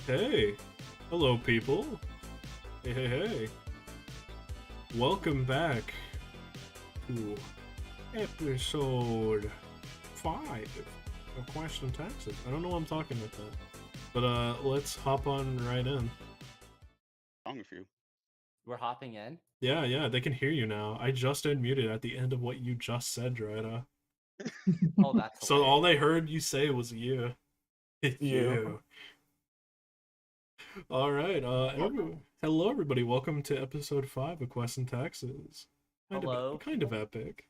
Hey, hello people. Hey. Welcome back to episode 5 of Quest and Taxes. I don't know why I'm talking like that. But let's hop on right in. Wrong with you. We're hopping in? Yeah, they can hear you now. I just unmuted at the end of what you just said, Dryoto. Oh, that's So all they heard you say was you. You. All right. Hello, everybody. Welcome to episode 5 of Quest and Taxes. Hello. Kind of epic.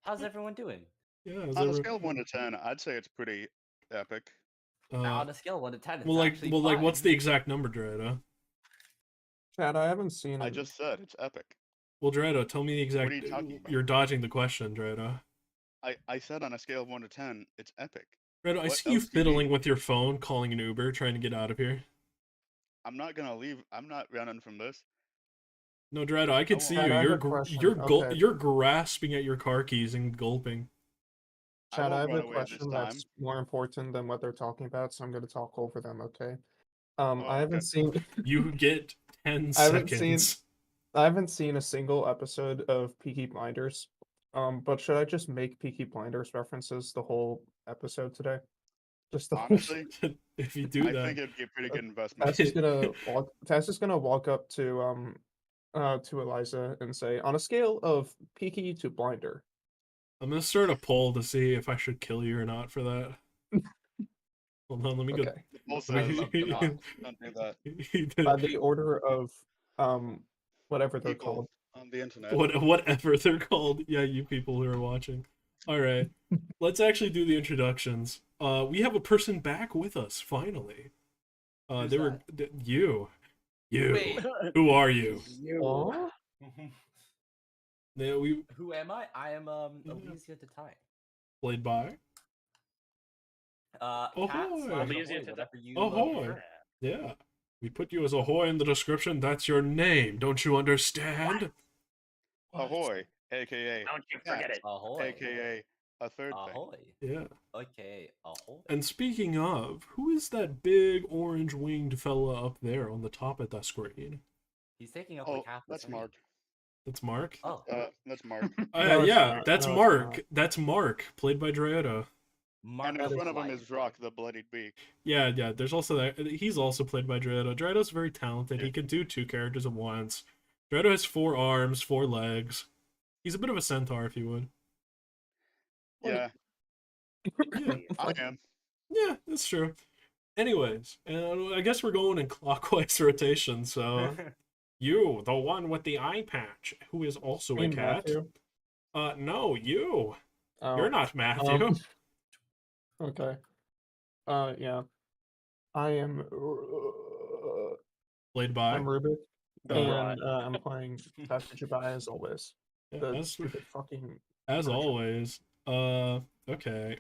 How's everyone doing? Yeah. On a scale of 1 to 10, I'd say it's pretty epic. On a scale of 1 to 10, it's like, what's the exact number, Dryoto? Chad, I haven't seen it. I just said it's epic. Well, Dryoto, tell me the exact. What are you talking about? You're dodging the question, Dryoto. I said on a scale of 1 to 10, it's epic. Dryoto, I see you fiddling with your phone, calling an Uber, trying to get out of here. I'm not gonna leave. I'm not running from this. No, Dryoto, I can see you. You're grasping at your car keys and gulping. Chad, I have a question that's more important than what they're talking about, so I'm going to talk over them, okay? I haven't seen... You get 10 seconds. I haven't seen a single episode of Peaky Blinders, but should I just make Peaky Blinders references the whole episode today? Just the Honestly, if you do that, I think it'd be a pretty good investment. Tass is gonna walk up to Elysia and say, on a scale of Peaky to Blinder. I'm gonna start a poll to see if I should kill you or not for that. Hold on, let me go. Don't do that. By the order of whatever they're called on the internet. Whatever they're called. Yeah, you people who are watching. All right, let's actually do the introductions. We have a person back with us finally. You. Wait. Who are you? Who am I? I am Elysia DeTyne. Played by. Ahoy. Ahoy. Yeah. We put you as Ahoy in the description. That's your name. Don't you understand? What? Ahoy, aka. Don't you forget it. Ahoy. Aka a third Ahoy. thing. Yeah. Okay. Ahoy. And speaking of, who is that big orange winged fella up there on the top of that screen? He's taking up like half the that's screen. Mark. That's Mark? Oh. That's Mark. That's Mark. That's Mark, played by Dryoto. And in front of him is Vrak, the Bloodied Beak. Yeah, there's also that. He's also played by Dryoto. Dryoto's very talented. He can do 2 characters at once. Dryoto has 4 arms, 4 legs. He's a bit of a centaur, if you would. Yeah. I am. Yeah, that's true. Anyways, I guess we're going in clockwise rotation, so... You, the one with the eye patch, who is also a cat. Matthew? No, you. Oh, You're not Matthew. Okay. Yeah. I am... Played by? I'm Rubik. And I'm playing Tassi Jubai as always. Yeah, The stupid fucking... As always. Okay.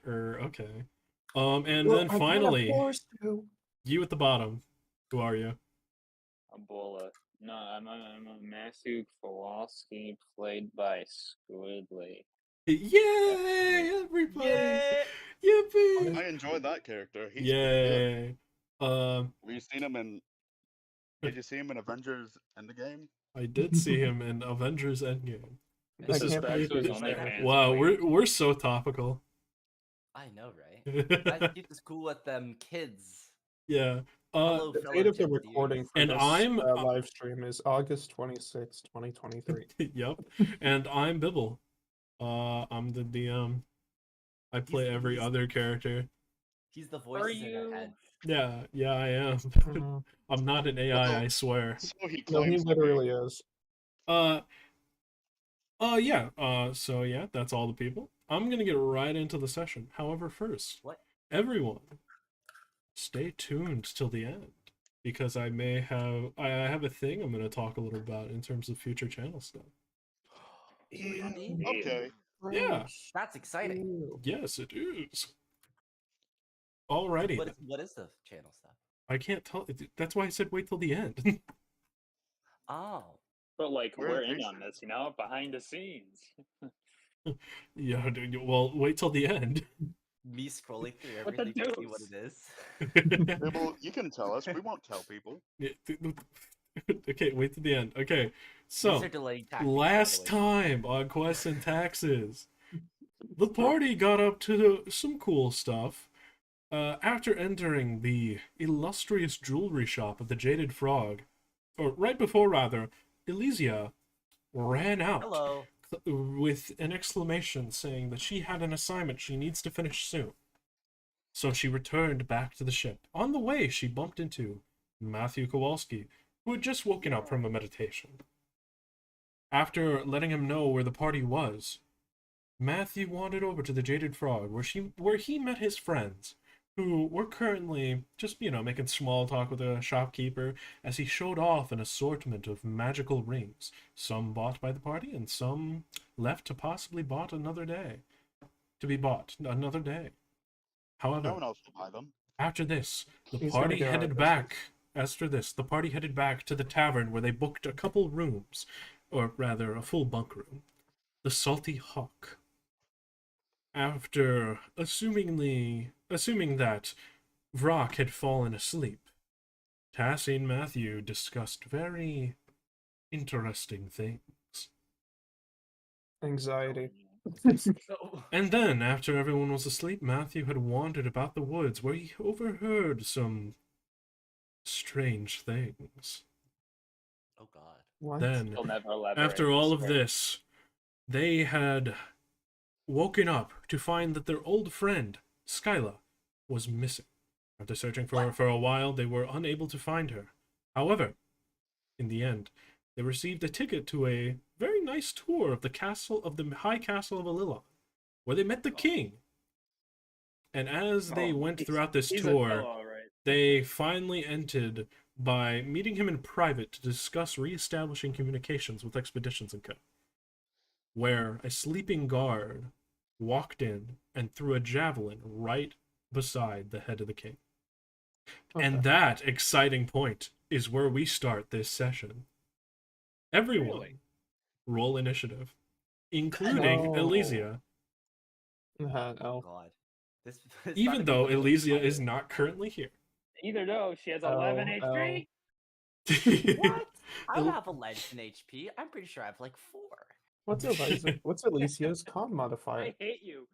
And then finally, you at the bottom. Who are you? A Bola. No, I'm a Matthew Kowlaski, played by Squidly. Yay, everybody! Yippee! I enjoyed that character. He's Yay! Have you seen him in? Did you see him in Avengers Endgame? I did see him in Avengers Endgame. Wow, we're so topical. I know, right? I keep this cool with them kids. Yeah. The date of the recording for this live stream is August 26, 2023. Yep. And I'm Bibble. I'm the DM. I play every other character. He's the voice in your head. Yeah, I am. I'm not an AI, I swear. So he literally is. So yeah, that's all the people. I'm gonna get right into the session. However, first, everyone, stay tuned till the end, because I have a thing I'm gonna talk a little about in terms of future channel stuff. Okay. Yeah. That's exciting. Yes, it is. Alrighty. What is the channel stuff? I can't tell. That's why I said wait till the end. Oh. But like we're in on this, behind the scenes. Yeah, dude, well, wait till the end. me scrolling through What the everything to see what deuce? it is. Bibble, you can tell us. We won't tell people. Yeah, okay, wait to the end. Okay, These so are delaying tactics, by the last way. time on Quests and Taxes, the party got up to some cool stuff. After entering the illustrious jewelry shop of the Jaded Frog, or right before rather, Elysia ran out Hello. with an exclamation saying that she had an assignment she needs to finish soon. So she returned back to the ship. On the way, she bumped into Matthew Kowlaski, who had just woken up from a meditation. After letting him know where the party was, Matthew wandered over to the Jaded Frog, where he met his friends, who were currently just, making small talk with a shopkeeper as he showed off an assortment of magical rings, some bought by the party and some left to possibly bought another day. To be bought another day. However, No one else will buy them. after this, the He's gonna party get out headed of back. After this, the party headed back to the tavern where they booked a couple rooms, or rather, a full bunk room. The Salty Hawk. After assuming that Vrak had fallen asleep, Tassi and Matthew discussed very interesting things. Anxiety. Oh. And then, after everyone was asleep, Matthew had wandered about the woods where he overheard some strange things. Oh God. What? Then, He'll never elaborate. after I all of swear. this, they had woken up to find that their old friend, Skyla, was missing. After searching for her for a while, they were unable to find her. However, in the end, they received a ticket to a very nice tour of the High Castle of Alilon, where they met the king. And as they Oh, went he's- throughout this he's a tour, fellow, all right. they finally ended by meeting him in private to discuss re-establishing communications with Expeditions & Co., where a sleeping guard walked in and threw a javelin right beside the head of the king. Okay. And that exciting point is where we start this session. Everyone, Really? roll initiative, including No. Elysia, Oh. Oh God. This is even about to be though the most Elysia fun. is not currently here. Either though, she has Oh, 11 HP. What? I don't El- have 11 HP. I'm pretty sure I have like 4. What's Elysia's con modifier? I hate you.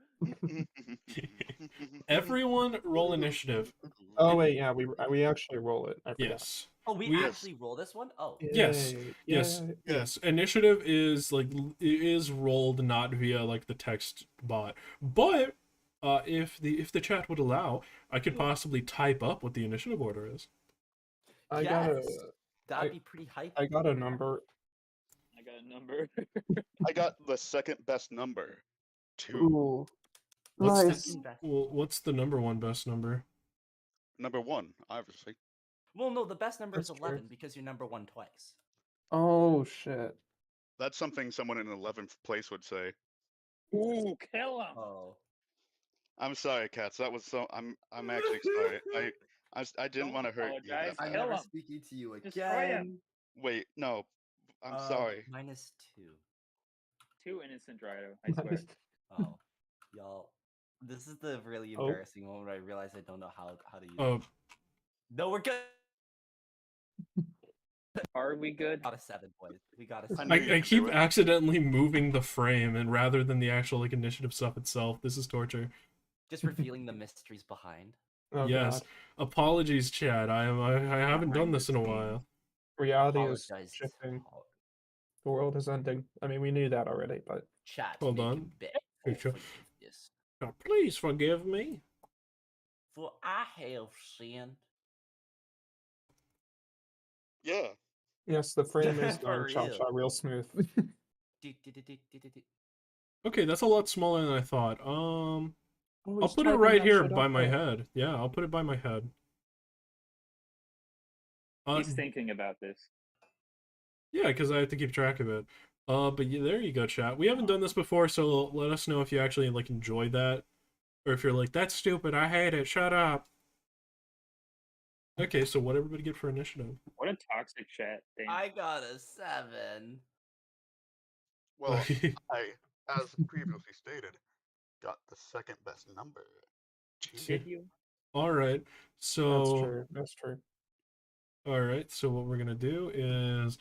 Everyone, roll initiative. Oh wait, yeah, we actually roll it. I forgot. Yes. Oh, we We- actually roll this one? Oh. Yes, Yay, yes, yay. yes. Initiative is is rolled not via the text bot, but if the chat would allow, I could possibly type up what the initiative order is. I got a Yes. That'd be pretty hype. I got a number. I got a number. I got the second best number. 2. Ooh. What's Nice. what's the number one best number? Number 1, obviously. Well, no, the best number is That's true. 11 because you're number 1 twice. Oh shit. That's something someone in 11th place would say. Ooh, kill him. Oh. I'm sorry, Cats. That was so. I'm actually sorry. I didn't Don't want to hurt you. apologize. that I'm Kill bad. never him. speaking to you Destroy again. him. Wait, no. I'm sorry. -2. 2 innocent Dryoto, I swear. Oh. Y'all. This is the really Oh. embarrassing moment where I realize I don't know how to use Oh, it. No, we're good. Are we good? Got a 7, boys. We got a I 7. knew you I could keep do it. accidentally moving the frame, and rather than the actual initiative stuff itself, this is torture. Just revealing the mysteries behind. Oh Yes. god. Apologies, Chad. I haven't done this in a understand. while. Reality is Apologize. shifting. The world is ending. I mean, we knew that already, but Chat. Hold make on. a bet Hey, for Ch- forgiveness. Oh, please forgive me. For I have sinned. Yeah. yes, the frame is For going real. cha-cha real smooth. Do-do-do-do-do-do. Okay, that's a lot smaller than I thought. Oh, I'll he's put it typing right that here shit by up my there. head. Yeah, I'll put it by my head. He's thinking about this. Yeah, because I have to keep track of it. But yeah, there you go, chat. We haven't done this before, so let us know if you actually enjoy that, or if you're like, that's stupid, I hate it, shut up. Okay, so what everybody get for initiative? What a toxic chat thing. I got a 7. Well, I, as previously stated, got the second best number. Did you? All right. That's So true. That's true. all right. So what we're gonna do is,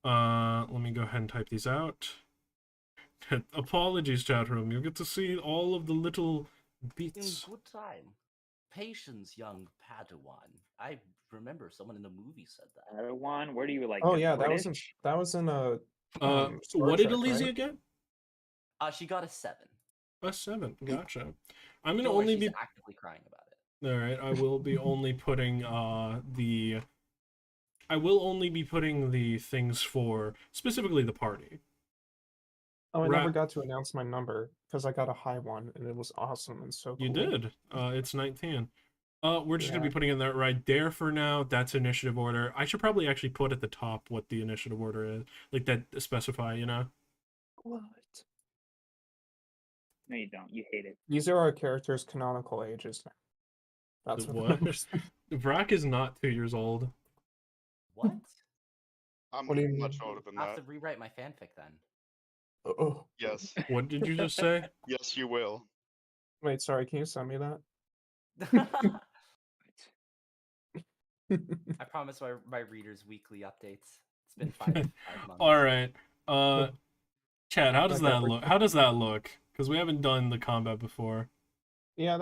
let me go ahead and type these out. Apologies, chat room. You'll get to see all of the little In beats. good time. Patience, young Padawan. I remember someone in the movie said that. Padawan? Where do you like? Oh the yeah, British? that was in a Star What did Trek, Elysia right? get? She got a 7. A 7. Gotcha. I'm gonna Don't worry, only she's be actively crying about it. all right. I will be only putting I will only be putting the things for specifically the party. Oh, I Ra- never got to announce my number because I got a high one and it was awesome and so You cool. did. It's 19. We're just gonna be Yeah. putting in that right there for now. That's initiative order. I should probably actually put at the top what the initiative order is, like that specify. You know. What? No, you don't. You hate it. These are our characters' canonical ages now. That's The what the what? numbers. Vrak is not 2 years old. What? I'm What do you much mean? older than I have that. to rewrite my fanfic then. Oh, Yes. What did you just say? Yes, you will. wait, sorry. Can you send me that? I promise my readers weekly updates. It's been 5 months. All right. Chad, how does Like that every- look? How does that look? Because we haven't done the combat before. Yeah,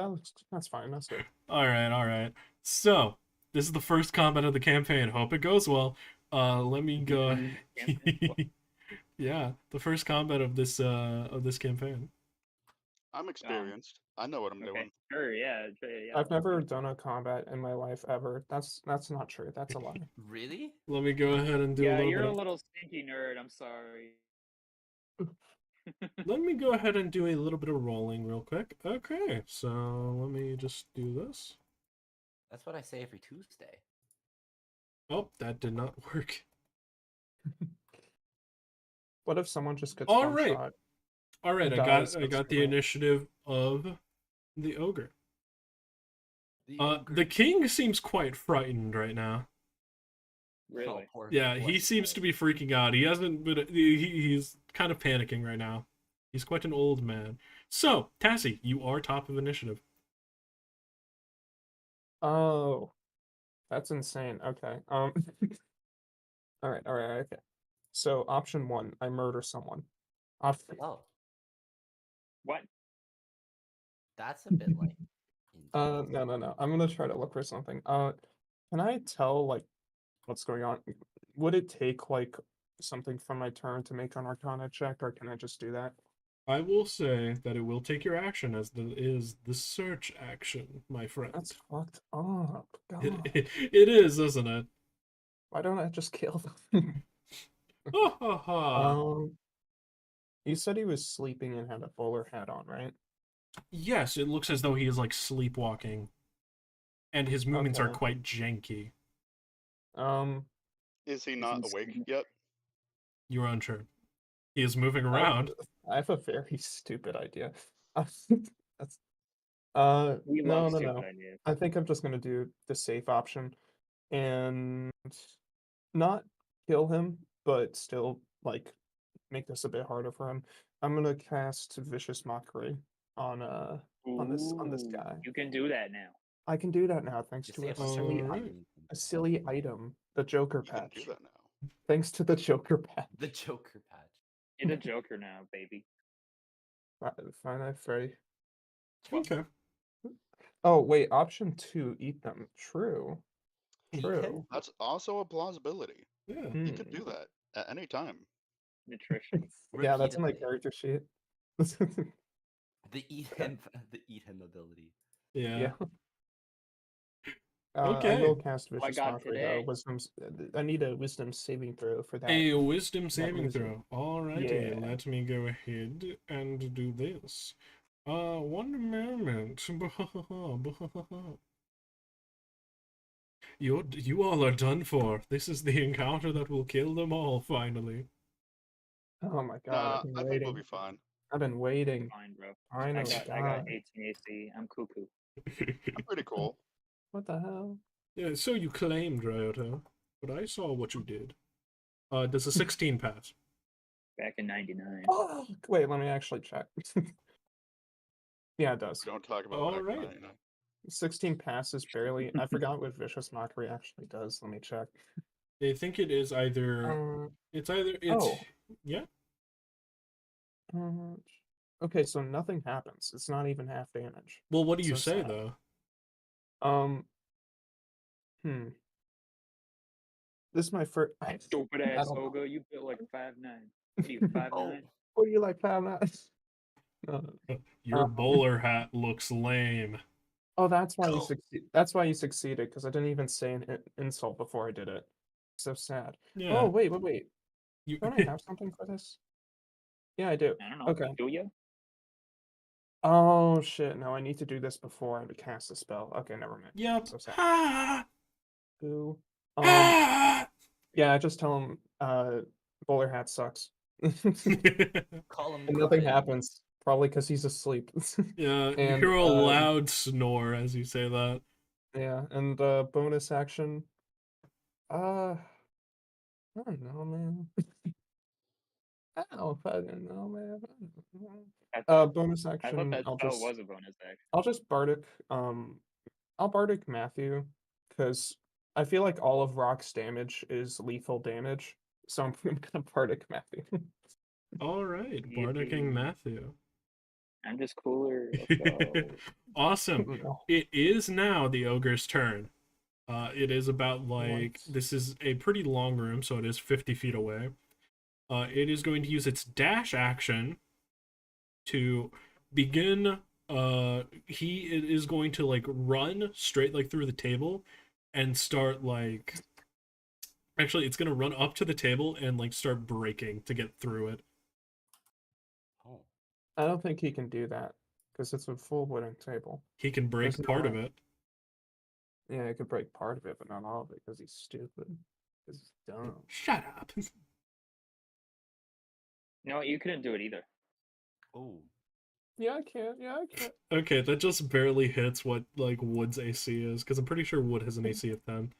that's fine. That's good. All right. So this is the first combat of the campaign. Hope it goes well. Let me go. Campaign? Yeah, the first combat of this campaign. I'm experienced. I know what I'm Okay. doing. Sure. Yeah. Yeah. I've never done a combat in my life ever. That's not true. That's a lie. Really? Let me go ahead and do a Yeah, little you're bit a of. little stinky nerd. I'm sorry. Let me go ahead and do a little bit of rolling real quick. Okay, so let me just do this. That's what I say every Tuesday. Oh, that did not work. What if someone just gets All one right. shot? All right, and I dies got the instantly? initiative of the ogre. The The ogre- king seems quite frightened right now. Really? poor- Yeah, bless he his seems soul. to be freaking out. He hasn't been. He's kind of panicking right now. He's quite an old man. So, Tassi, you are top of initiative. Oh, that's insane. Okay. All right. Okay. So option 1, I murder someone. Oh, What? that's a bit like. No. I'm gonna try to look for something. Can I tell like what's going on? Would it take like something from my turn to make an Arcana check, or can I just do that? I will say that it will take your action as is the search action, my friend. That's fucked up. God. It is, isn't it? Why don't I just kill them? Ha ha ha. You said he was sleeping and had a bowler hat on, right? Yes, it looks as though he is like sleepwalking, and his movements are Okay. quite janky. Is he Is not he awake sleeping? yet? You're unsure. He is moving I around. I have a very stupid idea. That's We no, love no, stupid no. ideas. I think I'm just gonna do the safe option and not kill him, but still like make this a bit harder for him. I'm gonna cast Vicious Mockery on this Ooh, guy. You can do that now. I can do that now thanks You to say a it for silly, certain Alright. items. a silly item, the Joker You can do patch. that now. Thanks to the Joker patch. The Joker patch. You're the Joker now, baby. Fine, I'm Freddy. Okay. Oh wait, option 2, eat them. True. Eat True. him. That's also a plausibility. Yeah. You could Hmm. do that at any time. Nutrition. Yeah, that's in my Repeatedly. character sheet. The eat him ability. Yeah. Yeah. I Okay. will cast I Vicious got Mockery today. though. I need a wisdom saving throw for that. A wisdom saving wizard. throw. Alrighty, Yeah. let me go ahead and do this. One moment. You all are done for. This is the encounter that will kill them all, finally. Oh my god, Nah, I've been I think waiting. we'll be fine. I've been waiting. Fine, bro. Finally, I got God. 18 AC. I'm cuckoo. I'm pretty cool. What the hell? Yeah, so you claim, Dryoto, but I saw what you did. Does a 16 pass? Back in '99. Oh, wait, let me actually check. Yeah, it does. Don't talk about All back right. then, you know. 16 passes barely. I forgot what Vicious Mockery actually does. Let me check. I think it is either. It's either. It's Oh. yeah. Okay, so nothing happens. It's not even half damage. Well, what do you So say sad. though? This is my first. Stupid I ass don't know. Olga, you built like 5'9". What are you, 5'9"? Oh, What do you like, 5'9"? Your bowler hat looks lame. Oh, that's why you Oh. succeed. That's why you succeeded, because I didn't even say an insult before I did it. So sad. Yeah. Oh, wait. You. Don't I have something for this? Yeah, I do. I don't know. Okay. Do you? Oh shit! No, I need to do this before I cast the spell. Okay, never mind. Yep. So sad. Ha! Who? Ha! Yeah, just tell him. Bowler hat sucks. call him. And nothing Gordon. happens. Probably because he's asleep. Yeah, you And, hear a loud snore as you say that. Yeah, and bonus action. I don't know, man. I don't fucking know, man. Bonus I thought action. that spell was a bonus action. I'll just bardic. I'll bardic Matthew, because I feel like all of Rock's damage is lethal damage. So I'm gonna bardic Matthew. All right, Yippee. Bardicking Matthew. I'm just cooler. Let's go. Awesome. No. It is now the ogre's turn. It is about What? this is a pretty long room, so it is 50 feet away. It is going to use its dash action to begin. He is going to like run straight like through the table and start like. Actually, it's gonna run up to the table and like start breaking to get through it. Oh. I don't think he can do that, because it's a full wooden table. He can break There's part no of way. it. Yeah, he could break part of it, but not all of it, because he's stupid. Because he's dumb. Shut up. No, you couldn't do it either. Oh. Yeah, I can. Yeah, I can. Okay, that just barely hits what like Wood's AC is, because I'm pretty sure Wood has an AC of 10.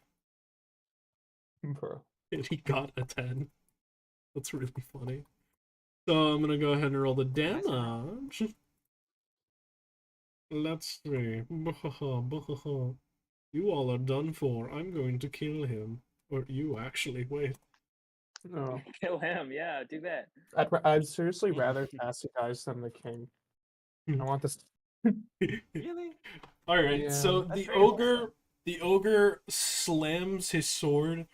Bro. And he got a 10. That's really funny. So I'm gonna go ahead and roll the Nice damage. Let's see. You all are done for. I'm going to kill him. Or you actually, wait. No. Kill him. Yeah, do that. I'd seriously rather Tassi dies than the king. I want this. Really? Alright, Yeah. so That's the very ogre slams his sword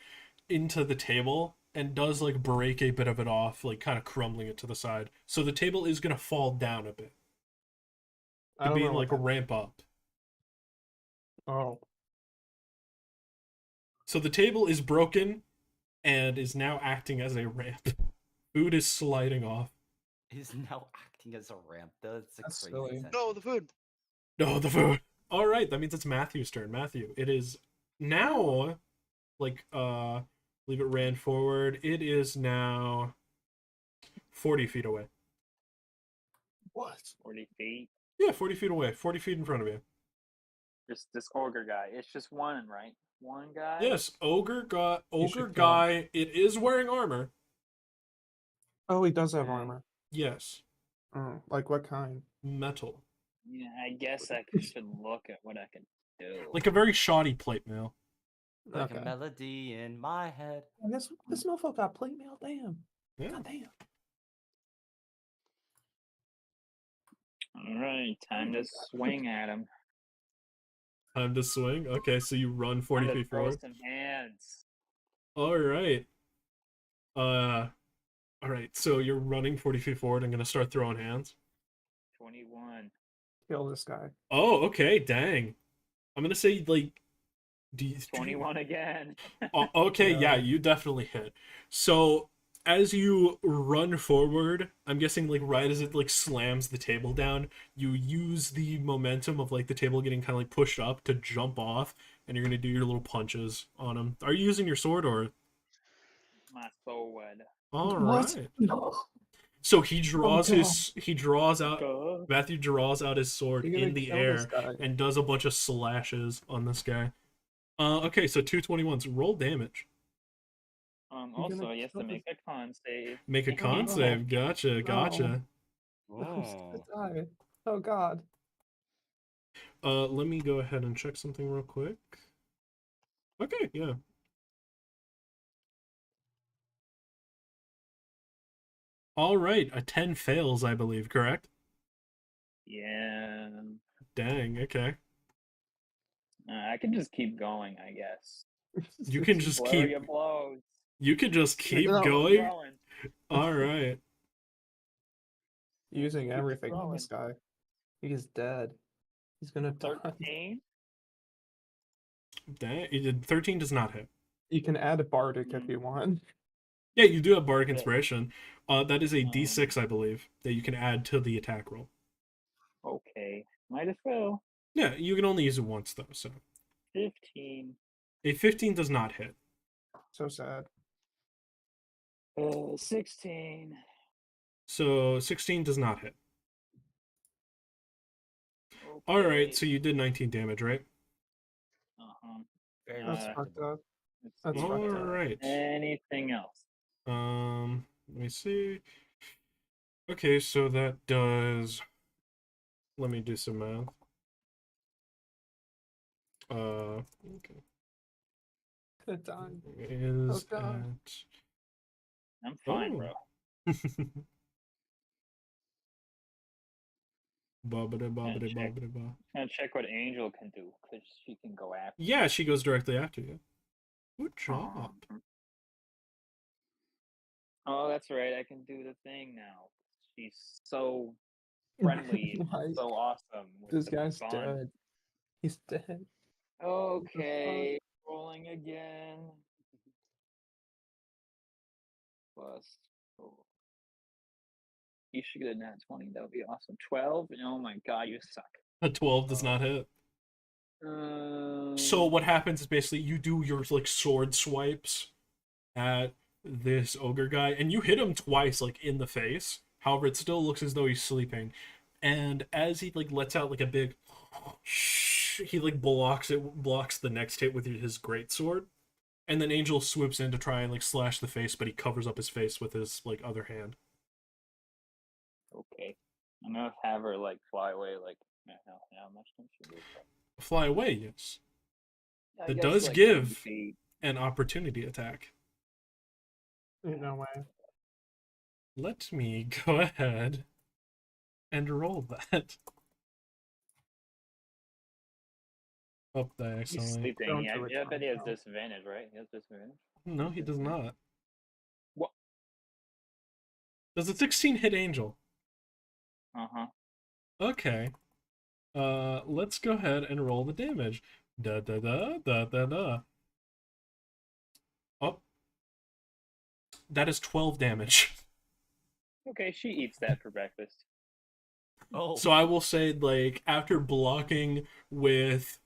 into the table and does like break a bit of it off, like kind of crumbling it to the side. So the table is gonna fall down a bit. I To don't be know like what a ramp up. Oh. So the table is broken and is now acting as a ramp. Food is sliding off. He's now acting as a ramp. That's a That's crazy silly. sentence. No, the food. No, the food. All right, that means it's Matthew's turn. Matthew, it is now like leave it ran forward. It is now 40 feet away. What? 40 feet. Yeah, 40 feet away. 40 feet in front of you. Just this ogre guy. It's just one, right? One guy? Yes, ogre You should kill him. guy. It is wearing armor. Oh, he does have Okay. armor. Yes, Oh, like what kind? metal. Yeah, I guess I should look at what I can do. Like a very shoddy plate mail. Like Okay. a melody in my head. And this motherfucker got plate mail. Damn. Yeah. God damn. Alright, time to swing at him. Time to swing. Okay, so you run 40 Time to feet throw forward. some hands. All right. All right. So you're running 40 feet forward. I'm gonna start throwing hands. 21. Kill this guy. Oh, okay. Dang. I'm gonna say like, do you, 21 again. Okay, yeah, Yeah. you definitely hit. So as you run forward, I'm guessing like right as it like slams the table down, you use the momentum of like the table getting kind of like pushed up to jump off, and you're gonna do your little punches on him. Are you using your sword or? My sword. All What? right. No. So he draws God. he draws out. Go. Matthew draws out his sword You're gonna in the kill air this guy. and does a bunch of slashes on this guy. Okay, so 221s. Roll damage. Also, gonna he has to kill make a con save. Make a con no. save. Gotcha, gotcha. No. Oh. Die. Oh God. let me go ahead and check something real quick. Okay, yeah. All right, a 10 fails, I believe, correct? Yeah. Dang, okay. I can just keep going, I guess. You can just Flurry keep of blows. you can just keep No. going. Throwing. All right. Using Keep everything on this guy. He's dead. He's gonna die. 13. Dang, 13 does not hit. You can add a bardic if Hmm. you want. Yeah, you do have Bardic Yeah. Inspiration. That is a D6, I believe, that you can add to the attack roll. Okay. Might as well. Yeah, you can only use it once though, so 15. a 15 does not hit. So sad. 16. So 16 does not hit. Okay. All right, so you did 19 damage, right? Uh-huh. Very That's Uh, fucked respectable. up. Let's That's see. All fucked up. right. Anything else? Let me see. Okay, so that does. Let me do some math. Okay. Done. Is God. I'm fine, Oh. bro. Bobbity bobbity check. bobbity bob. I'm gonna check what Angel can do, because she can go after. Yeah, she goes directly after you. Good job. Oh, that's right. I can do the thing now. She's so friendly and Why? so awesome. with This the guy's fun. dead. He's dead. Okay, rolling again. Plus, you should get a nat 20. That would be awesome. 12. Oh my god, you suck. A 12 does not hit. So what happens is basically you do your like sword swipes at this ogre guy, and you hit him twice, like in the face. However, it still looks as though he's sleeping. And as he like lets out like a big, he like blocks the next hit with his greatsword, and then Angel swoops in to try and like slash the face, but he covers up his face with his like other hand. Okay, I'm gonna have her like fly away. Like how much can she move? Fly away, yes. I That guess, does like, 20 give feet. an opportunity attack. No way. Let me go ahead and roll that. Up there, He's excellent. sleeping. Don't I do it, bet he has Tom. disadvantage, right? He has disadvantage. No, he does not. What? Does a 16 hit Angel? Uh-huh. Okay. Let's go ahead and roll the damage. Da da da da da da. Oh. That is 12 damage. Okay, she eats that for breakfast. Oh, So I will say, like, after blocking with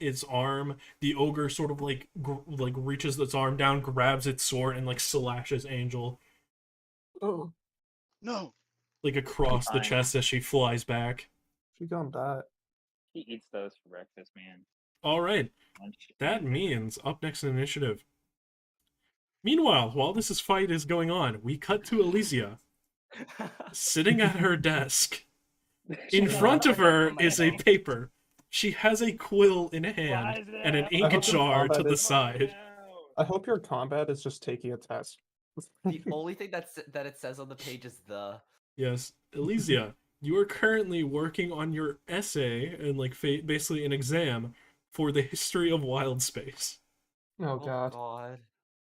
its arm, the ogre sort of like reaches its arm down, grabs its sword, and like slashes Angel Oh, No. like across the Fine. chest as she flies back. she gonna die. She eats those for breakfast, man. All right. That means up next in initiative. Meanwhile, while this fight is going on, we cut to Elysia sitting at her desk. In Shut front up. of her From my is a desk. paper. She has a quill in hand Flies and an out. ink I hope your jar to combat the is- side. I hope your combat is just taking a test. the only thing that it says on the page is the. Yes, Elysia, you are currently working on your essay and like basically an exam for the history of wild space. Oh god.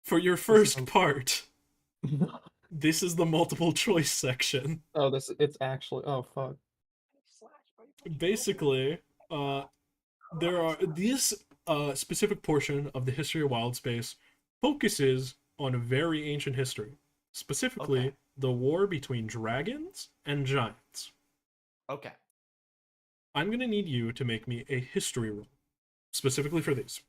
For your first part, this is the multiple choice section. Oh, it's actually. Oh fuck. Basically, there are this specific portion of the history of wild space focuses on a very ancient history, specifically Okay. the war between dragons and giants. Okay. I'm gonna need you to make me a history roll, specifically for these.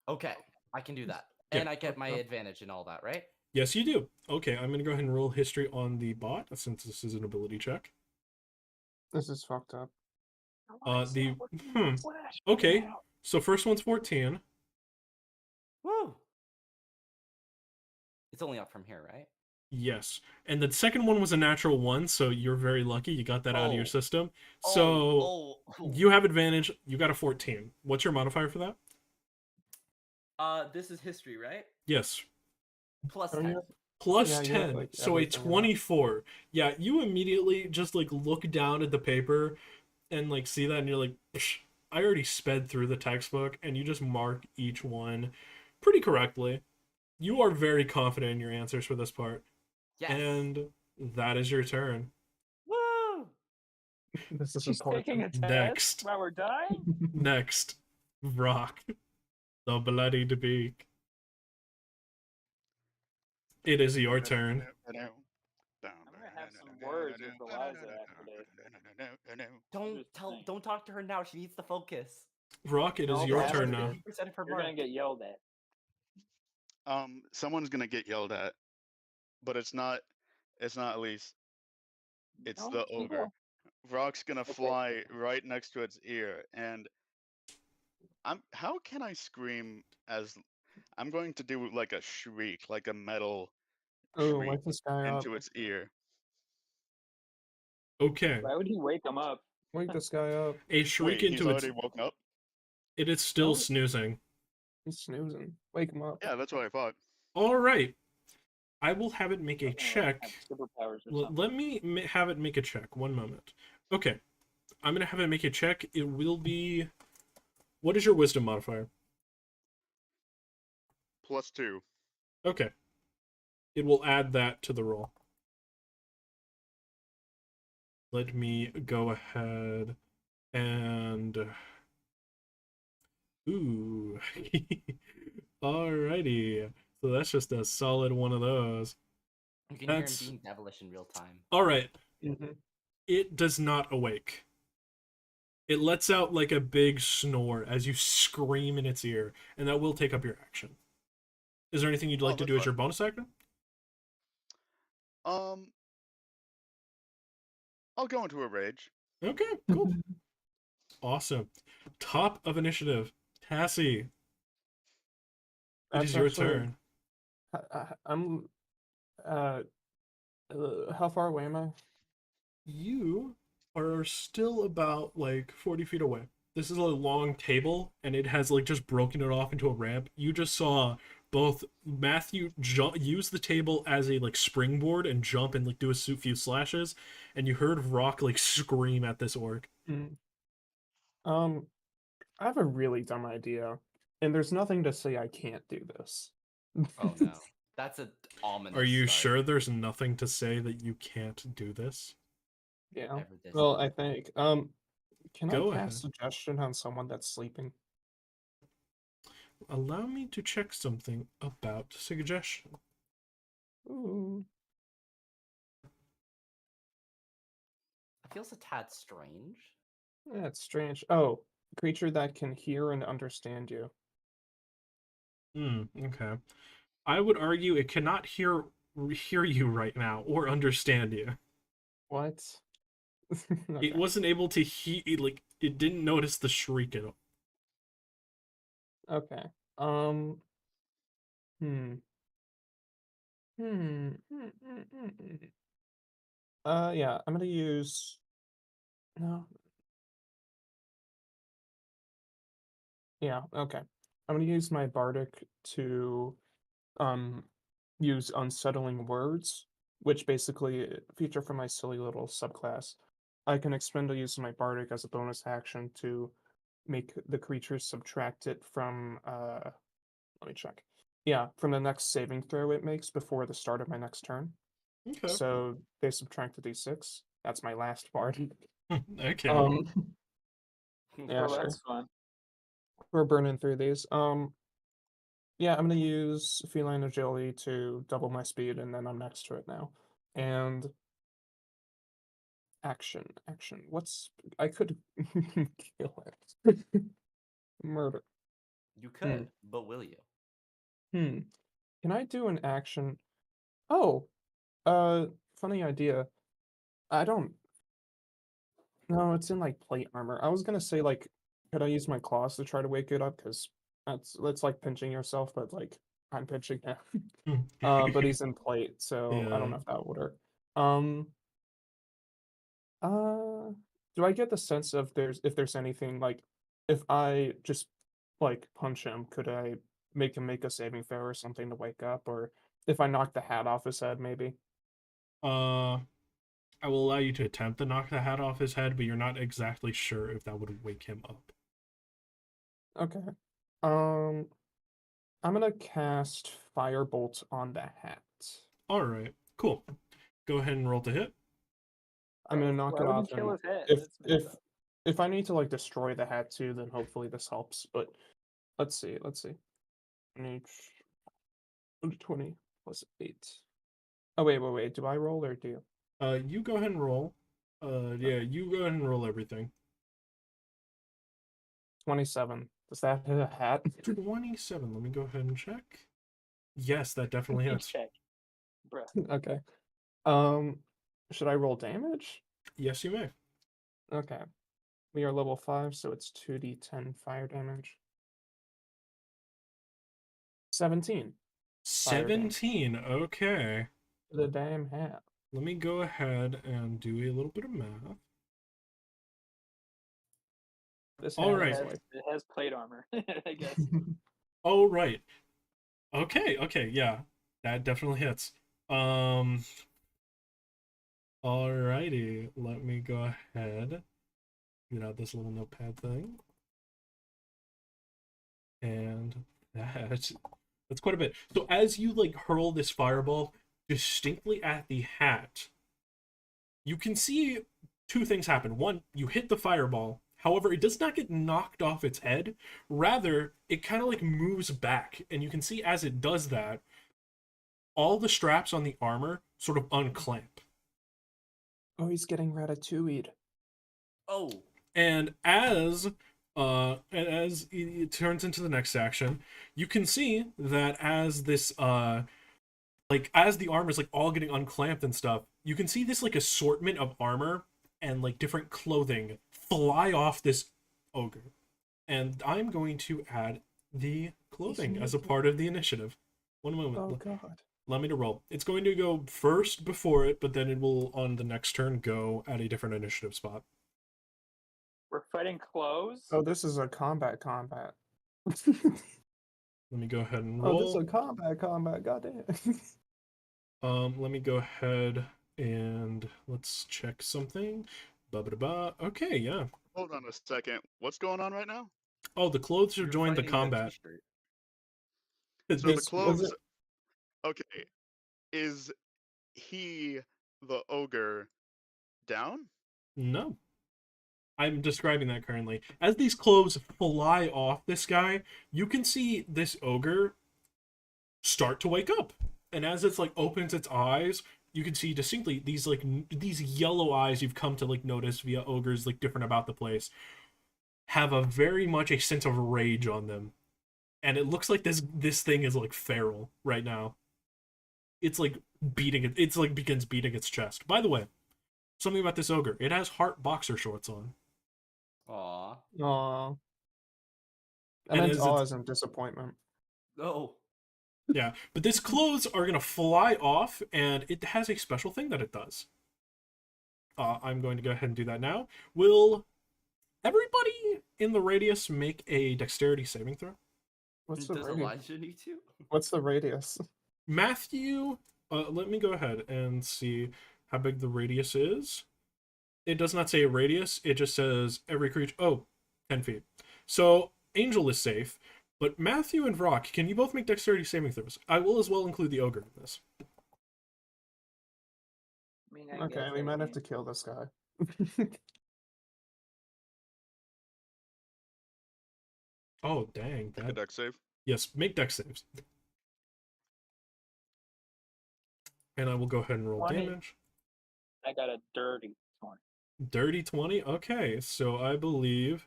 Okay. I can do that, Yeah. and I get my advantage and all that, right? Yes, you do. Okay, I'm gonna go ahead and roll history on the bot since this is an ability check. This is fucked up. Okay, so first one's 14. Woo! It's only up from here, right? Yes. And the second one was a natural 1, so you're very lucky. You got that out of your Oh. system. So Oh. you have advantage. You got a 14. What's your modifier for that? This is history, right? Yes. Plus Don't 10. you have- Plus Yeah, you have, 10. like, So a everything in that. 24. Yeah, you immediately just like look down at the paper and like see that and you're like, Psh, I already sped through the textbook, and you just mark each one pretty correctly. You are very confident in your answers for this part. Yes. And that is your turn. Woo! This is She's important. taking a test Next. while we're dying. Next, Vrak, the Bloodied Beak. It is your turn. I'm gonna have some words with Elysia after this. Don't talk to her now. She needs to focus. Vrak, it is No, your Vrak, turn you're now. 50% of her You're mark. gonna get yelled at. Someone's gonna get yelled at, but it's not Elise. It's No, the keep ogre. going. Vrak's gonna Okay. fly right next to its ear, and how can I scream as I'm going to do like a shriek, like a metal Oh, shriek wake this guy up. into its ear. Okay. Why would he wake him up? Wake this guy up. A shriek Wait, he's into its... already woken up? It is still No. snoozing. He's snoozing. Wake him up. Yeah, that's what I thought. All right. I will have it make a Fucking, like, check. have superpowers or something. Let me have it make a check. One moment. Okay. I'm going to have it make a check. It will be... What is your wisdom modifier? +2. Okay. It will add that to the roll. Let me go ahead and... Ooh. Alrighty. So that's just a solid one of those. You can That's- hear him being devilish in real time. Alright. Mhm. It does not awake. It lets out like a big snore as you scream in its ear, and that will take up your action. Is there anything you'd like to that's do as fine. your bonus action? I'll go into a rage. Okay, cool. Awesome. Top of initiative. Tassi, it That's is your actually- turn. I'm. How far away am I? You are still about like 40 feet away. This is a long table, and it has like just broken it off into a ramp. You just saw both Matthew use the table as a like springboard and jump and like do a few slashes, and you heard Rock like scream at this orc. I have a really dumb idea, and there's nothing to say I can't do this. Oh no. That's an ominous Are you start. sure there's nothing to say that you can't do this? Yeah. Ever this Well, early. I think. Can Go I ahead. cast suggestion on someone that's sleeping? Allow me to check something about suggestion. Ooh. It feels a tad strange. That's strange. Oh, creature that can hear and understand you. Okay. I would argue it cannot hear you right now or understand you. What? It Okay. wasn't able to like it didn't notice the shriek at all. Okay. Hmm. Yeah, I'm gonna use. No. Yeah, okay. I'm gonna use my bardic to use unsettling words, which basically feature from my silly little subclass. I can expend the use of my bardic as a bonus action to make the creature subtract it from let me check. Yeah, from the next saving throw it makes before the start of my next turn. Okay. So they subtract a d6. That's my last bardic. Okay. Yeah, Well, sure. that's fun. We're burning through these. Yeah, I'm gonna use feline agility to double my speed, and then I'm next to it now. And action. What's I could kill it. Murder. You could, but will you? Can I do an action? Oh, funny idea. I don't. No, it's in like plate armor. I was gonna say like, could I use my claws to try to wake it up? Because that's like pinching yourself, but like I'm pitching him. But he's in plate, so I don't know if that would work. Do I get the sense of if there's anything like if I just like punch him, could I make him make a saving throw or something to wake up, or if I knock the hat off his head, maybe? I will allow you to attempt to knock the hat off his head, but you're not exactly sure if that would wake him up. Okay. I'm gonna cast Firebolt on the hat. All right, cool. Go ahead and roll to hit. I'm gonna knock it Why would off. you kill And his head? if That's messed if up. if I need to like destroy the hat too, then hopefully this helps. But let's see. 20 plus 8. Oh wait. Do I roll or do you? You go ahead and roll. Yeah, you go ahead and roll everything. 27. Does that hit a hat? 27. Let me go ahead and check. Yes, that definitely Please hits. check. Bruh. Okay. Should I roll damage? Yes, you may. Okay. We are level 5, so it's 2d10 fire damage. 17. Fire damage. 17. Okay. The damn hat. Let me go ahead and do a little bit of math. This All hat right. is It has plate armor, I guess. Oh, right. Okay, yeah. That definitely hits. Alrighty. Let me go ahead. Get out this little notepad thing. And that's quite a bit. So as you like hurl this fireball distinctly at the hat, you can see two things happen. One, you hit the fireball. However, it does not get knocked off its head. Rather, it kind of like moves back. And you can see as it does that, all the straps on the armor sort of unclamp. Oh, he's getting ratatouille'd. Oh, And as it turns into the next action, you can see that as this like as the armor is like all getting unclamped and stuff, you can see this like assortment of armor and like different clothing fly off this ogre. And I'm going to add the clothing as a part of the initiative. One moment. Oh god. Let me to roll. It's going to go first before it, but then it will on the next turn go at a different initiative spot. We're fighting clothes. Oh, this is a combat. Let me go ahead and roll. Oh, this is a combat. Goddamn. Let me go ahead and let's check something. Ba-ba-da-ba. Okay, yeah. Hold on a second. What's going on right now? Oh, the clothes have you're joined the fighting combat. t-shirt. So the Was clothes. it- Okay, is he the ogre down? No. I'm describing that currently. As these clothes fly off this guy, you can see this ogre start to wake up. And as it's like opens its eyes, you can see distinctly these like these yellow eyes you've come to like notice via ogres like different about the place have a very much a sense of rage on them. And it looks like this thing is like feral right now. It's like beating it. It's like begins beating its chest. By the way, something about this ogre. It has heart boxer shorts on. Aw. Aw. I And meant as awe it's- as in disappointment. Oh. Yeah, but these clothes are gonna fly off, and it has a special thing that it does. I'm going to go ahead and do that now. Will everybody in the radius make a dexterity saving throw? What's the Does radius? Elijah need to? What's the radius? Matthew, let me go ahead and see how big the radius is. It does not say a radius, it just says every creature. Oh, 10 feet. So, Angel is safe, but Matthew and Vrak, can you both make dexterity saving throws? I will as well include the ogre in this. I mean, I Okay, guess we I might have can. to kill this guy. Oh, dang. Make a dex save. Yes, make dex saves. And I will go ahead and roll 20. damage. I got a dirty 20. Dirty 20? Okay, so I believe...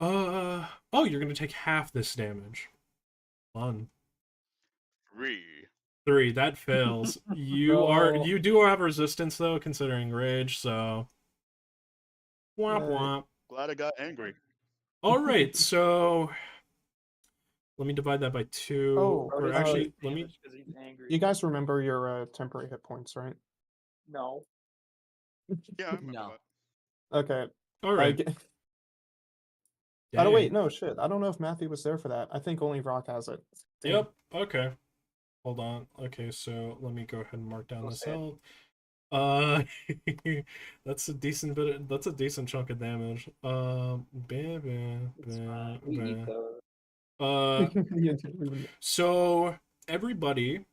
Oh, you're going to take half this damage. Fun. 3, that fails. No. You do have resistance, though, considering rage, so... Womp Yay. womp. Glad I got angry. Alright, so... let me divide that by 2. Oh, or Otis actually, takes let me. damage 'cause he's angry. You guys remember your temporary hit points, right? No. Yeah, I remember No. that. Okay. All right. Oh Dang. wait, no shit. I don't know if Matthew was there for that. I think only Vrak has it. Damn. Yep. Okay. Hold on. Okay, so let me go ahead and mark down Go this ahead. out. That's a decent that's a decent chunk of damage. It's fine. We eat those. Yeah, dude. So everybody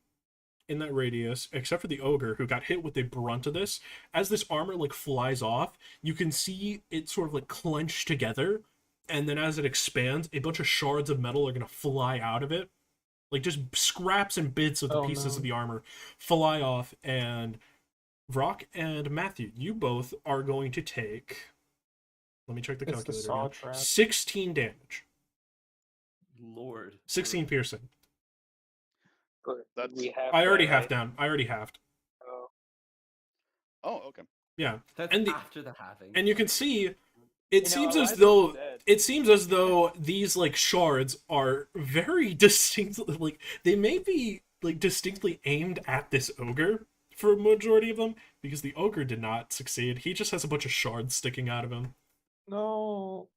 in that radius, except for the ogre who got hit with the brunt of this, as this armor like flies off, you can see it sort of like clench together, and then as it expands, a bunch of shards of metal are gonna fly out of it. Like just scraps and bits of the Oh, pieces no. of the armor fly off, and Vrak and Matthew, you both are going to take. Let me check the It's the calculator saw again. trap. 16 damage. Lord. 16 piercing. But That's- we have I already that, half right? down. I already halved. Oh. Oh, okay. Yeah. That's And the- after the halving. And you can see it You know, seems as Eliza's though dead. these like shards are very distinct, like they may be like distinctly aimed at this ogre for a majority of them, because the ogre did not succeed. He just has a bunch of shards sticking out of him. No.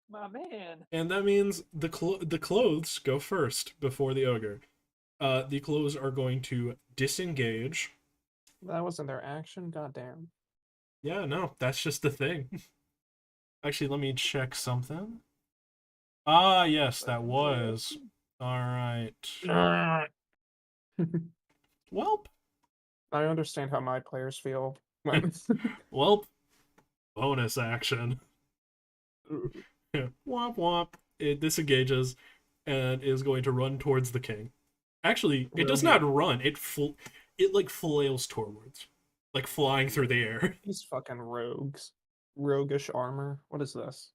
My man. And that means the clothes go first before the ogre. The clothes are going to disengage. That wasn't their action. Goddamn. Yeah, no, that's just the thing. Actually, let me check something. Ah, yes, that was. All right. Welp. I understand how my players feel. when- Welp. Bonus action. Womp womp. It disengages and is going to run towards the king. Actually, it does not run. It like flails towards, like flying through the air. These fucking rogues. Roguish armor. What is this?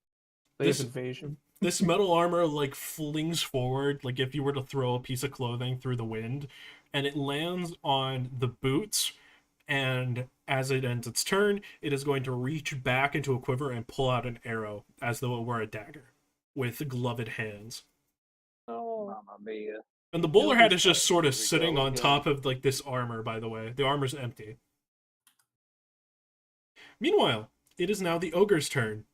They have This- invasion. This metal armor like flings forward, like if you were to throw a piece of clothing through the wind, and it lands on the boots. And as it ends its turn, it is going to reach back into a quiver and pull out an arrow as though it were a dagger, with gloved hands. Oh. Mamma mia. And the bowler hat is these just sort of Here we sitting go on again. top of like this armor, by the way. The armor's empty. Meanwhile, it is now the ogre's turn.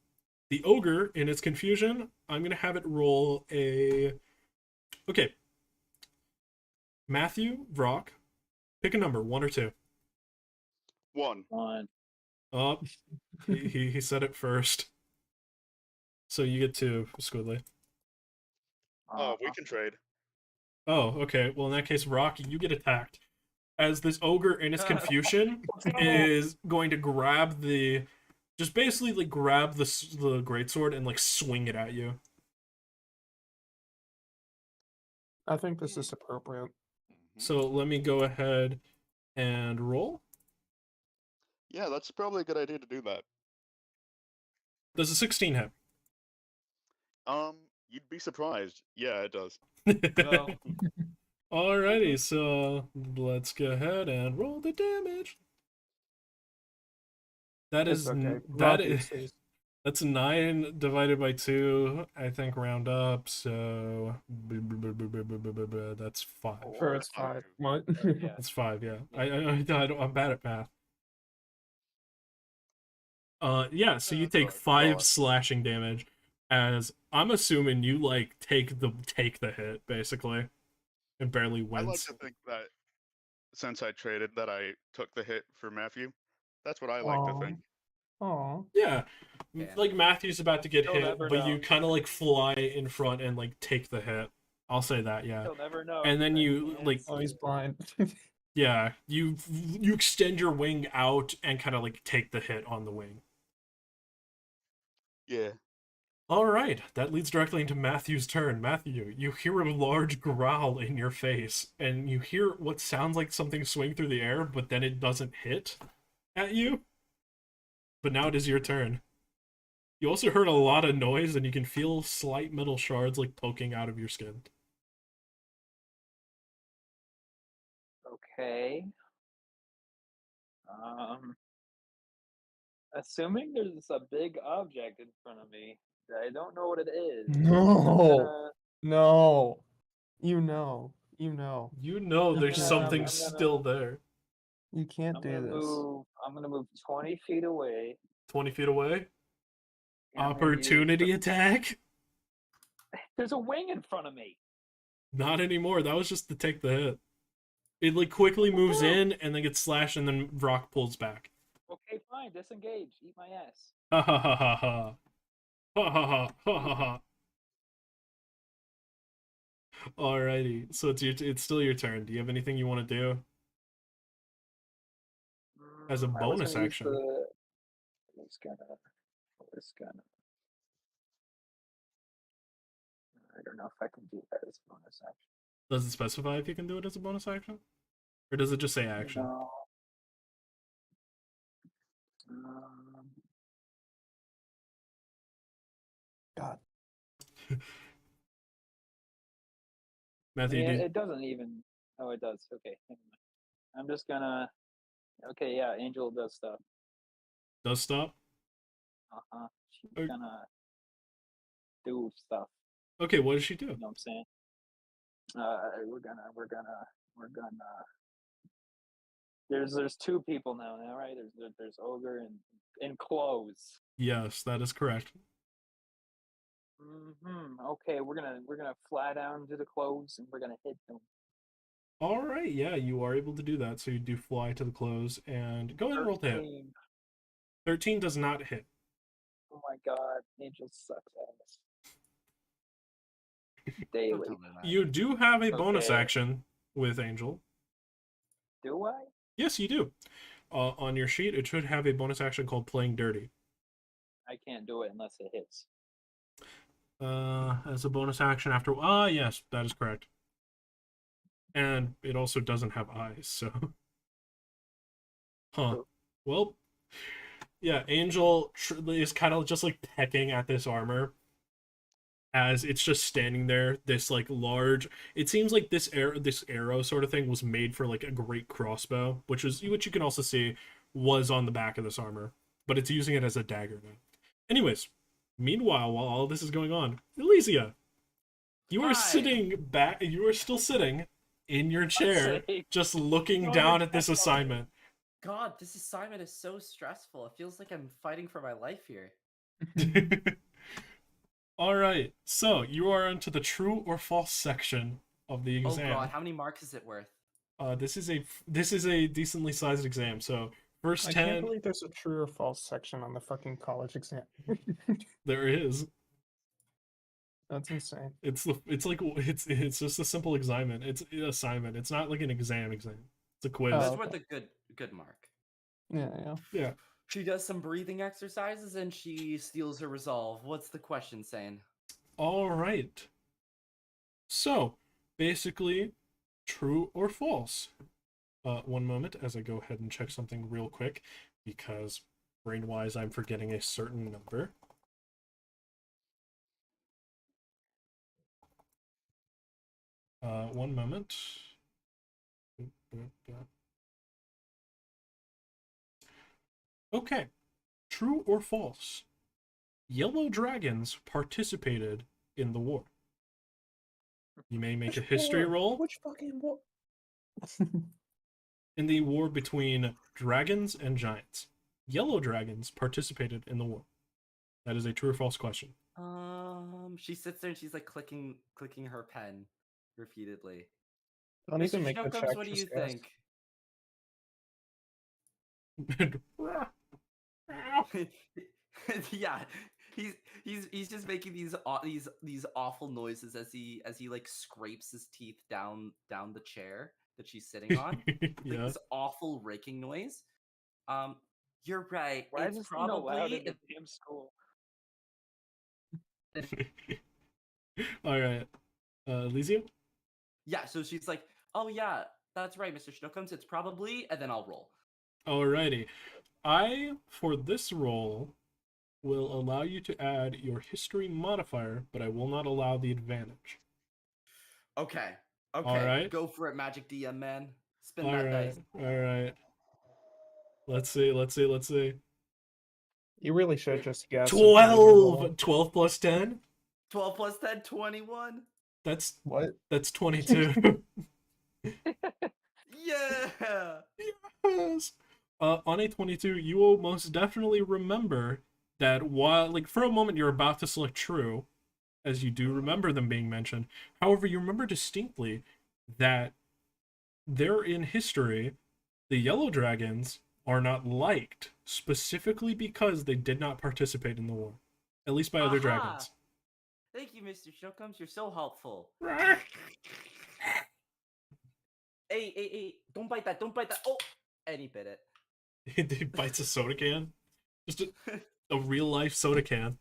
The ogre, in its confusion, I'm going to have it roll a... Okay. Matthew, Vrak, pick a number, 1 or 2. 1. One. Oh, he said it first. So you get 2, Squidly. Oh, we Uh-huh. can trade. Oh, okay. Well, in that case, Rock, you get attacked. As this ogre, in its confusion, is going to grab the... Just basically, like, grab the greatsword and, like, swing it at you. I think this is appropriate. Mhm. So let me go ahead and roll. Yeah, that's probably a good idea to do that. Does a 16 hit? You'd be surprised. Yeah, it does. Well, Alrighty, so let's go ahead and roll the damage. That It's is okay. that Matthew is stays. that's 9 divided by 2. I think round up, so that's 5. Sure, it's 5. What? Yeah. That's 5. Yeah, I'm bad at math. Yeah. So you That's take alright. 5 God. slashing damage, as I'm assuming you like take the hit basically, and barely I like wince. to think that since I traded that I took the hit for Matthew. That's what I like to think. Aw. Yeah. Yeah. Like Matthew's about to get You'll hit, never but you know. kind of like fly in front and like take the hit. I'll say that, yeah. You'll never know. And then I you can't like, see Oh, he's it. blind. yeah, you extend your wing out and kind of like take the hit on the wing. Yeah. All right, that leads directly into Matthew's turn. Matthew, you hear a large growl in your face, and you hear what sounds like something swing through the air, but then it doesn't hit at you. But now it is your turn. You also heard a lot of noise, and you can feel slight metal shards like poking out of your skin. Okay. Assuming there's a big object in front of me, I don't know what it is. No. No. You know. You know. You know You there's can't something do this. still there. You can't do this. I'm gonna move 20 feet away. 20 feet away. and I'm gonna use- Opportunity attack? There's a wing in front of me. Not anymore. That was just to take the hit. It like quickly moves in and then gets slashed and then Vrak pulls back. Okay, fine. Disengage. Eat my ass. Ha ha ha ha ha. Ha ha ha ha ha ha. Alrighty. So it's still your turn. Do you have anything you want to do? As a I was bonus gonna use action. I was gonna. I don't know if I can do that as a bonus action. Does it specify if you can do it as a bonus action? Or does it just say action? No. God. Matthew, Yeah, it doesn't even. Oh, it does. Okay, never mind. I'm just gonna. Okay, yeah, Angel does stuff. does stop? She's Okay. gonna do stuff. Okay, what does she do? You know what I'm saying? We're gonna. There's two people now, right? There's Ogre and in clothes. Yes, that is correct. Okay, we're gonna fly down to the clothes and we're gonna hit them. Alright, yeah, you are able to do that. So you do fly to the close and go ahead and roll to hit. 13. 13 does not hit. Oh my god, Angel sucks ass. Don't Daily. tell me that. You do have a bonus Okay. action with Angel. Do I? Yes, you do. On your sheet, it should have a bonus action called Playing Dirty. I can't do it unless it hits. As a bonus action after... yes, that is correct. And it also doesn't have eyes, so... Huh. Well, yeah, Angel is kind of just, like, pecking at this armor as it's just standing there, this, like, large... It seems like this arrow sort of thing was made for, like, a great crossbow, which you can also see was on the back of this armor, but it's using it as a dagger now. Anyways, meanwhile, while all this is going on, Elysia, you are Hi. sitting back. You are still sitting in your chair, sitting. just looking No, down I'm at this not. assignment. God, this assignment is so stressful. It feels like I'm fighting for my life here. All right, so you are into the true or false section of the Oh exam. god, how many marks is it worth? This is a decently sized exam. So first I 10, can't believe there's a true or false section on the fucking college exam. there is. That's insane. It's just a simple assignment. It's an assignment. It's not like an exam. It's a quiz. Oh, That's okay. worth a good mark. Yeah. Yeah. She does some breathing exercises and she steals her resolve. What's the question saying? All right. So, basically, true or false? One moment as I go ahead and check something real quick, because brain-wise I'm forgetting a certain number. One moment. Okay. True or false? Yellow dragons participated in the war. You may make a history roll. Which fucking war? In the war between dragons and giants. Yellow dragons participated in the war. That is a true or false question. She sits there and she's like clicking her pen repeatedly. Don't even Mr. make the Snowcombs, check. what do you just guess. think? Yeah, he's just making these awful noises as he like scrapes his teeth down the chair that she's sitting on. Like Yeah. this awful raking noise. You're right. Why it's is this not allowed in probably the damn school? All right. Elysia? yeah. So she's like, oh yeah, that's right, Mr. Snowcombs. It's probably, and then I'll roll. Alrighty. I, for this roll, will allow you to add your history modifier, but I will not allow the advantage. Okay. Alright. Go for it, Magic DM man. Spin that Alright. dice. Alright. Let's see. You really should just guess. 12! 12 plus 10? 12 plus 10, 21. What? That's 22. Yeah. Yes. On a 22, you will most definitely remember that while, like, for a moment you're about to select true, as you do remember them being mentioned. However, you remember distinctly that they're in history, the yellow dragons are not liked, specifically because they did not participate in the war. At least by other Aha! dragons. Thank you, Mr. Shokums. You're so helpful. Right. Hey, don't bite that, don't bite that. Oh, and he bit it. He bites a soda can. Just a real life soda can.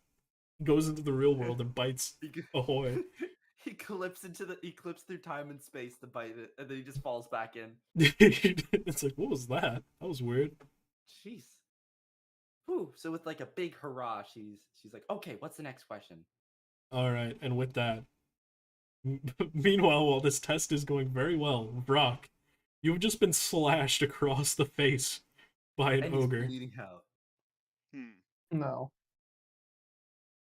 Goes into the real world and bites Ahoy. He clips through time and space to bite it, and then he just falls back in. It's like, what was that? That was weird. Jeez. Whew. So with like a big hurrah, she's like, okay, what's the next question? All right, and with that, meanwhile, while this test is going very well, Vrak, you've just been slashed across the face by an And he's ogre. bleeding out. No.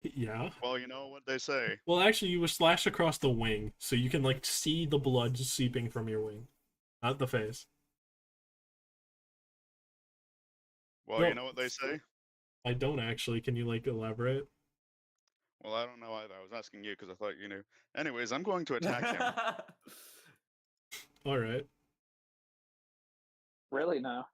Yeah. Well, you know what they say. Well, actually, you were slashed across the wing, so you can, like, see the blood seeping from your wing. Not the face. Well, No. you know what they say. I don't actually. Can you, like, elaborate? Well, I don't know either. I was asking you because I thought you knew. Anyways, I'm going to attack him. Alright. Really now?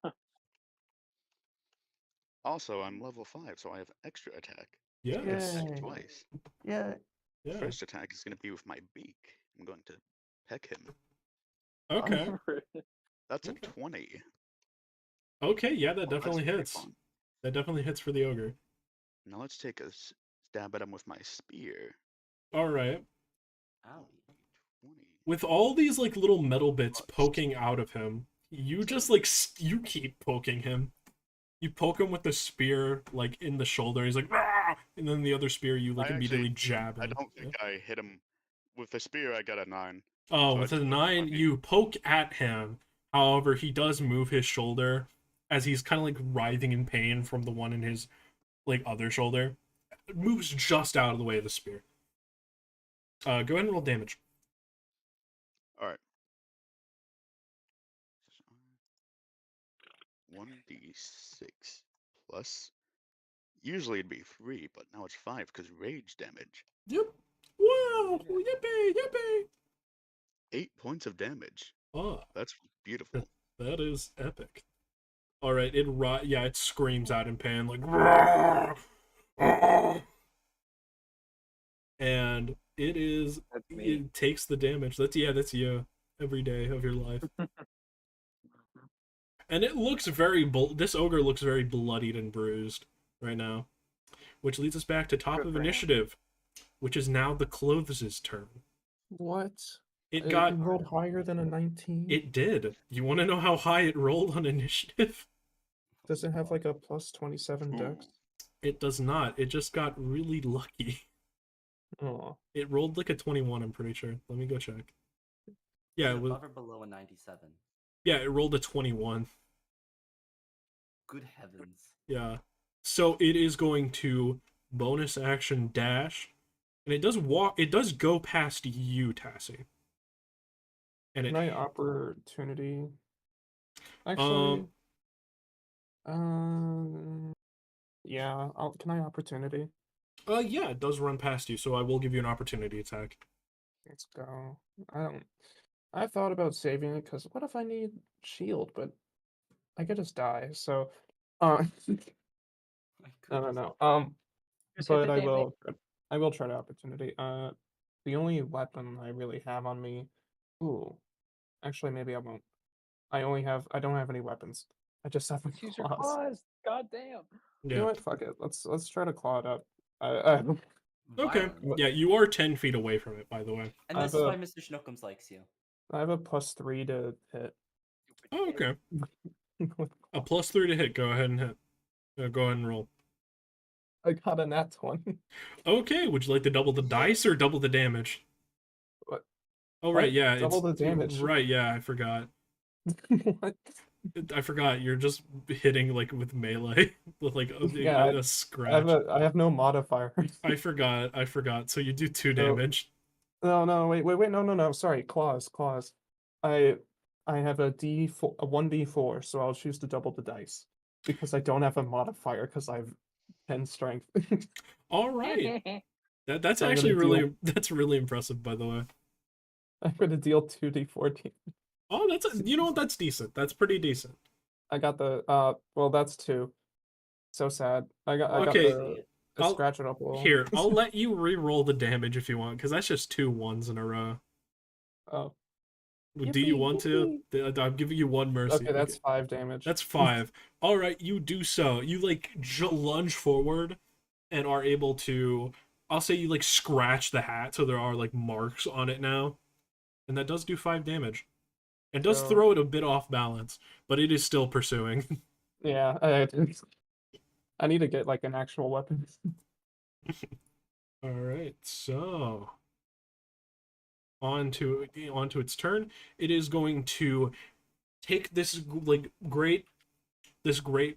Also, I'm level 5, so I have extra attack. Yes. Attack Yay. twice. Yeah. Yeah. First attack is going to be with my beak. I'm going to peck him. Okay. That's a Okay. 20. Okay, yeah, that Well, that's definitely very hits. fun. That definitely hits for the ogre. Now let's take a stab at him with my spear. Alright. Owie. 20. With all these, like, little metal bits Plus. poking out of him, you just, like, you keep poking him. You poke him with the spear, like, in the shoulder. He's like, "Rah!" And then the other spear, you, like, I immediately actually- jab him. I don't think I hit him with the spear. I got a 9. Oh, So I with just a put it on my 9, beak. you poke at him. However, he does move his shoulder as he's kind of, like, writhing in pain from the one in his, like, other shoulder. It moves just out of the way of the spear. Go ahead and roll damage. All right. 1d6 plus. Usually it'd be 3, but now it's 5 because rage damage. Yep. Wow! Yippee! Yippee! 8 points of damage. Oh, That's beautiful. that is epic. All right, it screams out in pain like, "Rah! Ah!" And That's me. it takes the damage. That's you every day of your life. And it looks this ogre looks very bloodied and bruised right now, which leads us back to top Good of for him. initiative, which is now the clothes' turn. What? It It got rolled higher than a 19. it did. You want to know how high it rolled on initiative? Does it have like a plus 27 dex? It does not. It just got really lucky. Oh. It rolled like a 21, I'm pretty sure. Let me go check. Yeah, Is it was above or below a 97. yeah, it rolled a 21. Good heavens. Yeah. So it is going to bonus action dash. And it does go past you, Tassi. And Can I opportunity? Um, Actually, yeah. Can I opportunity? yeah, it does run past you, so I will give you an opportunity attack. Let's go. I thought about saving it because what if I need shield, but I could just die. So, I don't know. Just hit But the I damn will. I will try to opportunity. The only weapon I really have on me. Ooh, actually, maybe I won't. I don't have any weapons. I just have my Use your claws. claws. God damn. You know Yeah. what? Fuck it. Let's try to claw it up. Okay. Violent. Yeah, you are 10 feet away from it, by the way. And I this have is a- why Mr. Schnookums likes you. I have a +3 to hit. Oh, okay. A +3 to hit. Go ahead and hit. Go ahead and roll. I got a nat 20. Okay, would you like to double the dice or double the damage? What? Oh, right, What? yeah. Double the damage. Right, yeah, I forgot. What? I forgot. You're just hitting, like, with melee. With, like, Yeah, a scratch. I have no modifier. I forgot. So you do 2 So- damage. No, wait, no. Sorry, claws. I have a D4, a 1d4, so I'll choose to double the dice because I don't have a modifier because I have 10 strength. All right. That's I'm actually gonna deal. that's really impressive, by the way. I'm gonna deal 2d14. Oh, you know what? That's decent. That's pretty decent. I got the well, that's 2. So sad. I got Okay, the I'll scratch it up a little. here. I'll let you re-roll the damage if you want, because that's just 2 1s in a row. Oh, Do you want to? yippee. I'm giving you one mercy. Okay, that's 5 damage. That's 5. All right, you do so. You like lunge forward and are able to. I'll say you like scratch the hat, so there are like marks on it now, and that does do 5 damage. It does So- throw it a bit off balance, but it is still pursuing. Yeah, I need to get like an actual weapon. All right, so on to its turn. It is going to take this great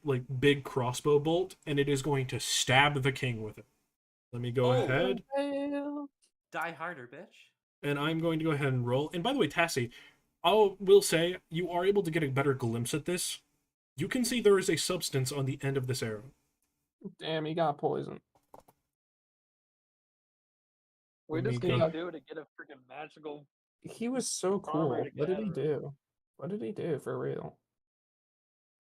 like big crossbow bolt, and it is going to stab the king with it. Let me go Oh. ahead, Die harder, bitch. and I'm going to go ahead and roll. And by the way, Tassi, will say you are able to get a better glimpse at this. You can see there is a substance on the end of this arrow. Damn, he got poisoned. What Let does me King go- do to get a freaking magical? He was so Armor cool. to What did he gather. do? What did he do for real?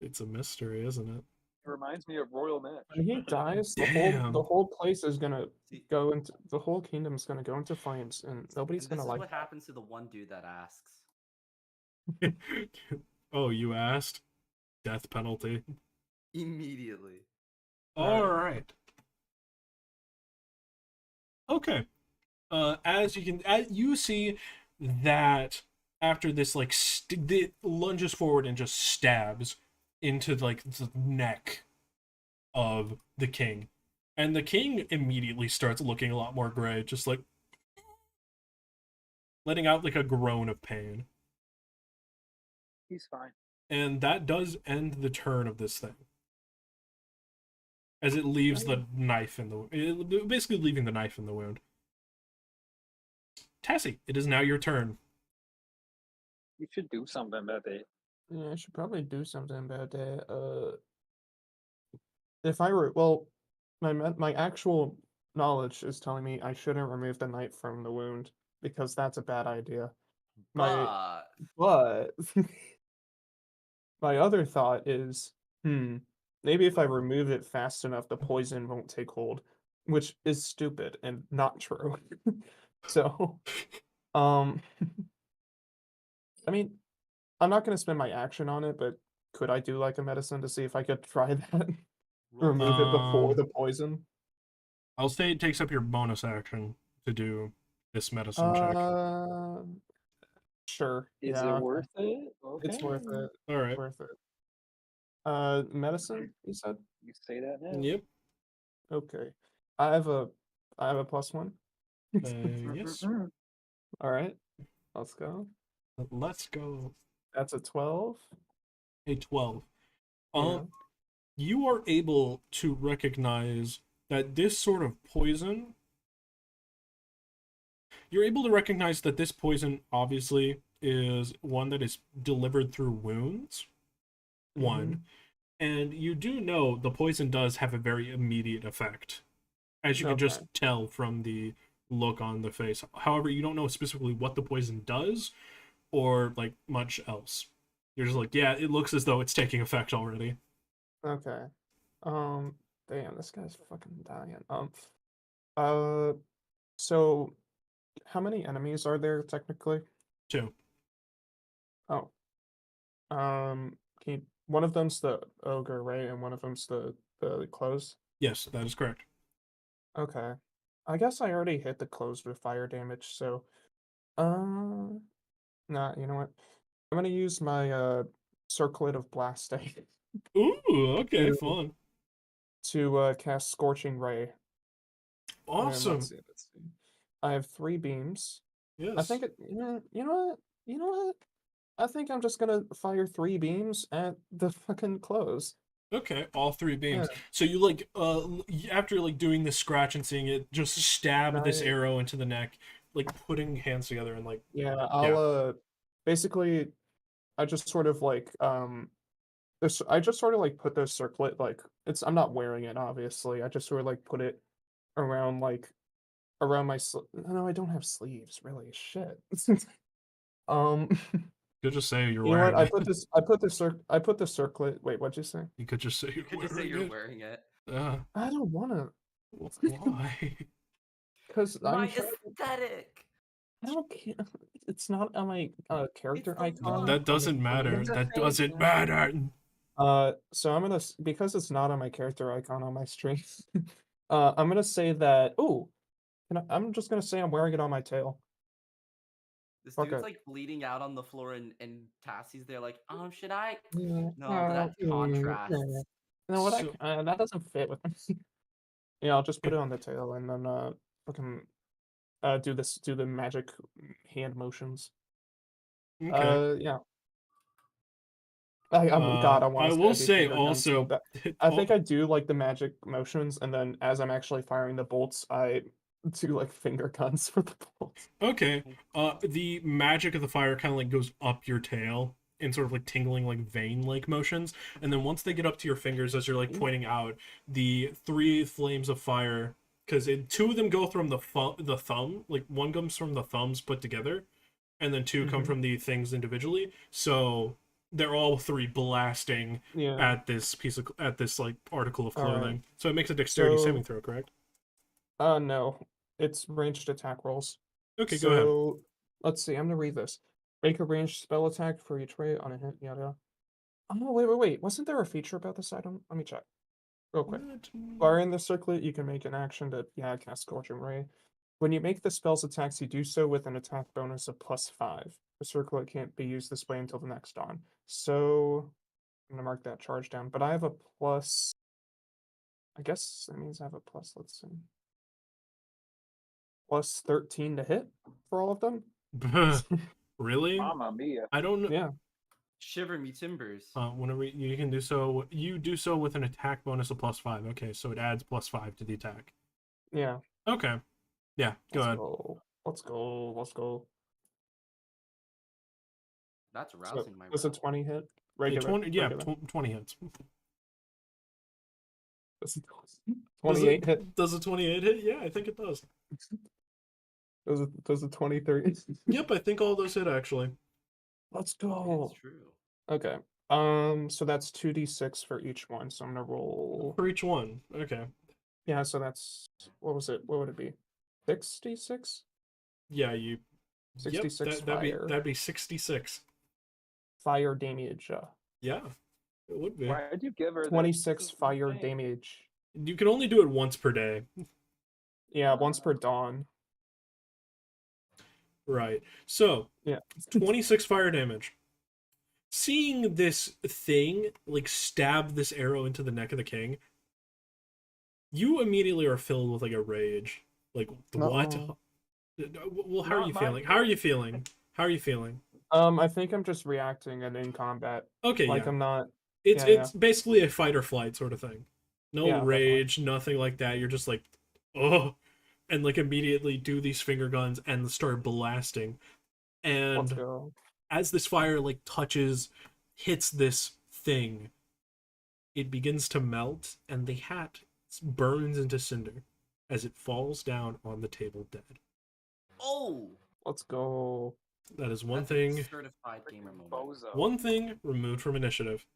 It's a mystery, isn't it? It reminds me of Royal Match. When he dies, the Damn. whole place is gonna See, go into the whole kingdom's gonna go into flames, and nobody's and this gonna is like what that. happens to the one dude that asks. Oh, you asked? Death penalty. Immediately. All right. Okay. As you see that after this, like, it lunges forward and just stabs into like the neck of the king, and the king immediately starts looking a lot more gray, just like letting out like a groan of pain. He's fine. And that does end the turn of this thing, as it leaves the knife in basically leaving the knife in the wound. Tassi, it is now your turn. You should do something about it. Yeah, I should probably do something about that. If I were well, my actual knowledge is telling me I shouldn't remove the knife from the wound because that's a bad idea. But But my other thought is, maybe if I remove it fast enough, the poison won't take hold, which is stupid and not true. So, I mean, I'm not gonna spend my action on it, but could I do like a medicine to see if I could try that? Remove it before the poison? I'll say it takes up your bonus action to do this medicine check. Sure. Is Yeah, it okay. worth it? It's Okay. worth it. All right. Worth it. Medicine, you said? You say that now. Yep. Okay. I have a +1. Yes. All right. Let's go. Let's go. That's a 12. A 12. Yeah. You are able to recognize that this sort of poison. You're able to recognize that this poison obviously is one that is delivered through wounds. One. And you do know the poison does have a very immediate effect, as you can just tell from the look on the face. However, you don't know specifically what the poison does or like much else. You're just like, yeah, it looks as though it's taking effect already. Okay. Damn, this guy's fucking dying. So how many enemies are there technically? 2. Oh. One of them's the ogre, right? And one of them's the clothes. Yes, that is correct. Okay. I guess I already hit the clothes with fire damage, so nah, you know what? I'm gonna use my circlet of blasting Ooh, okay, to- fun. to cast Scorching Ray. And Awesome. let's see. I have 3 beams. Yes. I think you know what? I think I'm just gonna fire 3 beams at the fucking clothes. Okay, all 3 beams. Yeah. So you like after like doing the scratch and seeing it just stab this Right. arrow into the neck, like putting hands together and like Yeah, I'll basically I just sort of like I just sort of like put this circlet like I'm not wearing it obviously. I just sort of like put it around around my no, I don't have sleeves, really. Shit. Um could just say you're you know what? wearing it. I put the circlet. Wait, what'd you say? You could just say You you're could just say wearing you're it. wearing it. I don't want to Why? cuz My I'm trying aesthetic. I don't care. It's not on my character the icon. look. That doesn't matter. It's a That thing, doesn't yeah. matter. So I'm gonna because it's not on my character icon on my stream. I'm gonna say that. Ooh, I'm just gonna say I'm wearing it on my tail. This Fuck dude's it. like bleeding out on the floor, and Tassie's there like, should I? Yeah. No, but that contrast. You know what? So- That doesn't fit with me. Yeah, I'll just put it on the tail and then fucking do the magic hand motions. Okay. Yeah. God, I want I to say will I do say finger guns, but also, I think I do like the magic motions, and then as I'm actually firing the bolts, I do like finger guns for the bolts. okay. The magic of the fire kind of like goes up your tail in sort of like tingling like vein like motions, and then once they get up to your fingers, as you're like pointing out, the three flames of fire, because two of them go from the thumb, like one comes from the thumbs put together, and then two come Mhm. from the things individually. So they're all three blasting Yeah. at this like article of All right. clothing. So it makes a dexterity So- saving throw, correct? No, it's ranged attack rolls. Okay, go ahead. So let's see. I'm gonna read this. Make a ranged spell attack for each ray on a hit. Yada. Oh wait. Wasn't there a feature about this item? Let me check real quick. While in the circlet, you can make an action to cast Scorching Ray. When you make the spell's attacks, you do so with an attack bonus of +5. The circlet can't be used this way until the next dawn. So I'm gonna mark that charge down. But I have a plus. I guess that means I have a plus. Let's see. +13 to hit for all of them. Really? Mamma mia. I don't know. Yeah. Shiver me timbers. Whenever you can do so, you do so with an attack bonus of +5. Okay, so it adds +5 to the attack. Yeah. Okay. Yeah, go ahead. Let's go. That's So, rousing my was a bro. 20 hit? Yeah, Regular. 20 hits. Does it 28 hit? Does a 28 hit? Yeah, I think it does. Does a 23? Yep, I think all those hit actually. Let's go. It's true. Okay. So that's 2d6 for each one. So I'm gonna roll. For each one. Okay. Yeah, so that's what was it? What would it be? 66? Yeah, you. 66 that'd fire. That'd be 66. Fire damage. Yeah, it would be. Why did you give her 26 this? fire Insane. damage. You can only do it once per day. Yeah, once per dawn. Right. So, Yeah. 26 fire damage. Seeing this thing like stab this arrow into the neck of the king, you immediately are filled with like a rage. Like what? Uh-oh. Well, how are Not you my feeling? How are you feeling? How are you feeling? I think I'm just reacting and in combat. Okay, Like yeah. I'm not. It's basically a fight or flight sort of thing. No Yeah, definitely. rage, nothing like that. You're just like, oh, and like immediately do these finger guns and start blasting. Let's And go. as this fire like hits this thing, it begins to melt, and the hat burns into cinder as it falls down on the table dead. Oh, Let's go. That is one that's a thing. certified gamer moment. Bozo. One thing removed from initiative.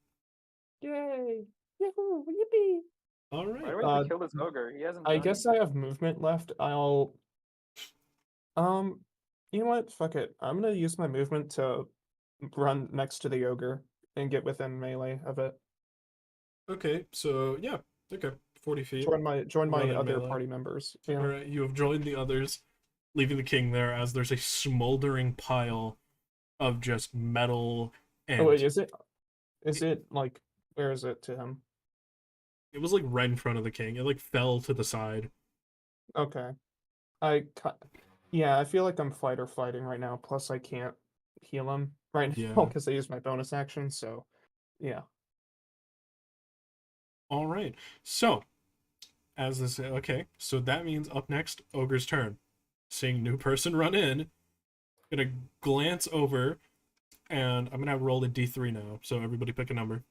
Yay! Yahoo! Yippee! All Why do right. we have to kill this ogre? He hasn't. I done guess I have movement left. I'll. You know what? Fuck it. I'm gonna use my movement to run next to the ogre and get within melee of it. Okay. So yeah. Okay. 40 feet. Join my Run in other melee. party members. Yeah. All right. You have joined the others, leaving the king there as there's a smoldering pile of just metal and. Oh wait, is it? Is it like? Where is it to him? It was like right in front of the king. It like fell to the side. Okay. Yeah, I feel like I'm fight or flighting right now. Plus, I can't heal him right now Yeah. because I used my bonus action. So, yeah. All right. So, as this okay, so that means up next, ogre's turn. seeing new person run in, gonna glance over, and I'm gonna have roll a d3 now. So everybody pick a number.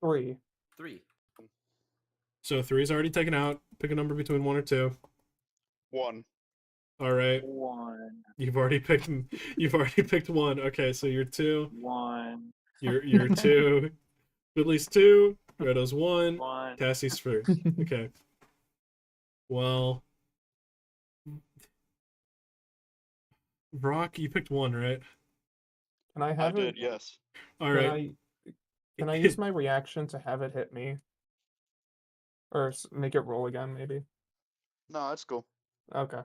3. 3. So 3 is already taken out. Pick a number between 1 or 2. 1. All right. 1. You've already picked 1. Okay, so you're 2. 1. You're 2. Squidly's 2. Dryoto's 1. 1. Tassi's first. Okay. Well, Vrak, you picked 1, right? Can I I have did, it? yes. All Can right. can I use my reaction to have it hit me? Or make it roll again, maybe? No, that's cool. Okay.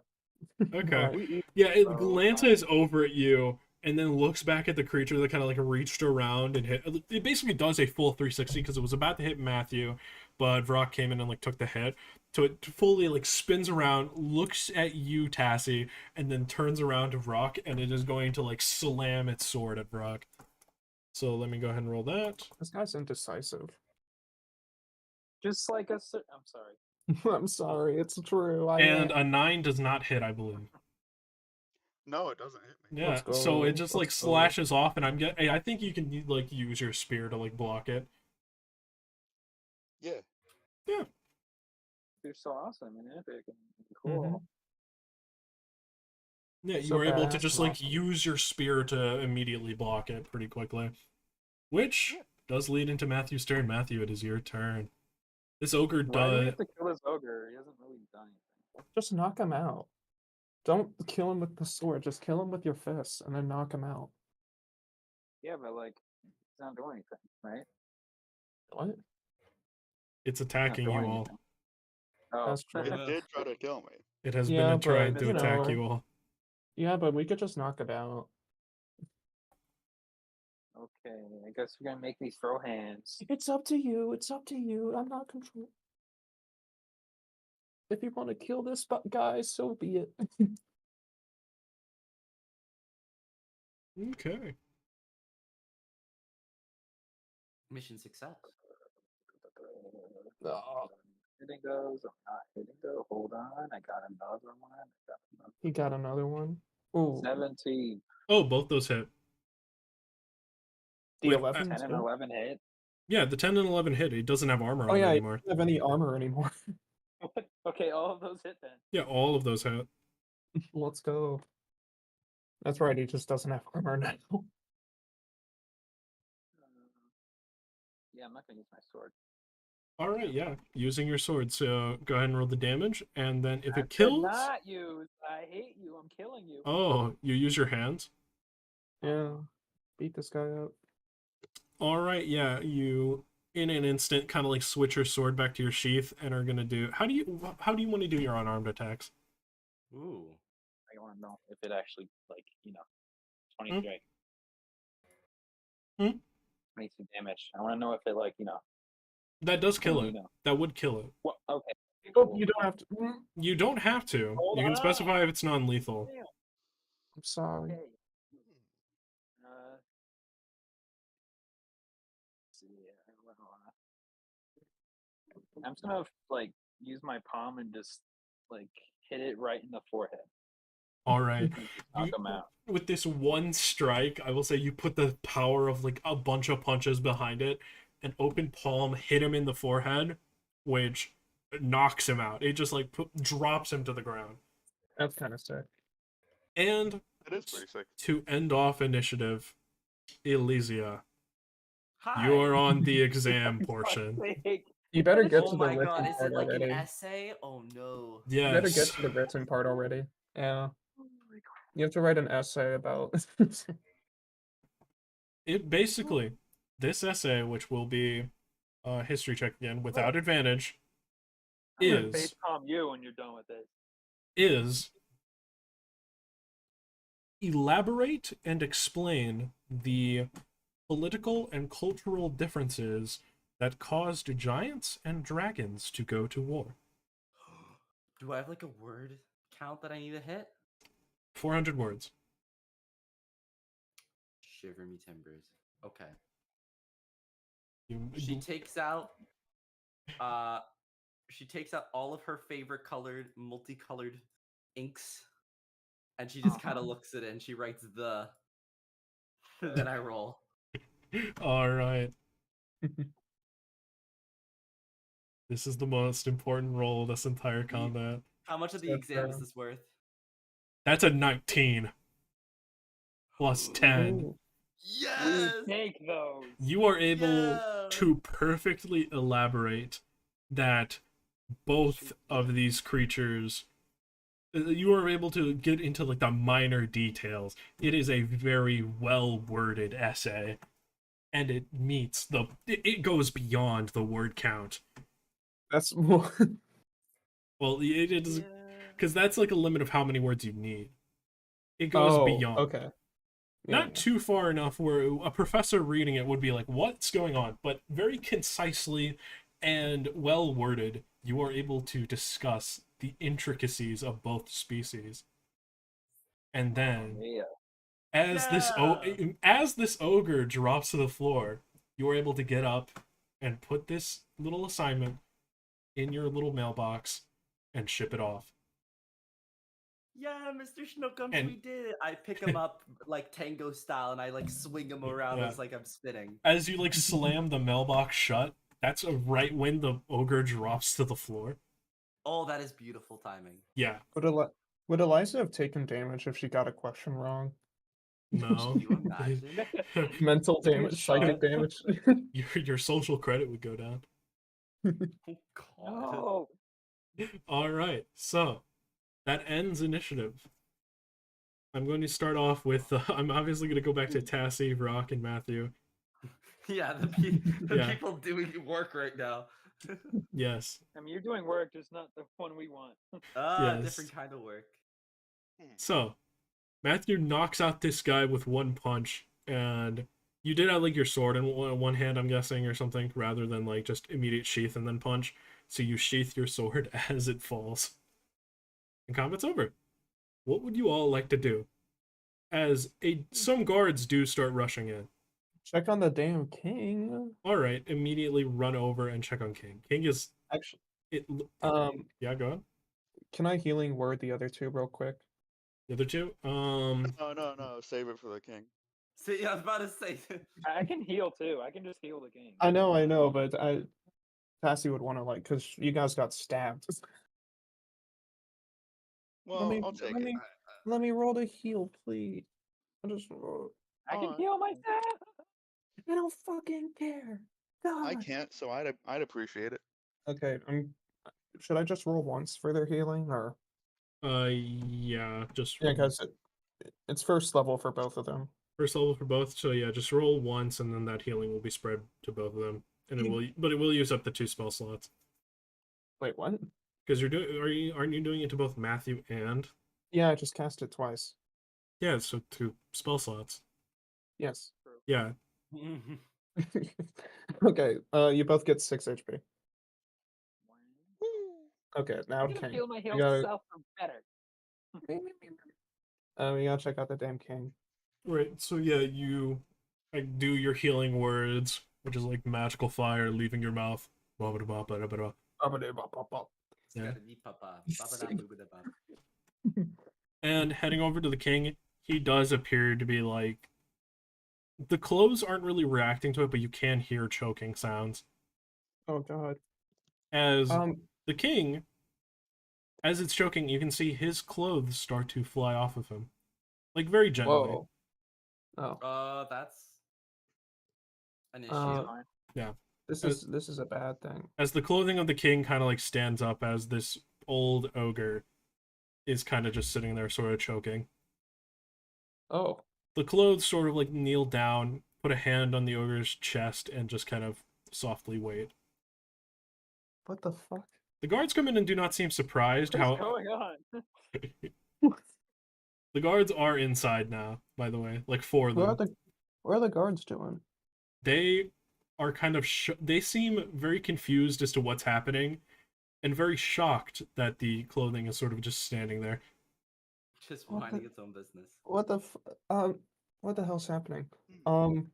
Okay. Alright. Yeah, it Bro, glances over at you and then looks back at the creature that kind of like reached around and hit. It basically does a full 360 because it was about to hit Matthew, but Vrak came in and like took the hit. So it fully like spins around, looks at you, Tassi, and then turns around to Vrak, and it is going to like slam its sword at Vrak. So let me go ahead and roll that. This guy's indecisive. Just like I'm sorry. I'm sorry, it's true. And a 9 does not hit, I believe. No, it doesn't hit me. Yeah, Let's so it go, just like let's go. slashes off, and I think you can like use your spear to like block it. Yeah. You're so awesome and epic and cool. Yeah, you So were able to bad, just like awesome. use your spear to immediately block it pretty quickly. Which does lead into Matthew's turn. Matthew, it is your turn. This ogre Why do we does. have to kill this ogre? He hasn't really done anything. Just knock him out. Don't kill him with the sword, just kill him with your fists and then knock him out. Yeah, but like, he's not doing anything, right? What? It's He's not attacking you doing all. anything. Oh, That's true. It did try to kill me. It has Yeah, been trying but, to you attack know. you all. Yeah, but we could just knock it out. okay. I guess we're gonna make these throw hands. It's up to you. It's up to you. I'm not control. If you want to kill this guy, so be it. Okay. Mission success. Oh, Hitting those. I'm not hitting those. Hold on. I got another one. he got another one. Ooh, 17. Oh, both those hit. the With- 11. 10 and 11 hit. Yeah, the 10 and 11 hit. He doesn't have armor Oh on yeah, he anymore. doesn't have any armor anymore. Okay, all of those hit then. Yeah, all of those hit. Let's go. That's right. He just doesn't have armor now. Yeah, I'm not gonna use my sword. All right, yeah, using your sword. So go ahead and roll the damage, and then if I it kills, not use. I hate you. I'm killing you. oh, you use your hands. Yeah, beat this guy up. All right, yeah, you in an instant kind of like switch your sword back to your sheath and are gonna do. How do you want to do your unarmed attacks? Ooh. I want to know if it actually 20 Hmm? strike. Hmm? 22 damage. I want to know if it That does kill Well, it. you know. That would kill it. Well, okay. Oh, cool. you don't have to. You don't have to. Hold You can on. specify if it's non-lethal. Damn. I'm sorry. Okay. Let's see. I'm just gonna use my palm and just hit it right in the forehead. All right. Knock him out. With this one strike, I will say you put the power of like a bunch of punches behind it. An open palm hit him in the forehead, which knocks him out. It just like drops him to the ground. That's kind of sick. And It is pretty sick. to end off initiative, Elysia, Hi. you're on the exam portion. You better get Oh to the my written god, is part it like already. an essay? Oh no. You better get Yes. to the written part already. Yeah. You have to write an essay about. It basically, this essay, which will be a history check again without advantage, I'm gonna is face palm you when you're done with this. is elaborate and explain the political and cultural differences that caused giants and dragons to go to war. Do I have like a word count that I need to hit? 400 words. Shiver me timbers. Okay. You- She takes out all of her favorite multicolored inks, and she just kind of looks at it and she writes the. Then I roll. All right. This is the most important roll of this entire combat. How much of the So exam is fair. this worth? That's a 19 plus 10. Ooh. Yes. We take those. You are able Yeah. to perfectly elaborate that both of these creatures, you are able to get into like the minor details. It is a very well worded essay, and it meets it goes beyond the word count. That's more. Well, it is Yeah. because that's like a limit of how many words you need. It goes beyond. Okay. Yeah, Not too far enough where a professor reading it would be like, what's going on? But very concisely and well worded, you are able to discuss the intricacies of both species. And then, Yeah. as this ogre drops to the floor, you are able to get up and put this little assignment in your little mailbox and ship it off. Yeah, Mr. Schnookums, And- we did it. I pick him up like tango style, and I like swing him around Yeah. as like I'm spinning. As you like slam the mailbox shut, that's right when the ogre drops to the floor. Oh, that is beautiful timing. Yeah, Would Elysia have taken damage if she got a question wrong? no. Can you imagine? Mental damage, psychic damage. your social credit would go down. Oh God. No. All right, so that ends initiative. I'm going to start off with. I'm obviously going to go back to Tassi, Vrak, and Matthew. Yeah, the Yeah. people doing work right now. Yes. I mean, you're doing work, just not the one we want. Yes. Different kind of work. So, Matthew knocks out this guy with one punch, and you did have like your sword in one hand, I'm guessing, or something, rather than like just immediate sheath and then punch. So you sheath your sword as it falls. And combat's over. What would you all like to do? As some guards do start rushing in. Check on the damn king. All right, immediately run over and check on King. King is Actually, it. Yeah, go on. can I healing word the other two real quick? The other two. No. Save it for the king. See, I was about to say. I can heal too. I can just heal the king. I know, but Tassi would want to like, cause you guys got stabbed. Well, I'll take it. Let me roll to heal, please. I just roll. I can Alright. heal myself. I don't fucking care. God. I can't, so I'd appreciate it. Okay, should I just roll once for their healing, or Yeah, just yeah, because it's first level for both of them. first level for both. So yeah, just roll once, and then that healing will be spread to both of them, and it will use up the 2 spell slots. Wait, what? Because aren't you doing it to both Matthew and? Yeah, I just cast it twice. Yeah, so 2 spell slots. Yes. Yeah. Okay, you both get 6 HP. Okay, now I'm gonna King. heal my health gotta- self for better. We gotta check out the damn King. Right. So yeah, you like do your healing words, which is like magical fire leaving your mouth. Ba-ba-da-ba-ba-da-ba-da. Yeah. And heading over to the king, he does appear to be like the clothes aren't really reacting to it, but you can hear choking sounds. Oh God. As the king, as it's choking, you can see his clothes start to fly off of him, like very gently. Whoa. Oh. That's an issue. Yeah. This is a bad thing. As the clothing of the king kind of like stands up, as this old ogre is kind of just sitting there, sort of choking. Oh. The clothes sort of like kneel down, put a hand on the ogre's chest, and just kind of softly wait. What the fuck? The guards come in and do not seem surprised What's how going on? the guards are inside now, by the way, like 4 of them. What are the guards doing? They are kind of they seem very confused as to what's happening and very shocked that the clothing is sort of just standing there. Just What minding the- its own business. What the hell's happening? Can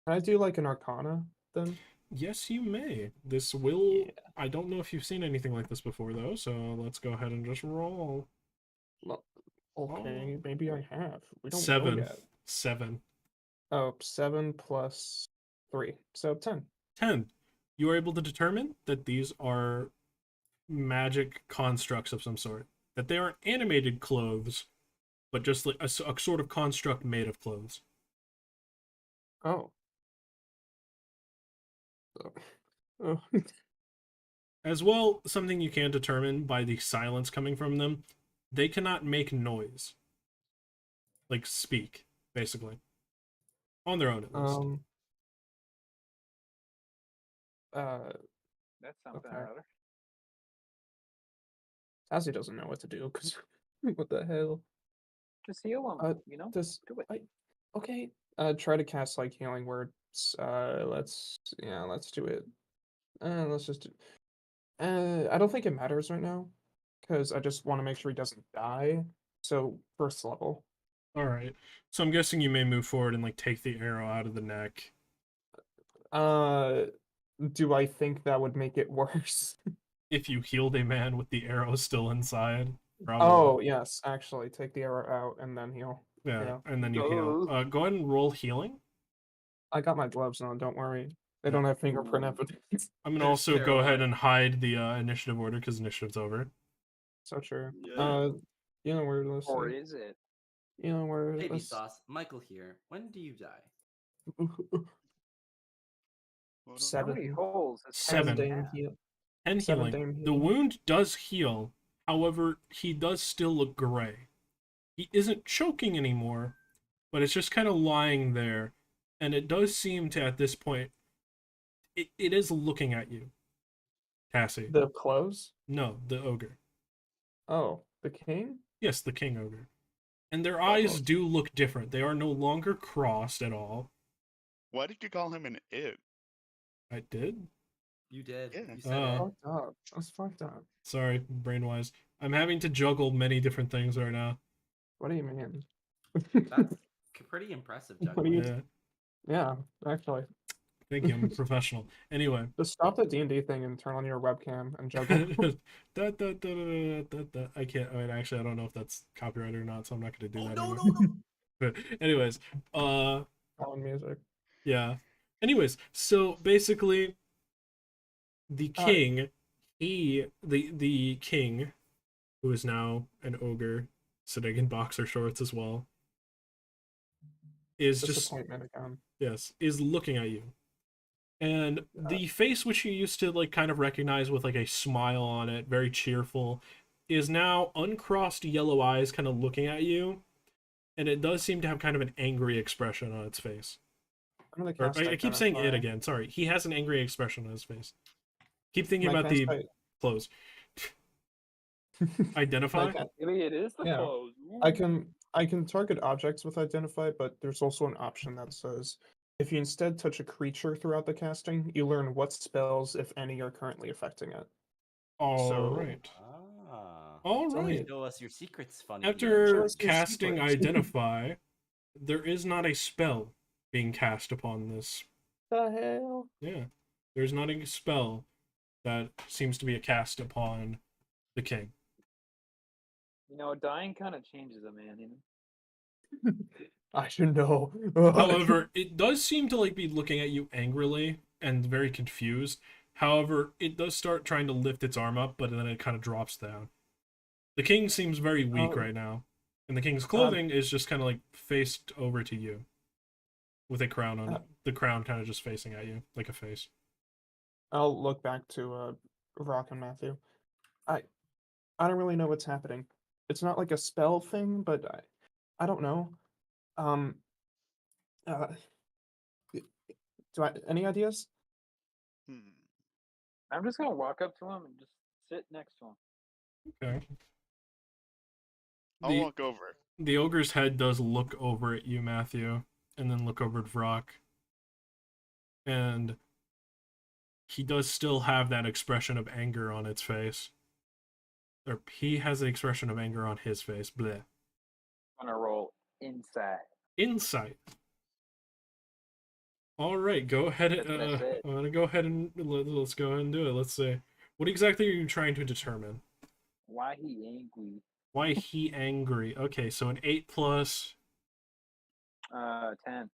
I do like an Arcana then? Yes, you may. This will I don't know if you've seen anything like this before though, so let's go ahead and just roll. Well, okay, Oh. maybe I have. We don't know Seven. yet. 7. Oh, 7 plus 3, so 10. 10. You are able to determine that these are magic constructs of some sort. That they aren't animated clothes, but just like a sort of construct made of clothes. Oh. So, oh. As well, something you can determine by the silence coming from them, they cannot make noise. Like speak, basically. On their own, at least. Uh, That's something Okay. or other. Tassi doesn't know what to do, because what the hell? Just heal him, Uh, you know? Does Do it. okay. Try to cast like healing words. Let's do it. Let's just do. I don't think it matters right now, because I just want to make sure he doesn't die. So first level. Alright. So I'm guessing you may move forward and like take the arrow out of the neck. Do I think that would make it worse? If you healed a man with the arrow still inside. Probably. Oh yes, actually, take the arrow out and then heal. Yeah, and then you heal. Go ahead and roll healing. I got my gloves on. Don't worry. They don't have fingerprint Ooh. evidence. I'm gonna They're also go ahead terrifying. and hide the initiative order because initiative's over. So true. Yeah. You know where? Let's Or see. is it? You know where? Hey, Let's... Sauce. Michael here. When do you die? How many 7. holes is 7. Tassi Damn have? heal. 10 7 healing. damn The healing. wound does heal. However, he does still look gray. He isn't choking anymore, but it's just kind of lying there. And it does seem to, at this point, it is looking at you, Tassi. The clothes? No, the ogre. Oh, the king? Yes, the king ogre. And their Oh, eyes well. do look different. They are no longer crossed at all. Why did you call him an it? I did? You did. Yeah. You said it. Fucked up. That's fucked up. Sorry, brain-wise. I'm having to juggle many different things right now. What do you mean? That's pretty impressive, What do you- juggling. Yeah, Yeah, actually. thank you. I'm a professional. Anyway. Just stop the D&D thing and turn on your webcam and juggle. I can't. Wait, actually, I don't know if that's copyrighted or not, so I'm not going to do Oh, that. no, anymore. no, no. But anyways, On music. yeah. Anyways, so basically, the king, the king, who is now an ogre, sitting in boxer shorts as well, is just Disappointment again. yes, is looking at you. And the face which you used to like kind of recognize with like a smile on it, very cheerful, is now uncrossed yellow eyes kind of looking at you. And it does seem to have kind of an angry expression on its face. I'm gonna Or, cast I keep saying it Identify. again, sorry. He has an angry expression on his face. Keep thinking My about the cast clothes. I- Identify? my ca- Maybe it is the Yeah. clothes. I can target objects with Identify, but there's also an option that says if you instead touch a creature throughout the casting, you learn what spells, if any, are currently affecting it. Alright. Ah. Alright. Show us your secrets, funny. Show After us your casting secrets. Identify, there is not a spell being cast upon this. The hell? Yeah. There's not a spell that seems to be a cast upon the king. You know, dying kind of changes a man, you know? I should know. However, it does seem to like be looking at you angrily and very confused. However, it does start trying to lift its arm up, but then it kind of drops down. The king seems very weak right now. And the king's clothing is just kind of like faced over to you. With a crown on it. The crown kind of just facing at you, like a face. I'll look back to Vrak and Matthew. I don't really know what's happening. It's not like a spell thing, but I don't know. Any ideas? I'm just gonna walk up to him and just sit next to him. Okay. I'll walk over. The ogre's head does look over at you, Matthew, and then look over at Vrak. And he does still have that expression of anger on its face. Or he has an expression of anger on his face. Bleh. I'm gonna roll inside. Insight. All right, go ahead. That's it. I'm gonna go ahead and let's go ahead and do it. Let's see. What exactly are you trying to determine? Why he angry? Why he angry? Okay, so an 8 plus 10.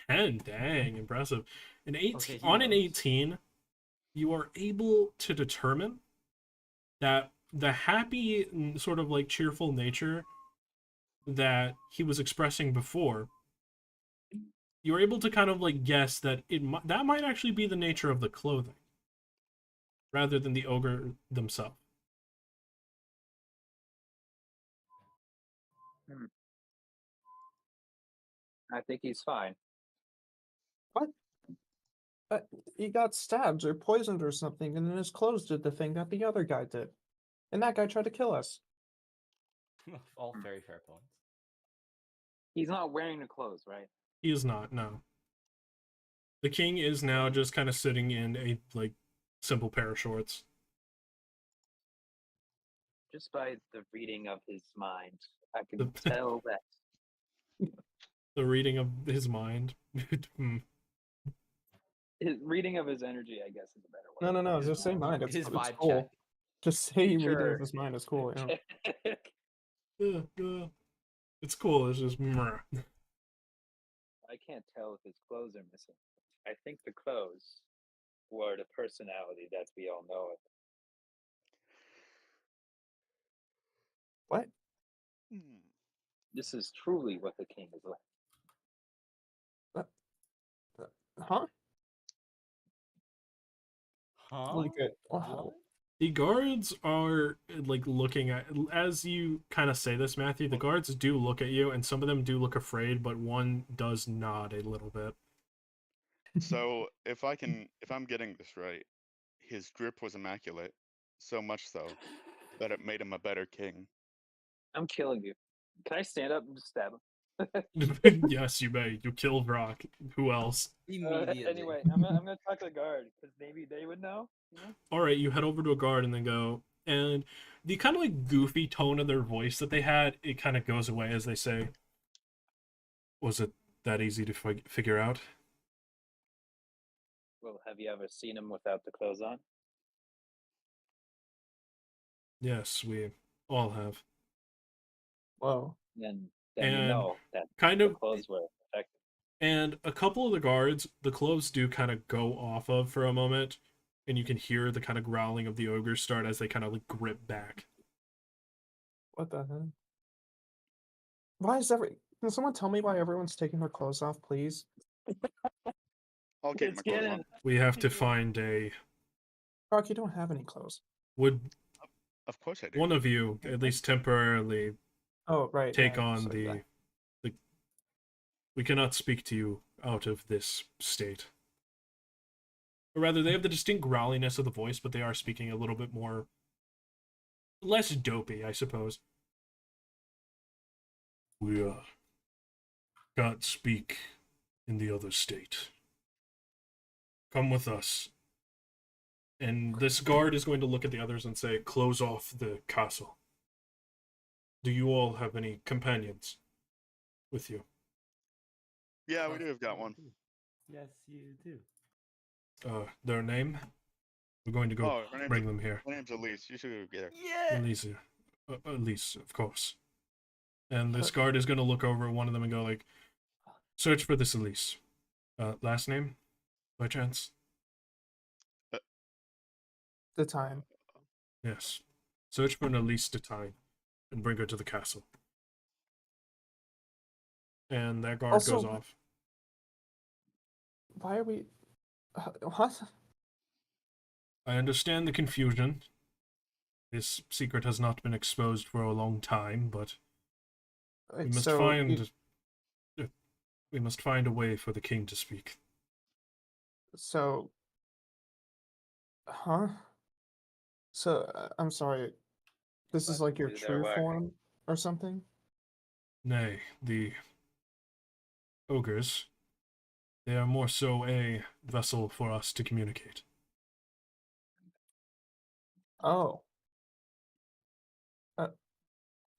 10. Dang, impressive. An 18 Okay, he on an knows. 18, you are able to determine that the happy, sort of like cheerful nature that he was expressing before, you were able to kind of like guess that that might actually be the nature of the clothing rather than the ogre themselves. I think he's fine. What? He got stabbed or poisoned or something, and then his clothes did the thing that the other guy did. And that guy tried to kill us. All very fair points. He's not wearing the clothes, right? He is not, no. The king is now just kind of sitting in a like simple pair of shorts. Just by the reading of his mind, I can tell that The reading of his mind. his reading of his energy, I guess, is a better way. No. His Just say vibe- mine. his It's vibe cool. check. Just say reading Sure. of his mind is cool. Yeah. Yeah. It's cool. It's just. Meh. I can't tell if his clothes are missing. I think the clothes were the personality that we all know of. What? This is truly what the king is like. Huh? Huh? Like it. What? The guards are like looking at, as you kind of say this, Matthew. The guards do look at you, and some of them do look afraid, but one does nod a little bit. So if I'm getting this right, his drip was immaculate, so much so that it made him a better king. I'm killing you. Can I stand up and just stab him? Yes, you may. You kill Vrak. Who else? Immediately. Anyway, I'm gonna talk to the guard because maybe they would know. You know? All right, you head over to a guard and then go. And the kind of like goofy tone of their voice that they had, it kind of goes away as they say, "Was it that easy to figure out?" Well, have you ever seen him without the clothes on? Yes, we all have. Whoa. Then And you know that kind the of, clothes were affected. and a couple of the guards, the clothes do kind of go off of for a moment, and you can hear the kind of growling of the ogres start as they kind of like grip back. What the hell? Can someone tell me why everyone's taking their clothes off, please? I'll keep It's my clothes getting- on. We have to find a. Brock, you don't have any clothes. Would Of course I do. one of you at least temporarily Oh, right. take yeah, on so the that- we cannot speak to you out of this state. Or rather, they have the distinct growliness of the voice, but they are speaking a little bit more less dopey, I suppose. We can't speak in the other state. Come with us. And this guard is going to look at the others and say, "Close off the castle." Do you all have any companions with you? Yeah, we do have got one. Yes, you do. Their name? We're going to go Oh, her bring them here. name's Elise. You should get her. Yeah. Elysia. Elise, of course. And this guard is going to look over at one of them and go like, "Search for this Elise. Last name, by chance?" DeTyne. Yes. Search for an Elise DeTyne and bring her to the castle. And that guard Also, goes off. Why are we? What? I understand the confusion. This secret has not been exposed for a long time, but we Wait, must so find we must find a way for the king to speak. So, huh? So, I'm sorry. This is Let like them your do their true work. form or something? Nay, the ogres, they are more so a vessel for us to communicate. Oh.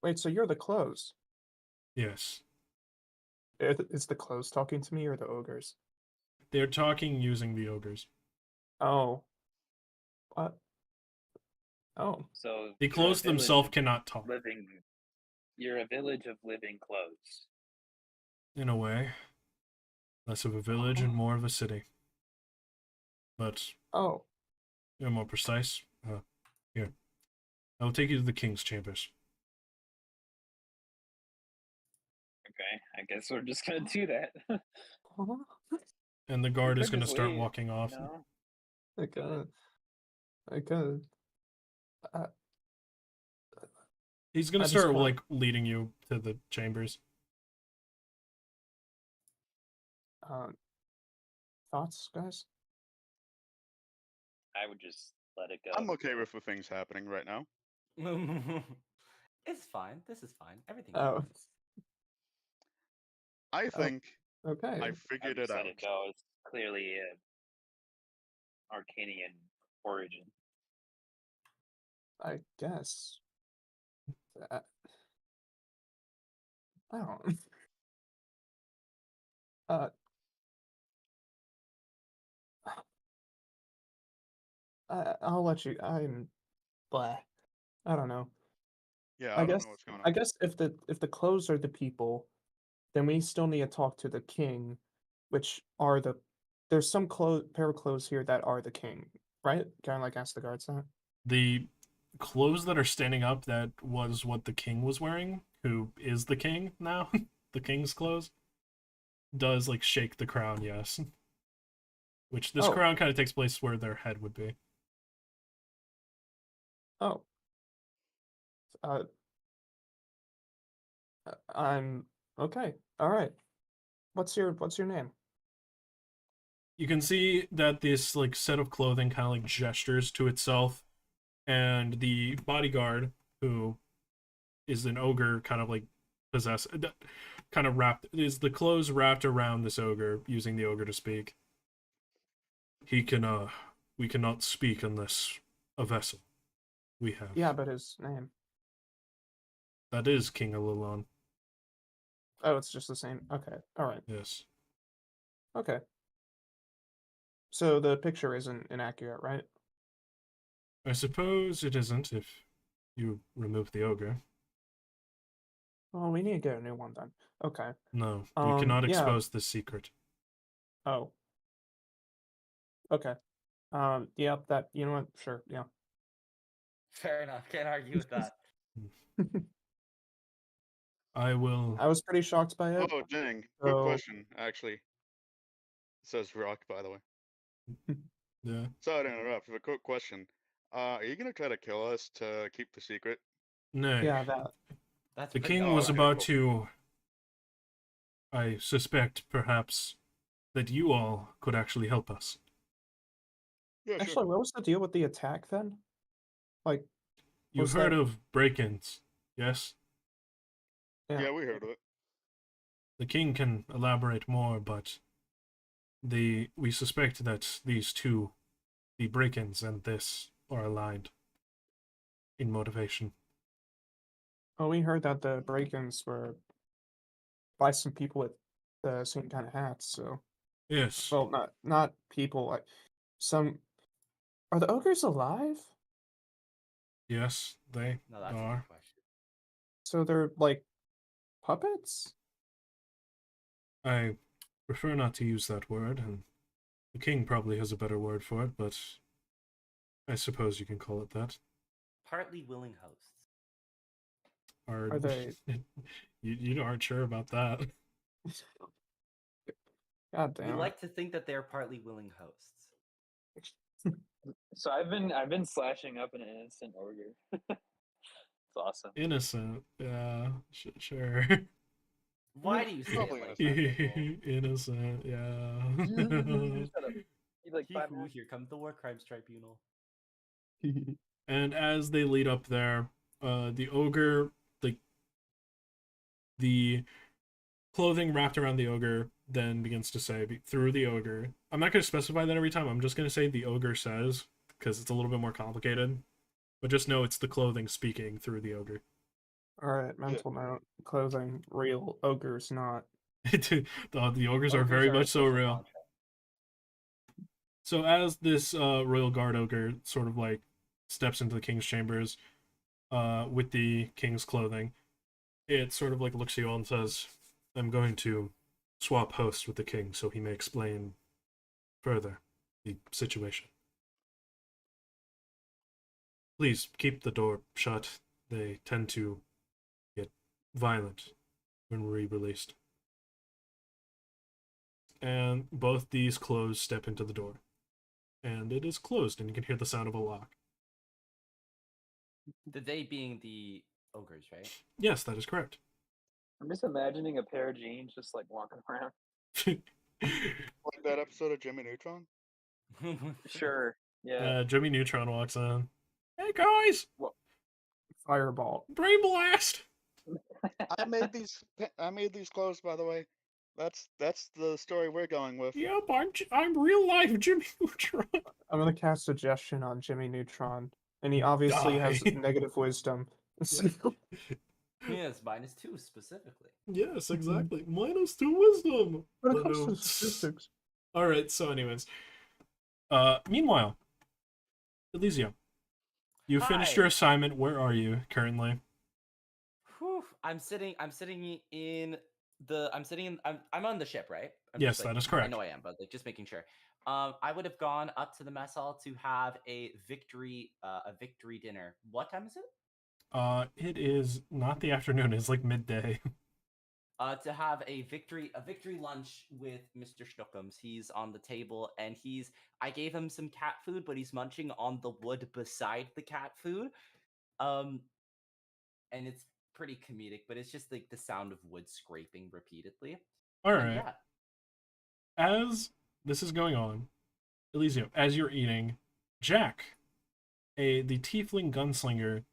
Wait, so you're the clothes? Yes. Is the clothes talking to me or the ogres? They're talking using the ogres. Oh. What? Oh. So The clothes village themselves is cannot talk. living You're a village of living clothes. In a way. Less of a village and more of a city. But Oh, you're more precise. Here. I will take you to the king's chambers. Okay, I guess we're just gonna do that. And the We guard is could going to just start leave, walking off. I could. I could. He's going I to just start, want- like, leading you to the chambers. Thoughts, guys? I would just let it go. I'm okay with the things happening right now. It's fine. This is fine. Everything's Oh, I Oh. think okay. I I figured just it let out. it go. It's clearly an Arcanian origin. I guess. I don't. I'll let you. I'm blah. I don't know. Yeah, I I don't guess. know what's going I on. guess if the clothes are the people, then we still need to talk to the king, which are the. There's some pair of clothes here that are the king, right? Can I like ask the guards that? The clothes that are standing up, that was what the king was wearing, who is the king now, the king's clothes, does, like, shake the crown, yes. Which this Oh. crown kind of takes place where their head would be. Oh. I'm okay. All right. What's your name? You can see that this, like, set of clothing kind of, like, gestures to itself, and the bodyguard, who is an ogre, kind of, like, possessed, kind of wrapped, is the clothes wrapped around this ogre, using the ogre to speak. We cannot speak unless a vessel we have. Yeah, but his name. That is King Alilon. Oh, it's just the same. Okay. All right. Yes. Okay. So the picture isn't inaccurate, right? I suppose it isn't if you remove the ogre. Well, we need to get a new one then. Okay. No, we cannot yeah. expose this secret. Oh. Okay. Yeah, that, you know what? Sure, yeah. Fair enough. Can't argue with that. I will. I was pretty shocked by it. Oh, dang. Good So- question, actually. It says Vrak, by the way. Yeah. Sorry to interrupt. A quick question. Are you gonna try to kill us to keep the secret? Nay. Yeah, that. That's The pretty king Oh, was okay, about cool. to. I suspect, perhaps, that you all could actually help us. Yeah, sure. Actually, what was the deal with the attack then? Like, You've Was heard that- of break-ins, yes? yeah. Yeah, we heard of it. The king can elaborate more, but we suspect that these two, the break-ins and this, are aligned in motivation. Oh, we heard that the break-ins were by some people with the same kind of hats, so. Yes. Well, not people, like, some. Are the ogres alive? Yes, they No, that's a are. good question. So they're, like, puppets? I prefer not to use that word, and the king probably has a better word for it, but I suppose you can call it that. Partly willing hosts. Are they- you aren't sure about that. God We damn. like to think that they're partly willing hosts. So I've been slashing up an innocent ogre. It's awesome. Innocent, yeah, sure. Why do you say Probably it like innocent. that? Innocent, yeah. Shut up. You like 5 Hee-hoo, minutes? here comes the War Crimes Tribunal. And as they lead up there, the ogre, the clothing wrapped around the ogre then begins to say through the ogre. I'm not going to specify that every time. I'm just going to say the ogre says, because it's a little bit more complicated. But just know it's the clothing speaking through the ogre. Alright, mental note. Clothing, real, ogres not. the ogres are very a much so social real. contract. So as this royal guard ogre sort of like steps into the king's chambers with the king's clothing, it sort of like looks at you all and says, I'm going to swap hosts with the king so he may explain further the situation. Please keep the door shut. They tend to get violent when re-released. And both these clothes step into the door. And it is closed, and you can hear the sound of a lock. The they being the ogres, right? Yes, that is correct. I'm just imagining a pair of jeans just like walking around. Like that episode of Jimmy Neutron? Sure. Yeah. Jimmy Neutron walks in. Hey guys! Fireball. Brain blast! I made these clothes, by the way. That's the story we're going with. Yep, I'm real life Jimmy Neutron. I'm gonna cast Suggestion on Jimmy Neutron, and he obviously has Die. negative wisdom. Yes, -2 specifically. Yes, exactly. -2 wisdom. When it comes to statistics. Alright, so anyways. Meanwhile, Elysia, you finished your Hi. assignment. Where are you currently? Whew, I'm sitting in I'm on the ship, right? I'm Yes, just, that is I correct. know I am, but like just making sure. I would have gone up to the mess hall to have a victory dinner. What time is it? It is not the afternoon, it's like midday. To have a victory lunch with Mr. Schnookums. He's on the table and I gave him some cat food, but he's munching on the wood beside the cat food. And it's pretty comedic, but it's just like the sound of wood scraping repeatedly. Alright. Yeah. As this is going on, Elysia, as you're eating, Jack, the tiefling gunslinger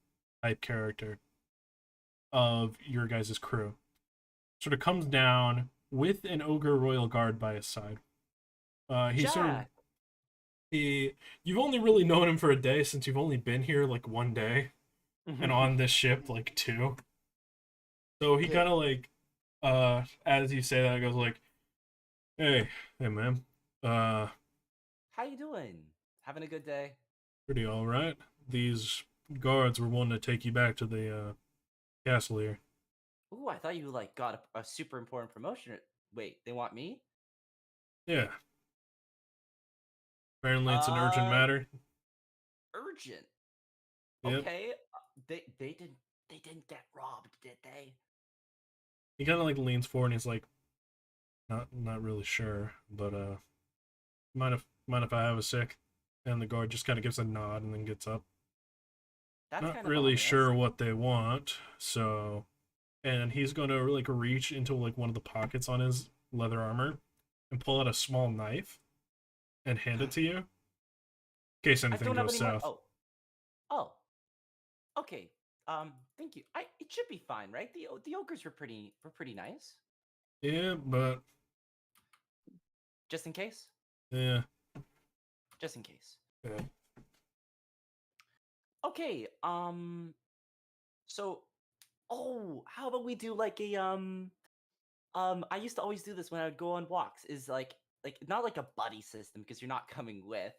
type character of your guys' crew, sort of comes down with an ogre royal guard by his side. You've only really known him for a day since you've only been here like one day, and on this ship like 2. So he kind of like, as you say that, goes like, hey man, How you doing? Having a good day? pretty all right. These guards were wanting to take you back to the castle here. Ooh, I thought you like got a super important promotion. Wait, they want me? Yeah. Apparently it's an urgent matter. Urgent. Yep. Okay. They didn't get robbed, did they? He kind of like leans forward and he's like, not really sure, but mind if I have a sec? And the guard just kind of gives a nod and then gets up. That's Not kind of really ominous. sure what they want, so, and he's going to like reach into like one of the pockets on his leather armor and pull out a small knife and hand it to you in case I anything don't have goes any money. south. Oh. Okay. Thank you. It should be fine, right? The ogres were pretty nice. Yeah, but Just in case. yeah. Just in case. Yeah. Okay. So, how about we do like a I used to always do this when I would go on walks. Is like not like a buddy system because you're not coming with,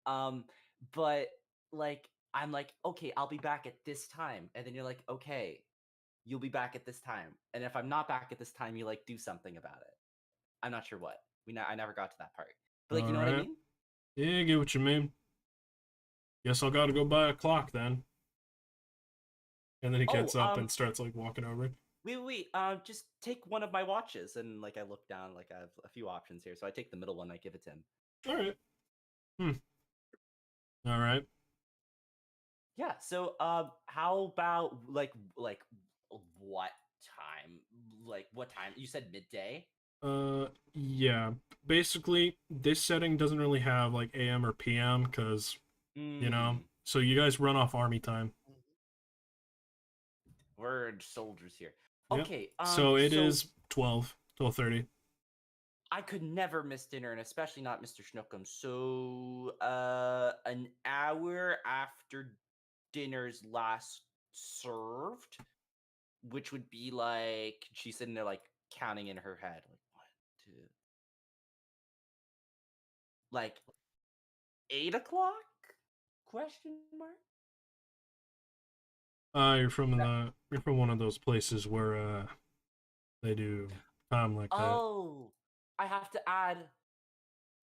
but like I'm like, okay, I'll be back at this time, and then you're like, okay, you'll be back at this time, and if I'm not back at this time, you like do something about it. I'm not sure what. I never got to that part, but like you know what I Alright. mean? Yeah, I get what you mean. Guess I'll gotta go buy a clock then. And then he gets up and starts like walking over. Wait. Just take one of my watches, and like I look down, like I have a few options here, so I take the middle one, I give it to him. All right. All right. Yeah. So, how about like what time? Like what time? You said midday. Yeah. Basically, this setting doesn't really have like AM or PM because you know. So you guys run off army time. We're soldiers here. Yep. Okay. So it is 12:30. I could never miss dinner, and especially not Mr. Schnookums. So, an hour after dinner's last served, which would be like she's sitting there like counting in her head, like 1, 2, like 8 o'clock? Question mark. You're from the You're from one of those places where they do time like that. Oh, I have to add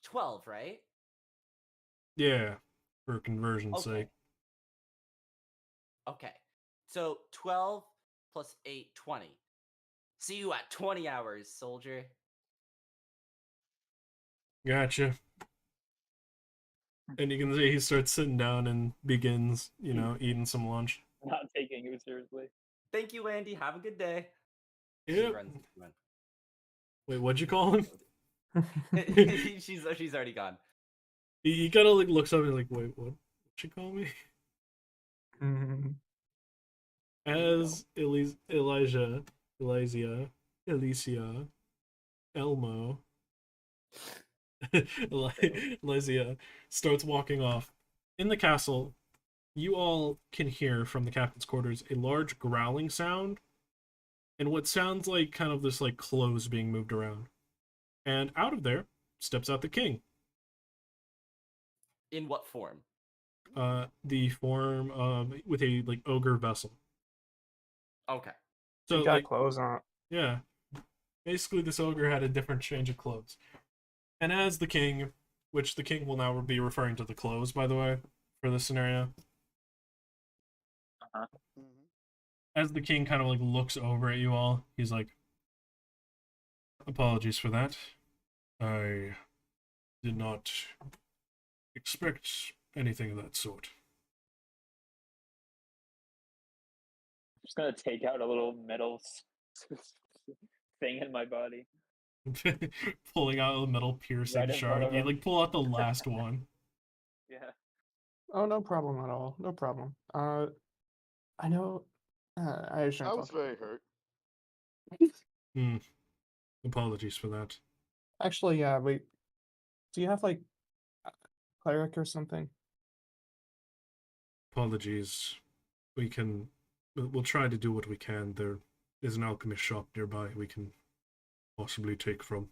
12, right? Yeah, for conversion's Okay. sake. Okay. So 12 plus 8, 20. See you at 20 hours, soldier. Gotcha. And you can see he starts sitting down and begins, eating some lunch. Not taking you seriously. Thank you, Andy. Have a good day. She Yep. runs into him. Wait, what'd you call him? she's already gone. He kind of like looks up and is like, wait, what'd you call me? As Elysia, Elmo, Elysia starts walking off. In the castle, you all can hear from the captain's quarters a large growling sound and what sounds like kind of this like clothes being moved around. And out of there steps out the king. In what form? The form with a like ogre vessel. Okay. So he got like, clothes on. yeah. Basically this ogre had a different change of clothes. And as the king, which the king will now be referring to the clothes, by the way, for this scenario. As the king kind of like looks over at you all, he's like, apologies for that. I did not expect anything of that sort. I'm just gonna take out a little metal thing in my body. Pulling out a metal piercing Right in front shard. of You him. like pull out the last one. Yeah. Oh, no problem at all. No problem. I know. I shouldn't I was talk. very hurt. Apologies for that. Actually, yeah. Wait. Do you have like a cleric or something? Apologies. We'll try to do what we can. There is an alchemist shop nearby we can possibly take from.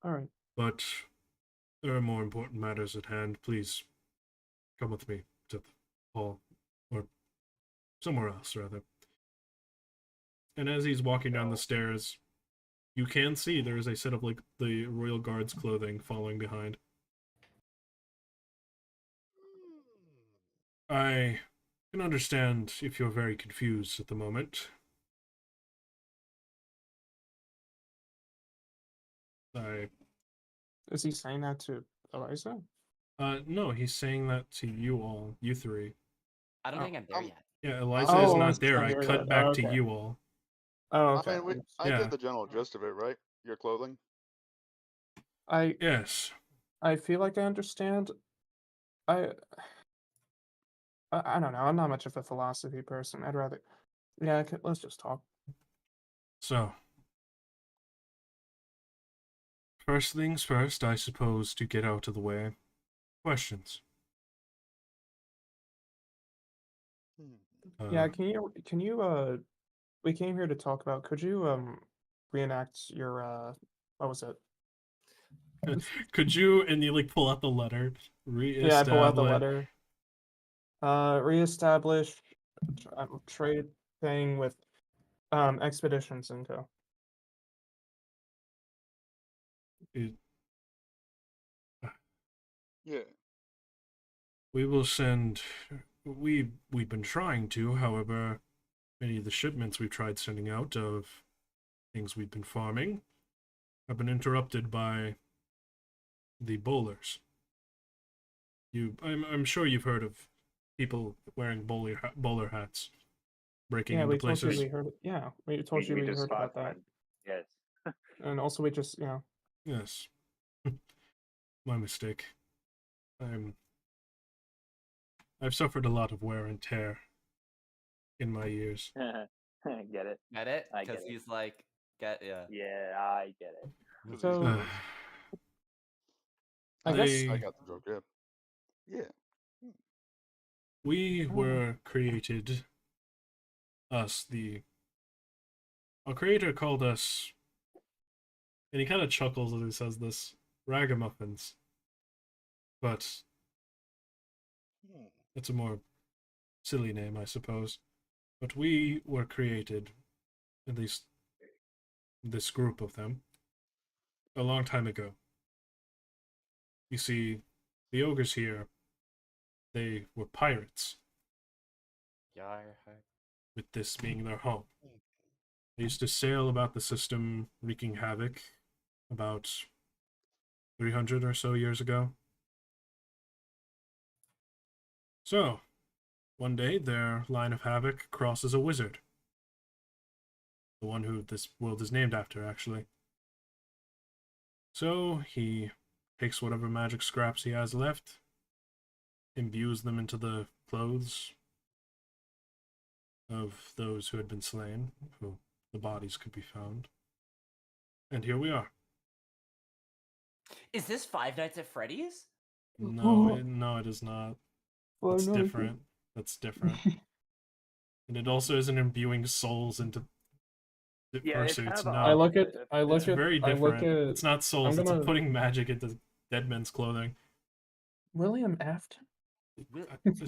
All right. But there are more important matters at hand. Please come with me to the hall. Or somewhere else, rather. And as he's walking down the stairs, you can see there is a set of like the royal guard's clothing following behind. I can understand if you're very confused at the moment. Is he saying that to Eliza? No, he's saying that to you all, you three. I don't Oh. think I'm there yet. Yeah, Eliza Oh, is I not was there. I trying to cut hear back that. to Okay. you all. Oh, okay. I mean, I Yeah. get the general gist of it, right? Your clothing. Yes. I feel like I understand. I don't know. I'm not much of a philosophy person. I'd rather. Yeah. Let's just talk. So, first things first, I suppose, to get out of the way. Questions. Yeah. Can you we came here to talk about. Could you reenact your what was it? Could you, and you like pull out the letter, Yeah, I pull out the reestablish. letter. Reestablish trade thing with expeditions and co. Yeah. We will send. We've been trying to, however, many of the shipments we've tried sending out of things we've been farming have been interrupted by the bowlers. I'm sure you've heard of people wearing bowler hats, breaking Yeah, into we told you places. we heard. Yeah, we told you We we just heard about that, spot them. Yes. and also we just Yes, my mistake. I've suffered a lot of wear and tear in my years. Get it? Get it? I get Because it. he's like, yeah. Yeah, I get it. So I guess I got the joke. Yeah. Yeah. we were created. Our creator called us, and he kind of chuckles as he says this, ragamuffins. But it's a more silly name, I suppose. But we were created, at least this group of them, a long time ago. You see, the ogres here, they were pirates, with this being their home. They used to sail about the system, wreaking havoc, about 300 or so years ago. So, one day, their line of havoc crosses a wizard. The one who this world is named after, actually. So, he takes whatever magic scraps he has left, imbues them into the clothes of those who had been slain, who the bodies could be found. And here we are. Is this Five Nights at Freddy's? No, it is not. It's no, different. That's different. And it also isn't imbuing souls into the Yeah, it's pursuits. kind of No, I look opposite. at I look it's at very I look different. at It's not souls. It's gonna- putting magic into dead men's clothing. William Afton.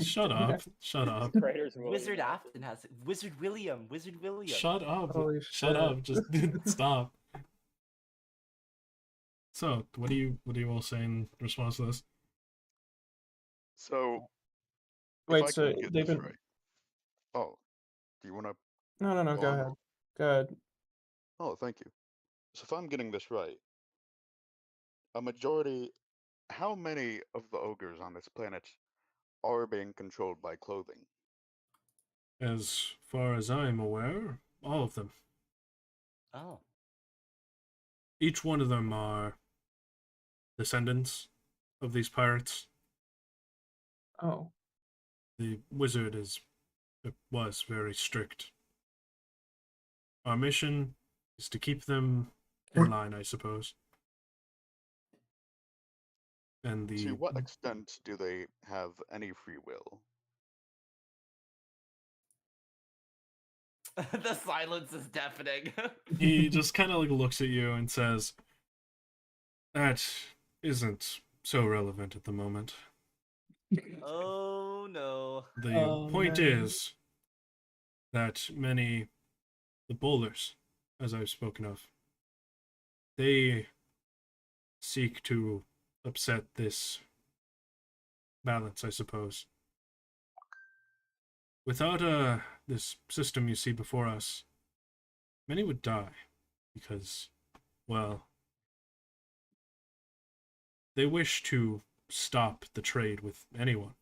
Shut up. Shut up. Writers will Wizard know. Afton has it. Wizard William. Shut up. Holy Shut shit. up. Just stop. So, what do you all say in response to this? So, if Wait, I so can get they've this been right. Oh, do you want to? no, go Go on. ahead. Go ahead. Oh, thank you. So, if I'm getting this right, a majority. How many of the ogres on this planet are being controlled by clothing? As far as I'm aware, all of them. Oh. Each one of them are descendants of these pirates. Oh. The wizard was very strict. Our mission is to keep them in line, I suppose. And To what extent do they have any free will? The silence is deafening. he just kind of like looks at you and says, "That isn't so relevant at the moment. Oh no. The point no. is that the bowlers, as I've spoken of, they seek to upset this balance, I suppose. Without this system you see before us, many would die because, well, they wish to stop the trade with anyone,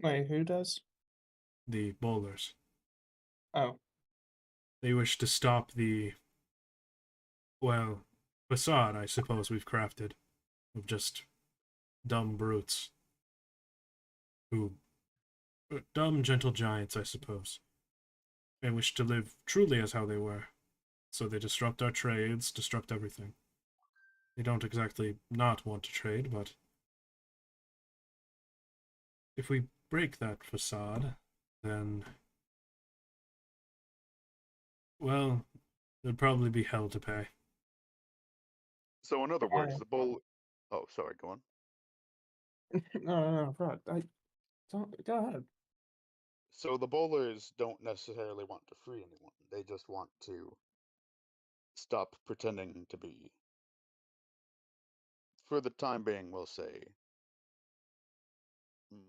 Wait, who does? the bowlers. Oh. They wish to stop the, well, facade, I suppose, we've crafted of just dumb brutes. Dumb, gentle giants, I suppose. They wish to live truly as how they were. So they disrupt our trades, disrupt everything. They don't exactly not want to trade, but if we break that facade, then, well, there'd probably be hell to pay. So, in other words, the bull. Oh, sorry. Go on. No, bro. Don't go ahead. So the bowlers don't necessarily want to free anyone. They just want to stop pretending to be, for the time being, we'll say, mm,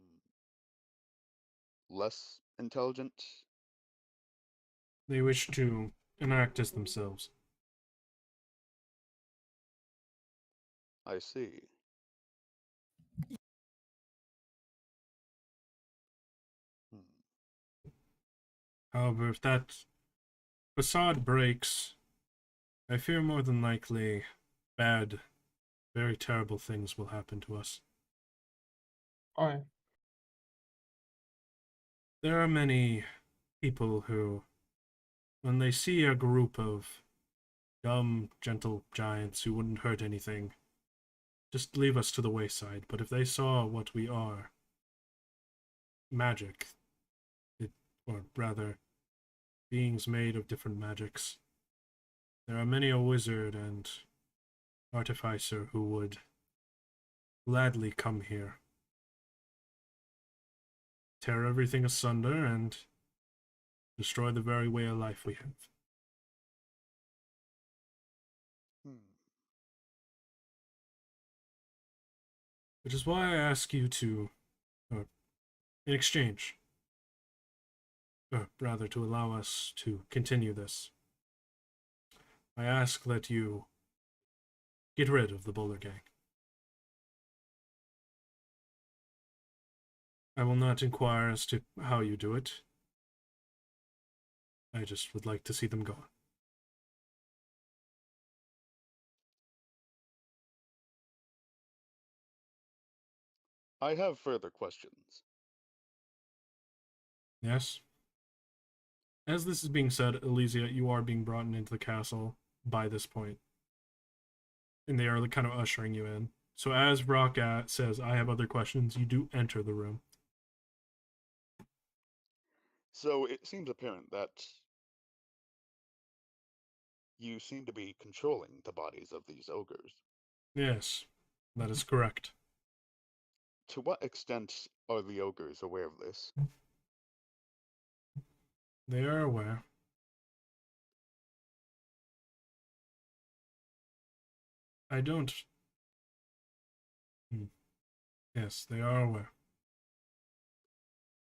less intelligent. They wish to enact as themselves. I see. However, if that facade breaks, I fear more than likely bad, very terrible things will happen to us. Why? There are many people who, when they see a group of dumb, gentle giants who wouldn't hurt anything, just leave us to the wayside. But if they saw what we are, magic, or rather, beings made of different magics, there are many a wizard and artificer who would gladly come here, tear everything asunder, and Destroy the very way of life we have. Hmm. Which is why I ask you to, in exchange, or rather to allow us to continue this, I ask that you get rid of the Bowler Gang. I will not inquire as to how you do it. I just would like to see them gone. I have further questions. Yes? As this is being said, Elysia, you are being brought into the castle by this point. And they are kind of ushering you in. So as Vrak says, I have other questions, you do enter the room. So it seems apparent that you seem to be controlling the bodies of these ogres. Yes, that is correct. To what extent are the ogres aware of this? They are aware. I don't... Yes, they are aware.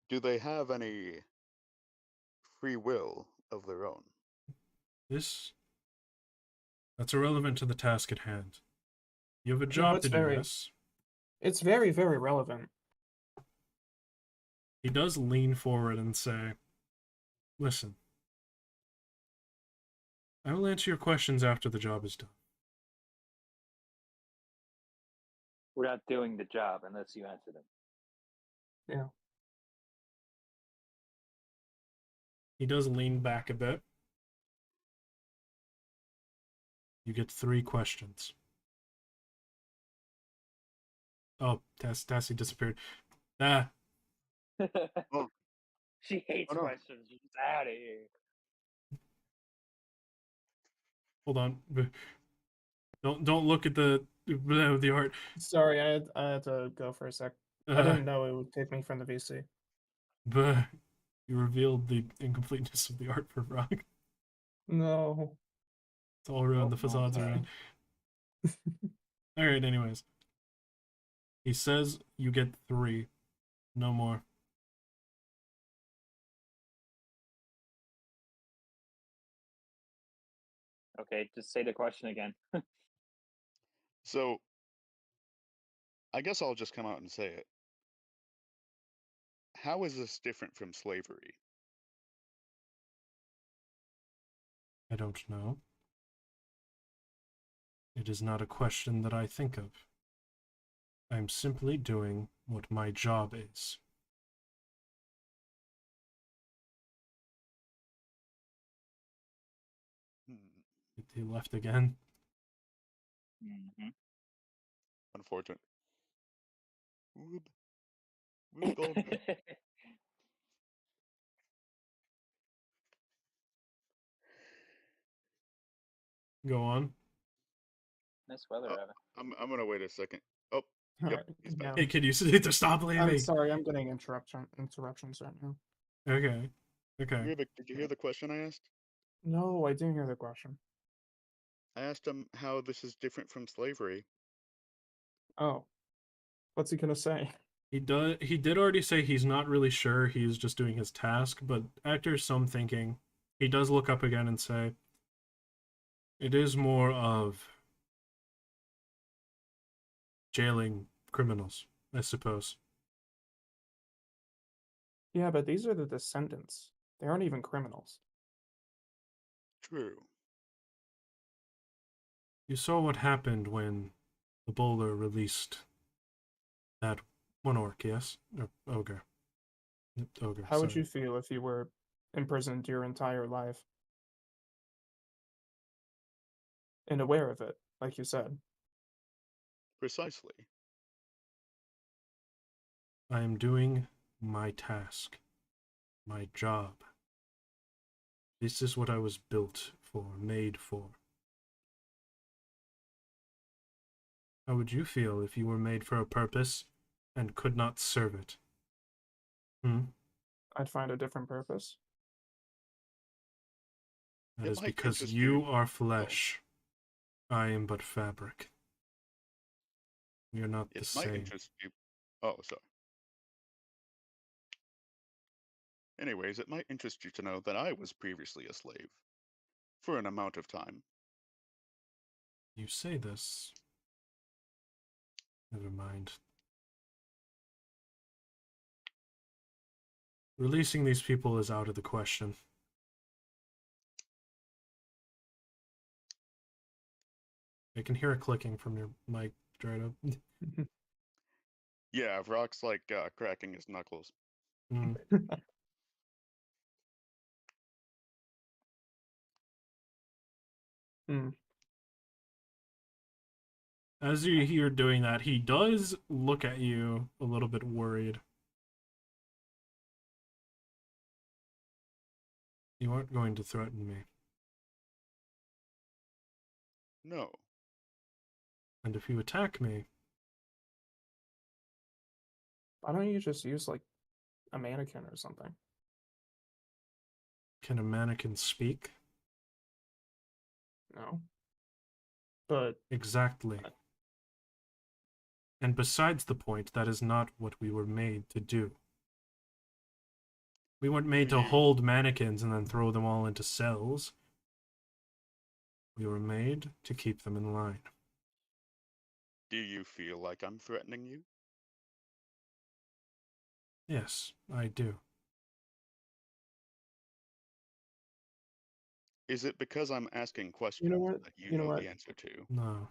Do they have any free will of their own? That's irrelevant to the task at hand. You have a job to do, yes? It's very, very relevant. He does lean forward and say, listen, I will answer your questions after the job is done. We're not doing the job unless you answer them. Yeah. He does lean back a bit. You get 3 questions. Oh, Tassi disappeared. Ah, Oh. She hates Oh, no. questions. She's out of here. hold on. Don't look at the art. Sorry, I had to go for a sec. I didn't know it would take me from the VC. But you revealed the incompleteness of the art for Vrak. No. It's all ruined. Oh, The facades no. are ruined. Alright, anyways. He says you get 3. No more. Okay, just say the question again. So, I guess I'll just come out and say it. How is this different from slavery? I don't know. It is not a question that I think of. I'm simply doing what my job is. He left again. Mm-hmm. Unfortunate. Rube Goldberg. Go on. Nice weather, Evan. I'm gonna wait a second. Oh, yep, Alright, he's back. yeah. Hey, kid, you need to stop I'm leaving. sorry, I'm getting interruptions right now. Okay. Okay. Rubik, did you hear the question I asked? No, I didn't hear the question. I asked him how this is different from slavery. Oh. What's he gonna say? He did already say he's not really sure, he's just doing his task, but after some thinking, he does look up again and say, it is more of jailing criminals, I suppose. Yeah, but these are the descendants. They aren't even criminals. True. You saw what happened when the bowler released that one orc, yes? Or ogre. Ogre, How would sorry. you feel if you were imprisoned your entire life? And aware of it, like you said. Precisely. I am doing my task. My job. This is what I was built for, made for. How would you feel if you were made for a purpose and could not serve it? I'd find a different purpose. That It is might because interest you you. are flesh. I am but fabric. We are not the It might same. interest you. Oh, sorry. Anyways, it might interest you to know that I was previously a slave. For an amount of time. You say this. Never mind. Releasing these people is out of the question. I can hear a clicking from your mic, Dryoto. Yeah, Vrak's like cracking his knuckles. Mm. Hmm. As you hear doing that, he does look at you a little bit worried. You aren't going to threaten me. No. And if you attack me, Why don't you just use like a mannequin or something? can a mannequin speak? No. But Exactly. And besides the point, that is not what we were made to do. We weren't made to hold mannequins and then throw them all into cells. We were made to keep them in line. Do you feel like I'm threatening you? Yes, I do. Is it because I'm asking questions you know what? that you You know know what? the answer to? No.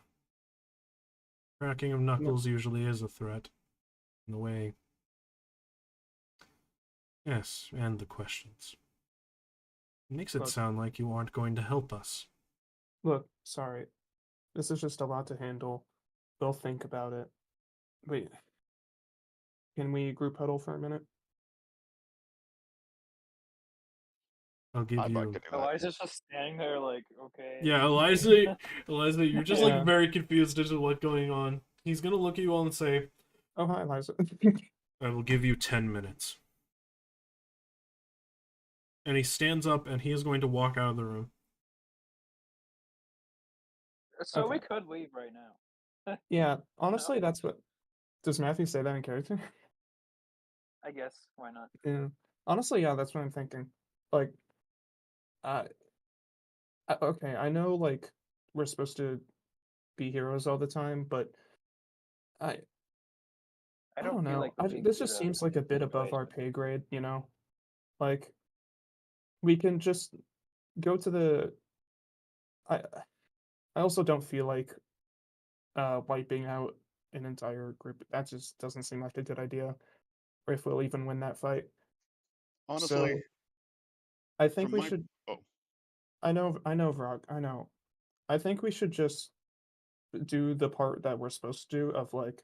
Cracking of knuckles usually is a threat. In a way. Yes, and the questions. It makes it Look. sound like you aren't going to help us. Look, sorry. This is just a lot to handle. We'll think about it. Wait. Can we group huddle for a minute? I'll give I'd like you... to do that. Eliza's just standing there like, okay. Yeah, Elysia, you're just Yeah. like very confused as to what's going on. He's gonna look at you all and say, Oh, hi, Eliza. I will give you 10 minutes. And he stands up and he is going to walk out of the room. So we Okay. could leave right now. Yeah, honestly, that's what. Does Matthew say that in character? I guess. Why not? Yeah. Honestly, yeah, that's what I'm thinking. Like, uh, okay, I know, like, we're supposed to be heroes all the time, but I I don't don't feel know. like we're being This just heroes seems in like a this bit above our situation. pay grade, you know? Like, we can just go to the. I I also don't feel like wiping out an entire group. That just doesn't seem like a good idea, or if we'll even win that fight. Honestly, So I think from we my should. oh, I know, Vrog. I know. I think we should just do the part that we're supposed to do of like,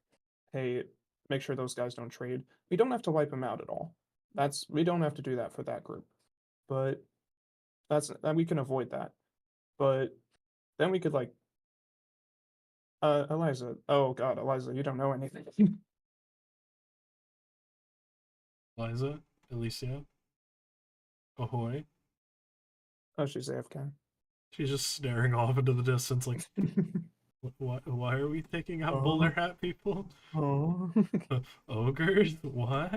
hey, make sure those guys don't trade. We don't have to wipe them out at all. We don't have to do that for that group, but that we can avoid that. But then we could like, Eliza. Oh God, Eliza, you don't know anything. Liza, Elysia, Ahoy. Oh, she's AFK. She's just staring off into the distance like, why are we taking out bowler hat people? Oh. Ogres? What?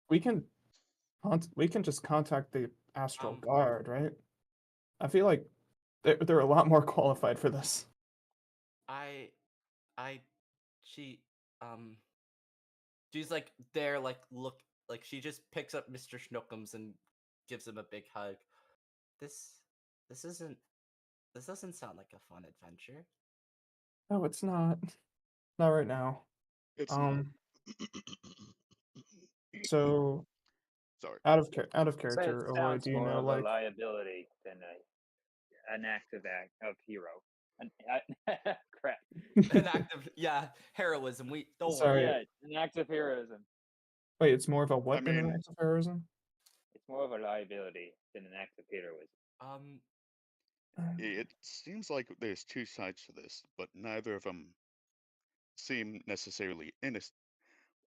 We can just contact the Astral Guard, right? I feel like they're a lot more qualified for this. She, she's like there, like look, like she just picks up Mr. Schnookums and gives him a big hug. This doesn't sound like a fun adventure. No, it's not. Not right now. it's not. So Sorry. out of I'd say it character, Ahoy, sounds do you more know of a like liability than an active act of hero. Crap. An act of heroism. We don't Sorry. Yeah, an act of heroism. Wait, it's more of a what I than an mean, act of heroism? It's more of a liability than an act of heroism. it seems like there's two sides to this, but neither of them seem necessarily innocent.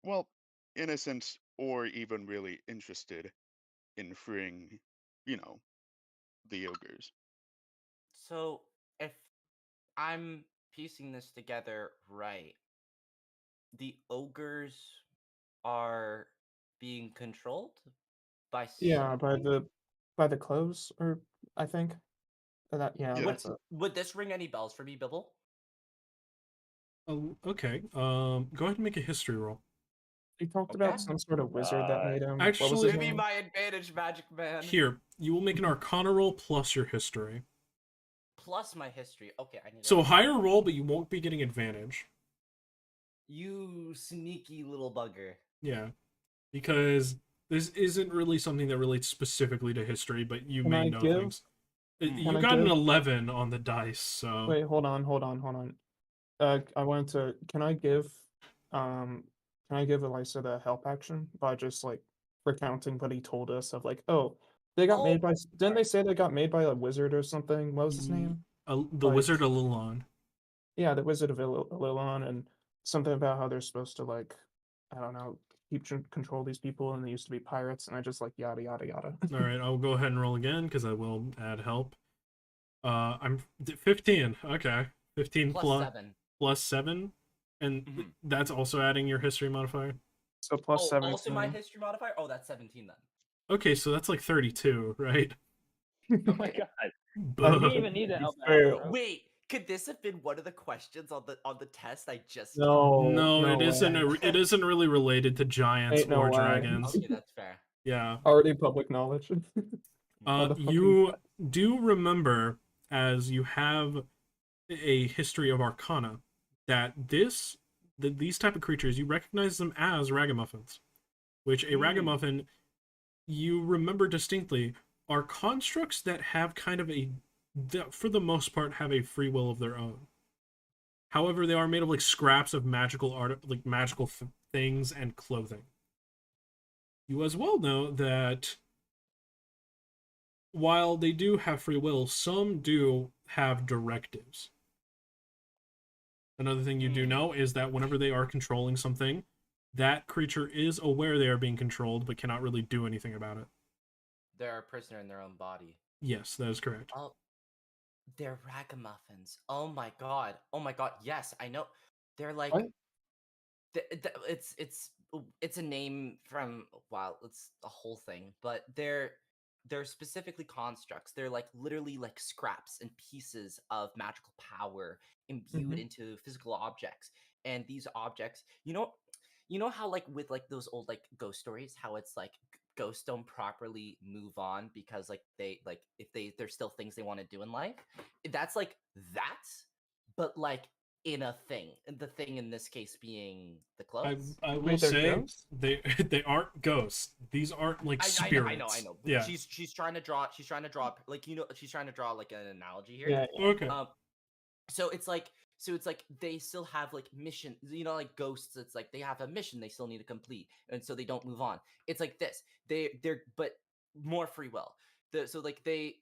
Well, innocent or even really interested in freeing, you know, the ogres. So if I'm piecing this together right, the ogres are being controlled by Yeah, something? by the clothes, or I think Yeah. that's it. Would this ring any bells for me, Bibble? Oh, okay. Go ahead and make a history roll. He talked Okay. about some sort of wizard that made him. What was Actually- his Give me name? my advantage, Magic Man. Here, you will make an Arcana roll plus your history. Plus my history. Okay, I need So to... higher roll, but you won't be getting advantage. You sneaky little bugger. Yeah, because this isn't really something that relates specifically to history, but you Can may I know give- things. Can You I got an give- 11 on the dice, so Wait, hold on. I wanted to. Can I give Elysia the help action by just like recounting what he told us of like, oh, they got made by. Didn't they say they got made by a wizard or something? What was his name? the Like- Wizard Alilon. Yeah, the Wizard of Lilon, and something about how they're supposed to like, I don't know, control these people, and they used to be pirates, and I just like yada yada yada. All right, I'll go ahead and roll again because I will add help. I'm 15. Okay, 15 plus 7. and Mhm. that's also adding your history modifier. So plus 17. Also my history modifier? Oh, that's 17 then. Okay, so that's like 32, right? Oh my god. You Buh. didn't even need to help out, fail. bro. Wait, could this have been one of the questions on the test I just No, it way. isn't. It isn't really related to giants Ain't no or way. dragons. Okay, that's fair. Yeah. Already public knowledge. You do remember, as you have a history of Arcana, that these type of creatures, you recognize them as ragamuffins, which a ragamuffin, you remember distinctly, are constructs that have kind of that for the most part have a free will of their own. However, they are made of like scraps of magical art, like magical things and clothing. You as well know that while they do have free will, some do have directives. Another thing you do know is that whenever they are controlling something, that creature is aware they are being controlled, but cannot really do anything about it. They're a prisoner in their own body. Yes, that is correct. Oh, they're ragamuffins. Oh my god. Oh my god. Yes, I know. They're like What? it's a name from, wow, it's a whole thing, but they're specifically constructs. They're like literally like scraps and pieces of magical power imbued into physical objects. And these objects, you know how like with like those old like ghost stories, how it's like ghosts don't properly move on because like they like if there's still things they want to do in life. That's like that, but like in a thing. And the thing in this case being the clothes. I will Wait, they're say ghosts? they aren't ghosts. These aren't like spirits. I know. Yeah. She's trying to draw like, you know, she's trying to draw like an analogy here. Yeah. Okay. So it's like they still have like mission, you know, like ghosts. It's like they have a mission they still need to complete, and so they don't move on. It's like this. They're but more free will. So like they've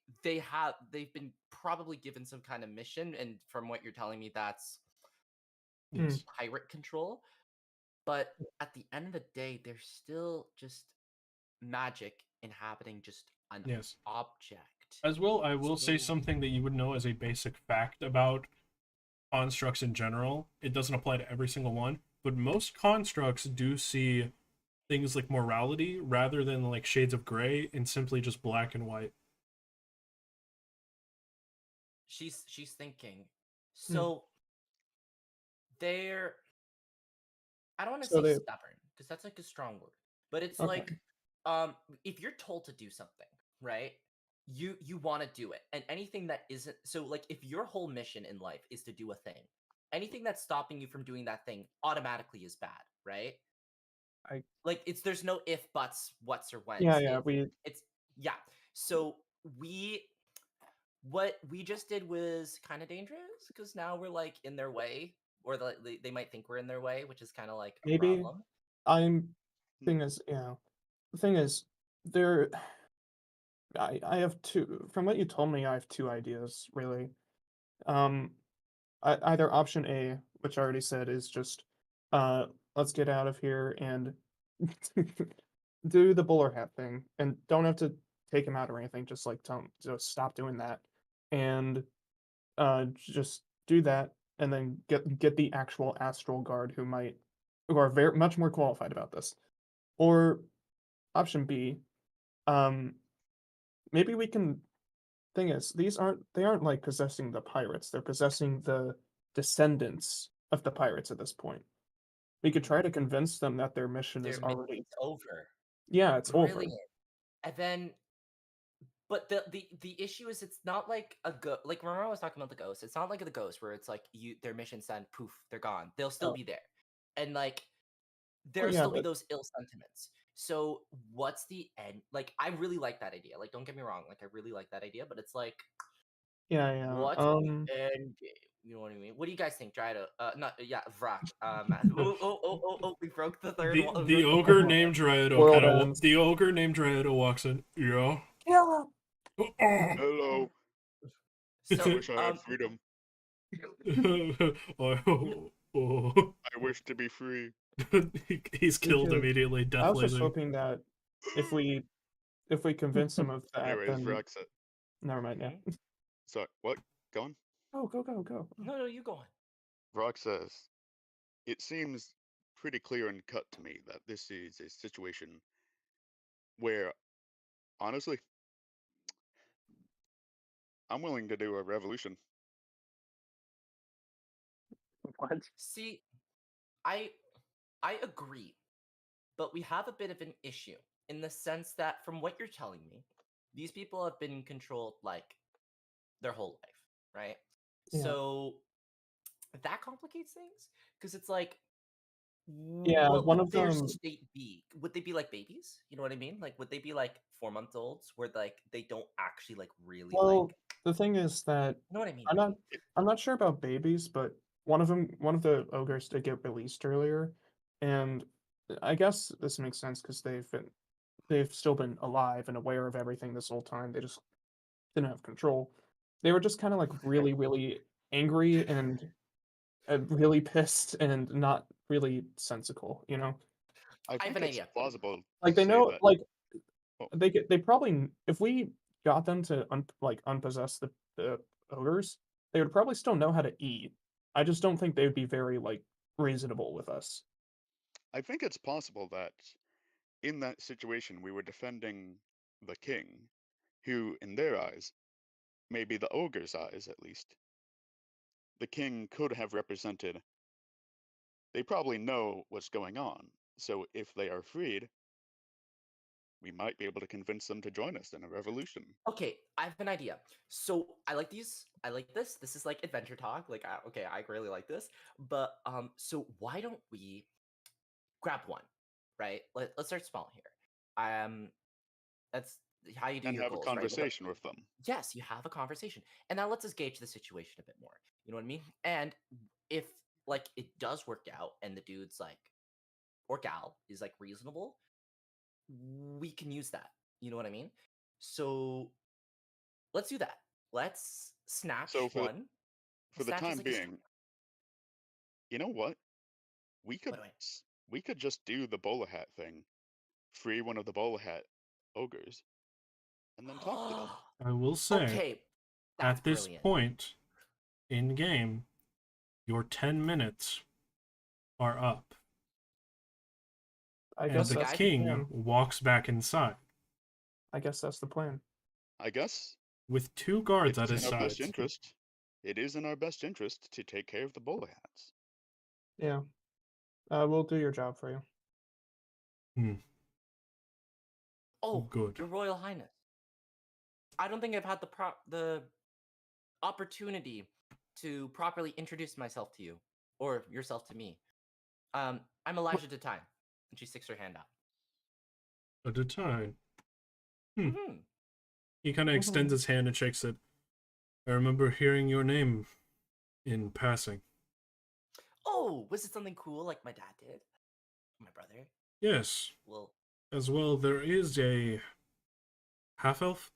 been probably given some kind of mission, and from what you're telling me, that's Yes. pirate control. But at the end of the day, they're still just magic inhabiting just an Yes. object. As well, I will say So- something that you would know as a basic fact about constructs in general. It doesn't apply to every single one, but most constructs do see things like morality rather than like shades of gray and simply just black and white. She's thinking. So they're, I don't want to So say they- stubborn because that's like a strong word, but it's Okay. like if you're told to do something, right? You want to do it, and anything that isn't, so like if your whole mission in life is to do a thing, anything that's stopping you from doing that thing automatically is bad, right? Like there's no if, buts, whats, or whens. Yeah. It's yeah. So what we just did was kind of dangerous because now we're like in their way, or they might think we're in their way, which is kind of like a Maybe. problem. The thing is, there. I have two. From what you told me, I have two ideas really. Either option A, which I already said, is just, let's get out of here and do the bowler hat thing, and don't have to take him out or anything. Just like tell him to stop doing that, and just do that, and then get the actual astral guard who are very much more qualified about this. Or option B, maybe we can. Thing is, they aren't like possessing the pirates. They're possessing the descendants of the pirates at this point. We could try to convince them that their mission is Their already mission's over. yeah, it's over. Brilliant. And then, but the issue is it's not like a ghost. Like remember I was talking about the ghost. It's not like the ghost where it's like their mission's done, poof, they're gone. They'll still Oh. be there, and like there'll yeah, still be but- those ill sentiments. So what's the end? Like I really like that idea. Like don't get me wrong. Like I really like that idea, but it's like Yeah. what's the end game? You know what I mean? What do you guys think? Dryoto, Vrak. We broke the third one. The ogre named Dryoto World kind of ends. the ogre named Dryoto walks in. Yeah. Hello. I So, wish I had freedom. Oh. I wish to be free. He's killed too. immediately. Death I was just laser. hoping that if we convince them of that, Anyways, then Vrak said. never mind. Yeah. Sorry, what? Go on. Oh, go. no, you go on. Vrak says, it seems pretty clear and cut to me that this is a situation where, honestly, I'm willing to do a revolution. What? See, I agree, but we have a bit of an issue in the sense that from what you're telling me, these people have been controlled like their whole life, right? Yeah. So that complicates things because it's like, Yeah, what one would of their them- state be? Would they be like babies? You know what I mean? Like, would they be like 4-month-olds where like they don't actually like really Well, like? the thing is that You know what I mean? I'm not sure about babies, but one of the ogres did get released earlier, and I guess this makes sense because they've still been alive and aware of everything this whole time. They just didn't have control. They were just kind of like really, really angry and really pissed and not really sensical, you know? I think have an it's idea. plausible. Like to they say know, that. like Oh. they probably if we got them to unpossess the ogres, they would probably still know how to eat. I just don't think they would be very like reasonable with us. I think it's possible that in that situation we were defending the king, who, in their eyes, maybe the ogre's eyes at least, the king could have represented. They probably know what's going on, so if they are freed, we might be able to convince them to join us in a revolution. Okay, I have an idea. So I like these. I like this. This is like adventure talk. Like, okay, I really like this. But so why don't we grab one, right? Let's start small here. That's how you do And your have a goals, right? conversation with them. Yes, you have a conversation, and that lets us gauge the situation a bit more. You know what I mean? And if like it does work out, and the dude's like, or gal is like reasonable, we can use that. You know what I mean? So let's do that. Let's snatch So one. For the Snatch is time like a being, you know what? We could What do I- we could just do the bowler hat thing, free one of the bowler hat ogres, and then talk to them. I will say, Okay, that's at this brilliant. point in game, your 10 minutes are up. I And guess the that's the king plan. walks back inside I guess that's the plan. I guess with 2 guards at it's his in our best sides. interest. It is in our best interest to take care of the bowler hats. Yeah. We'll do your job for you. Oh, Good. Your Royal Highness. I don't think I've had the opportunity to properly introduce myself to you or yourself to me. I'm Elysia DeTyne, and she sticks her hand out. A DeTyne. Mm-hmm. He kind of extends his hand and shakes it. I remember hearing your name in passing. Oh, was it something cool like my dad did? My brother? Yes. Well, As well, there is a half-elf,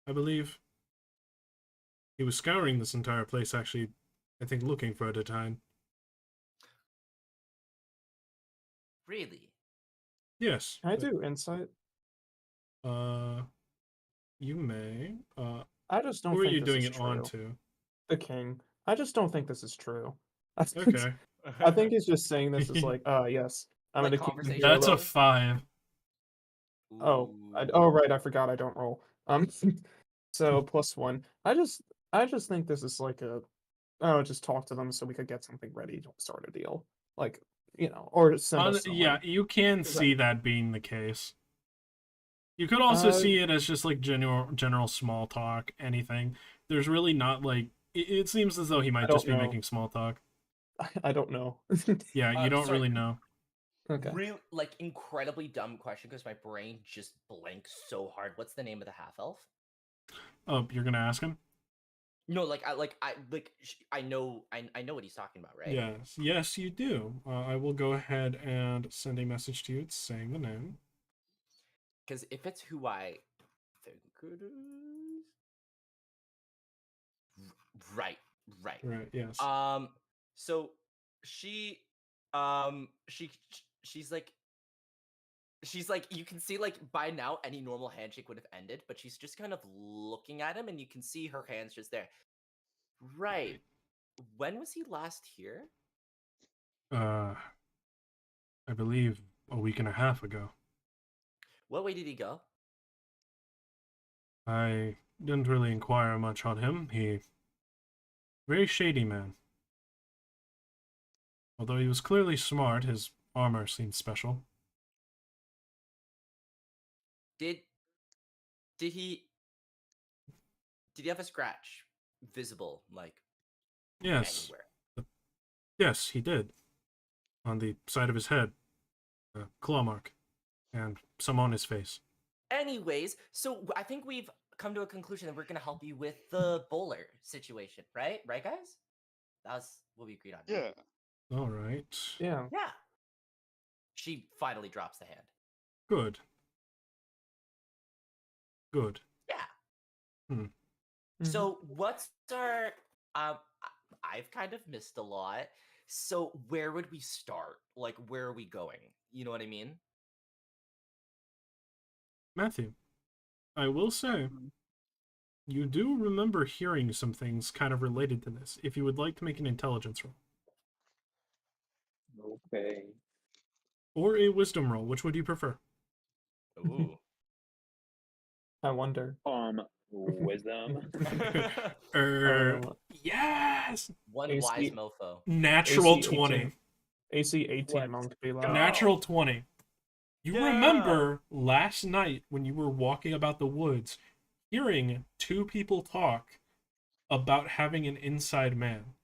I believe. He was scouring this entire place, actually, I think looking for a DeTyne. really? Yes. Can I do insight? You may. I just don't Who are think you this doing is it true. on to? The king. I just don't think this is true. Okay. I think he's just saying this is like, yes, I'm Like gonna keep conversation here. That's a low? 5. Oh, Ooh. right, I forgot I don't roll. So +1. I just think this is like just talk to them so we could get something ready to start a deal. Like, or send us Yeah, somewhere. you can Is that- see that being the case. You could also Uh, see it as just like general small talk, anything. There's really not like it seems as though he might don't just be know. making small talk. I don't know. Yeah, you don't Sorry. really know. Okay. Real, like, incredibly dumb question because my brain just blanks so hard. What's the name of the half elf? Oh, you're gonna ask him? No, I know what he's talking about, right? Yes, you do. I will go ahead and send a message to you saying the name. Because if it's who I think it is, right. Right. Yes. So she, she's like. She's like, you can see, like, by now any normal handshake would have ended, but she's just kind of looking at him and you can see her hands just there. Right. When was he last here? I believe a week and a half ago. What way did he go? I didn't really inquire much on him. Very shady man. Although he was clearly smart, his armor seemed special. Did he have a scratch visible, like, Yes. anywhere? Yes, he did. On the side of his head. A claw mark. And some on his face. Anyways, so I think we've come to a conclusion that we're gonna help you with the bowler situation, right? Right, guys? That's what we agreed on. Yeah. Alright. Yeah. Yeah. She finally drops the hand. Good. Good. Yeah. Hmm. So what's our I've kind of missed a lot. So where would we start? Like, where are we going? You know what I mean? Matthew, I will say, you do remember hearing some things kind of related to this. If you would like to make an intelligence roll. Okay. Or a wisdom roll, which would you prefer? Ooh. I wonder. Wisdom. Yes! One AC wise mofo. Natural AC 20. 18. AC 18 Let's monk be go. like. Natural 20. You Yeah! remember last night when you were walking about the woods, hearing two people talk about having an inside man.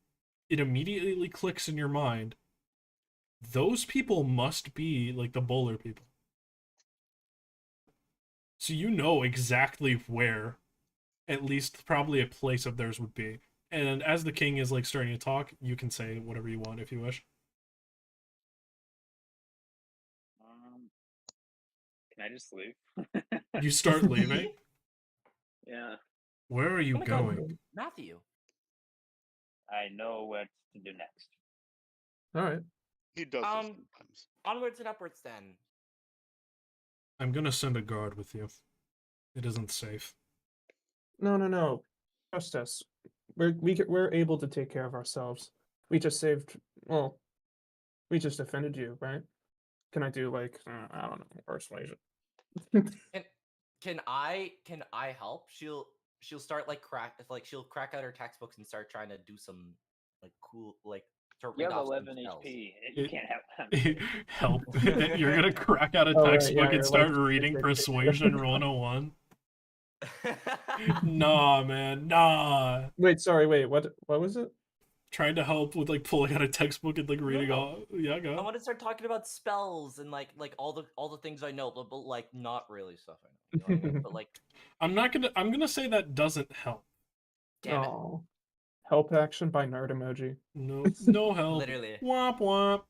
It immediately clicks in your mind. Those people must be like the bowler people. So you know exactly where, at least probably a place of theirs would be. And as the king is like starting to talk, you can say whatever you want if you wish. Can I just leave? You start leaving. Yeah, Where are you Oh my God. going? Matthew. I know what to do next. All right. He does this sometimes. Onwards and upwards then. I'm gonna send a guard with you. It isn't safe. No. Trust us. We're able to take care of ourselves. We just saved. Well, we just defended you, right? Can I do like I don't know, persuasion? Can I help? She'll start she'll crack out her textbooks and start trying to do some like cool like to You read have off some 11 spells. HP. You can't have Help. You're gonna crack out a Oh, right, textbook yeah, and you're start like, reading Persuasion 101. Nah, man, nah. Wait, sorry, wait, what was it? Trying to help with like pulling out a textbook and like reading No. all. Yeah, I go. want to start talking about spells and like all the things I know, but like not really stuff I know. You know what I mean? But like, I'm gonna say that doesn't help. damn it, Oh, help action by nerd emoji. No help. literally. Womp womp.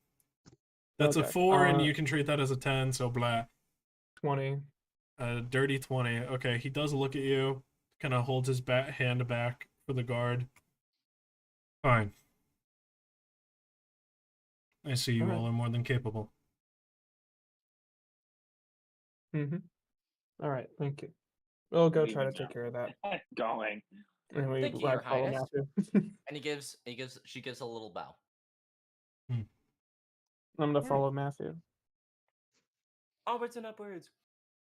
That's a Okay, 4, and you can treat that as a 10. So blah. 20. Dirty 20. Okay, he does look at you. Kind of holds his hand back for the guard. Fine. I see you all are more than capable. All right, thank you. We'll go Leave try to him take now. care of that. Going. And we Thank you, Your follow Highness. Matthew. And she gives a little bow. I'm gonna Alright. follow Matthew. Onwards and upwards.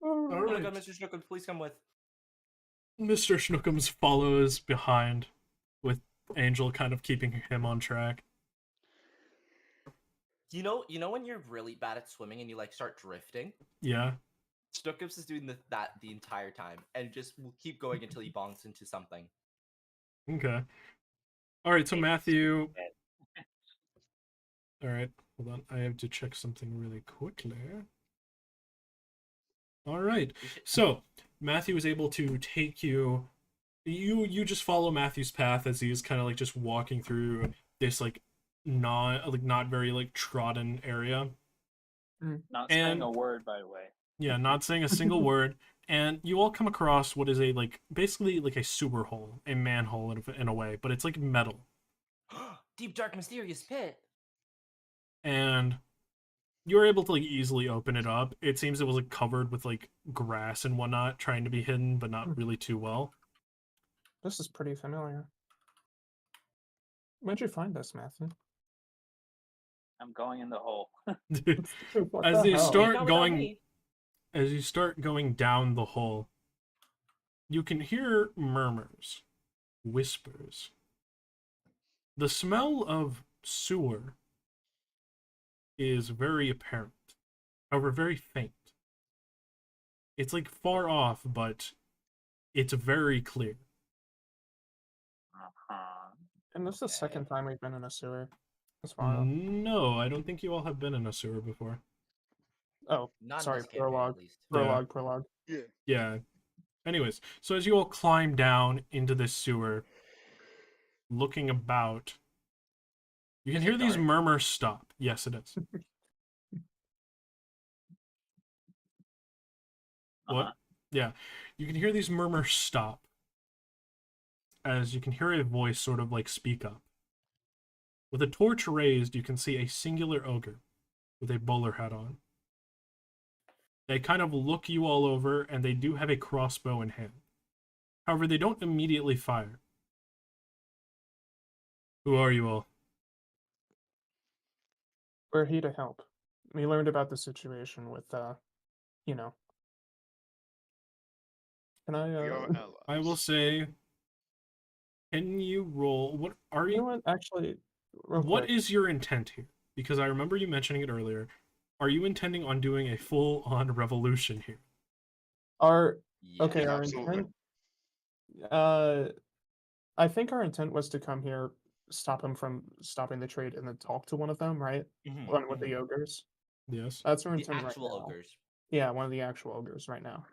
All Oh my right. god, Mr. Snookums, please come with. Mr. Schnookums follows behind, with Angel kind of keeping him on track. You know when you're really bad at swimming and you like start drifting? Yeah. Snookums is doing that the entire time and just will keep going until he bonks into something. Okay. All right. So Hey, Matthew. Squidly. All right. Hold on. I have to check something really quickly. All right. So Matthew is able to take you. You just follow Matthew's path as he is kind of like just walking through this like not very like trodden area. Not saying And- a word, by the way. Yeah, not saying a single word. And you all come across what is a like basically like a sewer hole, a manhole in a way, but it's like metal. Deep, dark, mysterious pit. And you're able to like easily open it up. It seems it was like covered with like grass and whatnot, trying to be hidden, but not really too well. This is pretty familiar. Where'd you find this, Matthew? I'm going in the hole. What As the you hell? start Not without going, me. as you start going down the hole, you can hear murmurs, whispers. The smell of sewer is very apparent, however, very faint. It's like far off, but it's very clear. Uh-huh. And this is the Okay. second time we've been in a sewer. As far No, I don't think you all have been in a sewer before. Oh, Not sorry, in this campaign, prologue. at least. Prologue. Yeah. Yeah. Anyways, so as you all climb down into this sewer, looking about, you can Is hear it these dark? murmurs stop. Yes, it is. What? Uh-huh. Yeah. You can hear these murmurs stop. As you can hear a voice sort of like speak up. With a torch raised, you can see a singular ogre with a bowler hat on. They kind of look you all over, and they do have a crossbow in hand. However, they don't immediately fire. Who are you all? We're here to help. We learned about the situation with, you know. Can I, We are allies. I will say, can you roll? What are you know you? what? Actually, real What quick, is your intent here? Because I remember you mentioning it earlier. Are you intending on doing a full-on revolution here? our Yeah. okay, Yeah, our absolutely. intent. I think our intent was to come here, stop him from stopping the trade, and then talk to one of them, right? Mhm, One with mhm. the ogres. Yes. That's our The intent actual right now. ogres. Yeah, one of the actual ogres right now.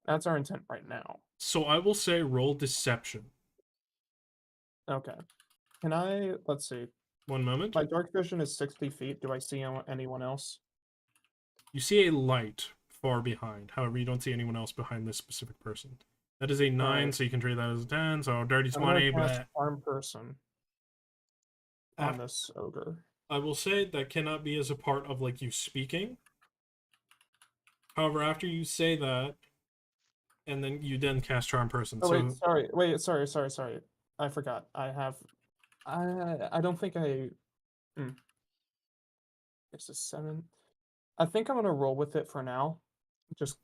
That's our intent right now. So I will say roll deception. Okay. Can I? Let's see. One moment. My dark vision is 60 feet. Do I see anyone else? You see a light far behind. However, you don't see anyone else behind this specific person. That is a 9, Alright. so you can treat that as a 10. So dirty I'm gonna 20. cast But Charm Person on Ah. this ogre. I will say that cannot be as a part of like you speaking. However, after you say that, and then you then cast charm person. Oh so wait, sorry. Wait, sorry. I forgot. I don't think I. It's a 7. I think I'm gonna roll with it for now, just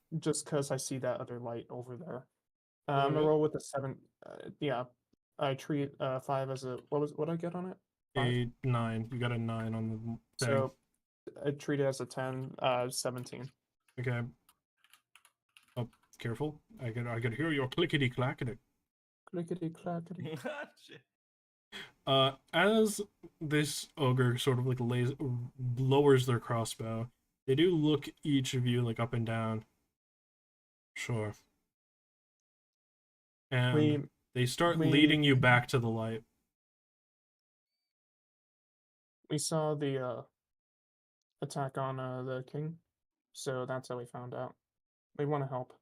because I see that other light over there. I'm gonna Alright. roll with a 7. Yeah, I treat 5 as a what I get on it? 5. a 9. You got a 9 on the thing. So I treat it as a 10. 17. Okay. Oh, careful. I can hear your clickety clackety. Clickety clackety. Shit. As this ogre sort of like lowers their crossbow, they do look each of you like up and down. Sure. And they start we- leading you back to the light. We saw the attack on the king, so that's how we found out. We want to help.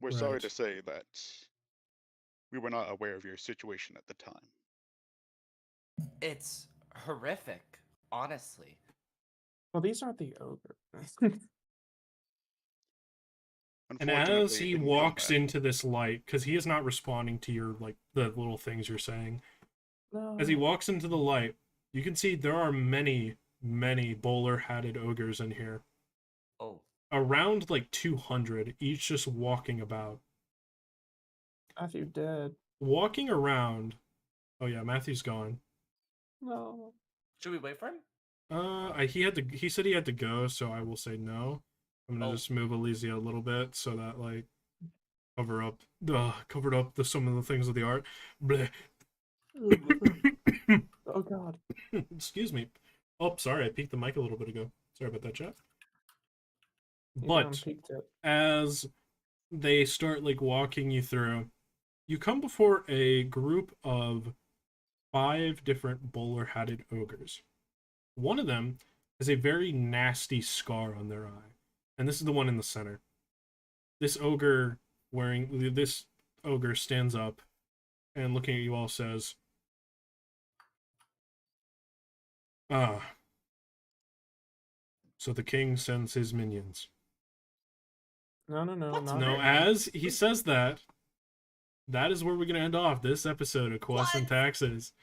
We're sorry to Right. say that we were not aware of your situation at the time. It's horrific, honestly. Well, these aren't the ogres. And as Unfortunately, he in walks combat- into this light, because he is not responding to your, like, the little things you're saying, as he No. walks into the light, you can see there are many, many bowler-hatted ogres in here. Oh. Around, like, 200, each just walking about. Matthew dead. Walking around... Oh yeah, Matthew's gone. No. Should we wait for him? He said he had to go, so I will say no. I'm gonna Oh. just move Elysia a little bit so that, like, covered up some of the things of the art. Bleh. Oh god. Excuse me. Oh, sorry, I peeked the mic a little bit ago. Sorry about that, chat. You But peeked it. as they start, like, walking you through, you come before a group of 5 different bowler-hatted ogres. One of them has a very nasty scar on their eye, and this is the one in the center. This ogre stands up and, looking at you all, says, "Ah, so the king sends his minions." No, What? not No, really. as he says that is where we're gonna end off this episode of Quest and What? Taxes.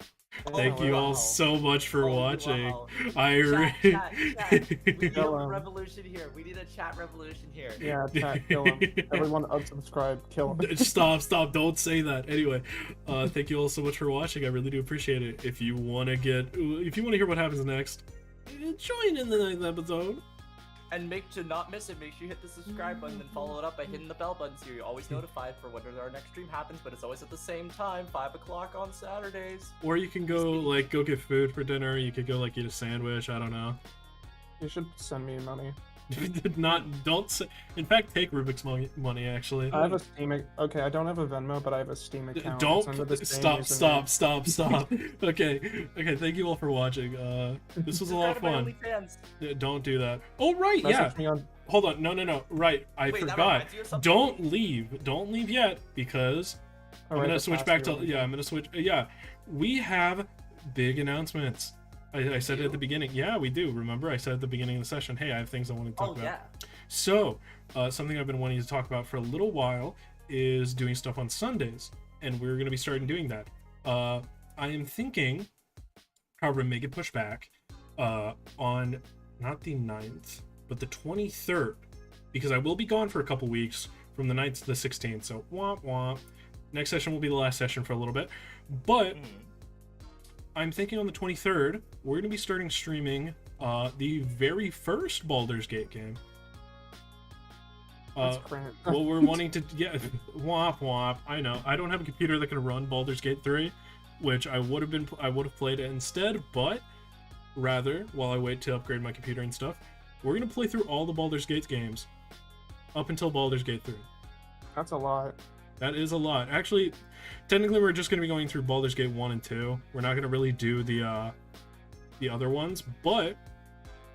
Oh, Thank you all wow. so much for Oh, watching. wow. I Chat. We need a Kill him. revolution here. We need a chat revolution here. Yeah, chat, kill him. Everyone unsubscribe, kill him. Stop, don't say that. Anyway, thank you all so much for watching. I really do appreciate it. If you want to hear what happens next, join in the next episode. And to not miss it, make sure you hit the subscribe button and follow it up by hitting the bell button so you're always notified for when our next stream happens, but it's always at the same time, 5 o'clock on Saturdays. Or you can go get food for dinner. You could go, like, eat a sandwich. I don't know. You should send me money. Don't say. In fact, take Rubik's money. Actually, I have a Steam. Okay, I don't have a Venmo, but I have a Steam account. Don't It's under the same stop. username. Okay. Thank you all for watching. This was a lot of Subscribe to fun. my OnlyFans. Yeah, don't do that. Oh right, Message yeah. me on. Hold on. No. Right, I Wait, that forgot. reminds you of something? Don't leave yet because I'm Alright, gonna the switch back to password. I'm gonna switch. Yeah, we have big announcements. I said it at the beginning. Yeah, we do. Remember, I said at the beginning of the session, hey, I have things I want to talk Oh, about. yeah. So, something I've been wanting to talk about for a little while is doing stuff on Sundays, and we're going to be starting doing that. I am thinking, however, make it push back on not the 9th, but the 23rd, because I will be gone for a couple weeks from the 9th to the 16th. So, womp womp. Next session will be the last session for a little bit, but I'm thinking on the 23rd, we're going to be starting streaming the very first Baldur's Gate game. That's cramped. Well, we're wanting to, womp. I know. I don't have a computer that can run Baldur's Gate 3, which I would have played it instead, but rather, while I wait to upgrade my computer and stuff, we're going to play through all the Baldur's Gate games up until Baldur's Gate 3. That's a lot. That is a lot. Actually, technically, we're just going to be going through Baldur's Gate 1 and 2. We're not going to really do the other ones, but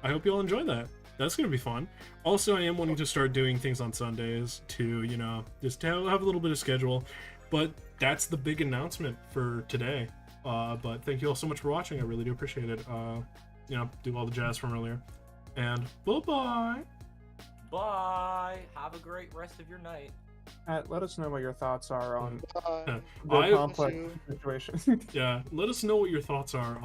I hope you all enjoy that. That's going to be fun. Also, I am wanting to start doing things on Sundays to, just to have a little bit of schedule. But that's the big announcement for today. But thank you all so much for watching. I really do appreciate it. Do all the jazz from earlier. And bye-bye. Bye. Have a great rest of your night. Let us know what your thoughts are on Bye. the I- complex situation. Yeah, let us know what your thoughts are on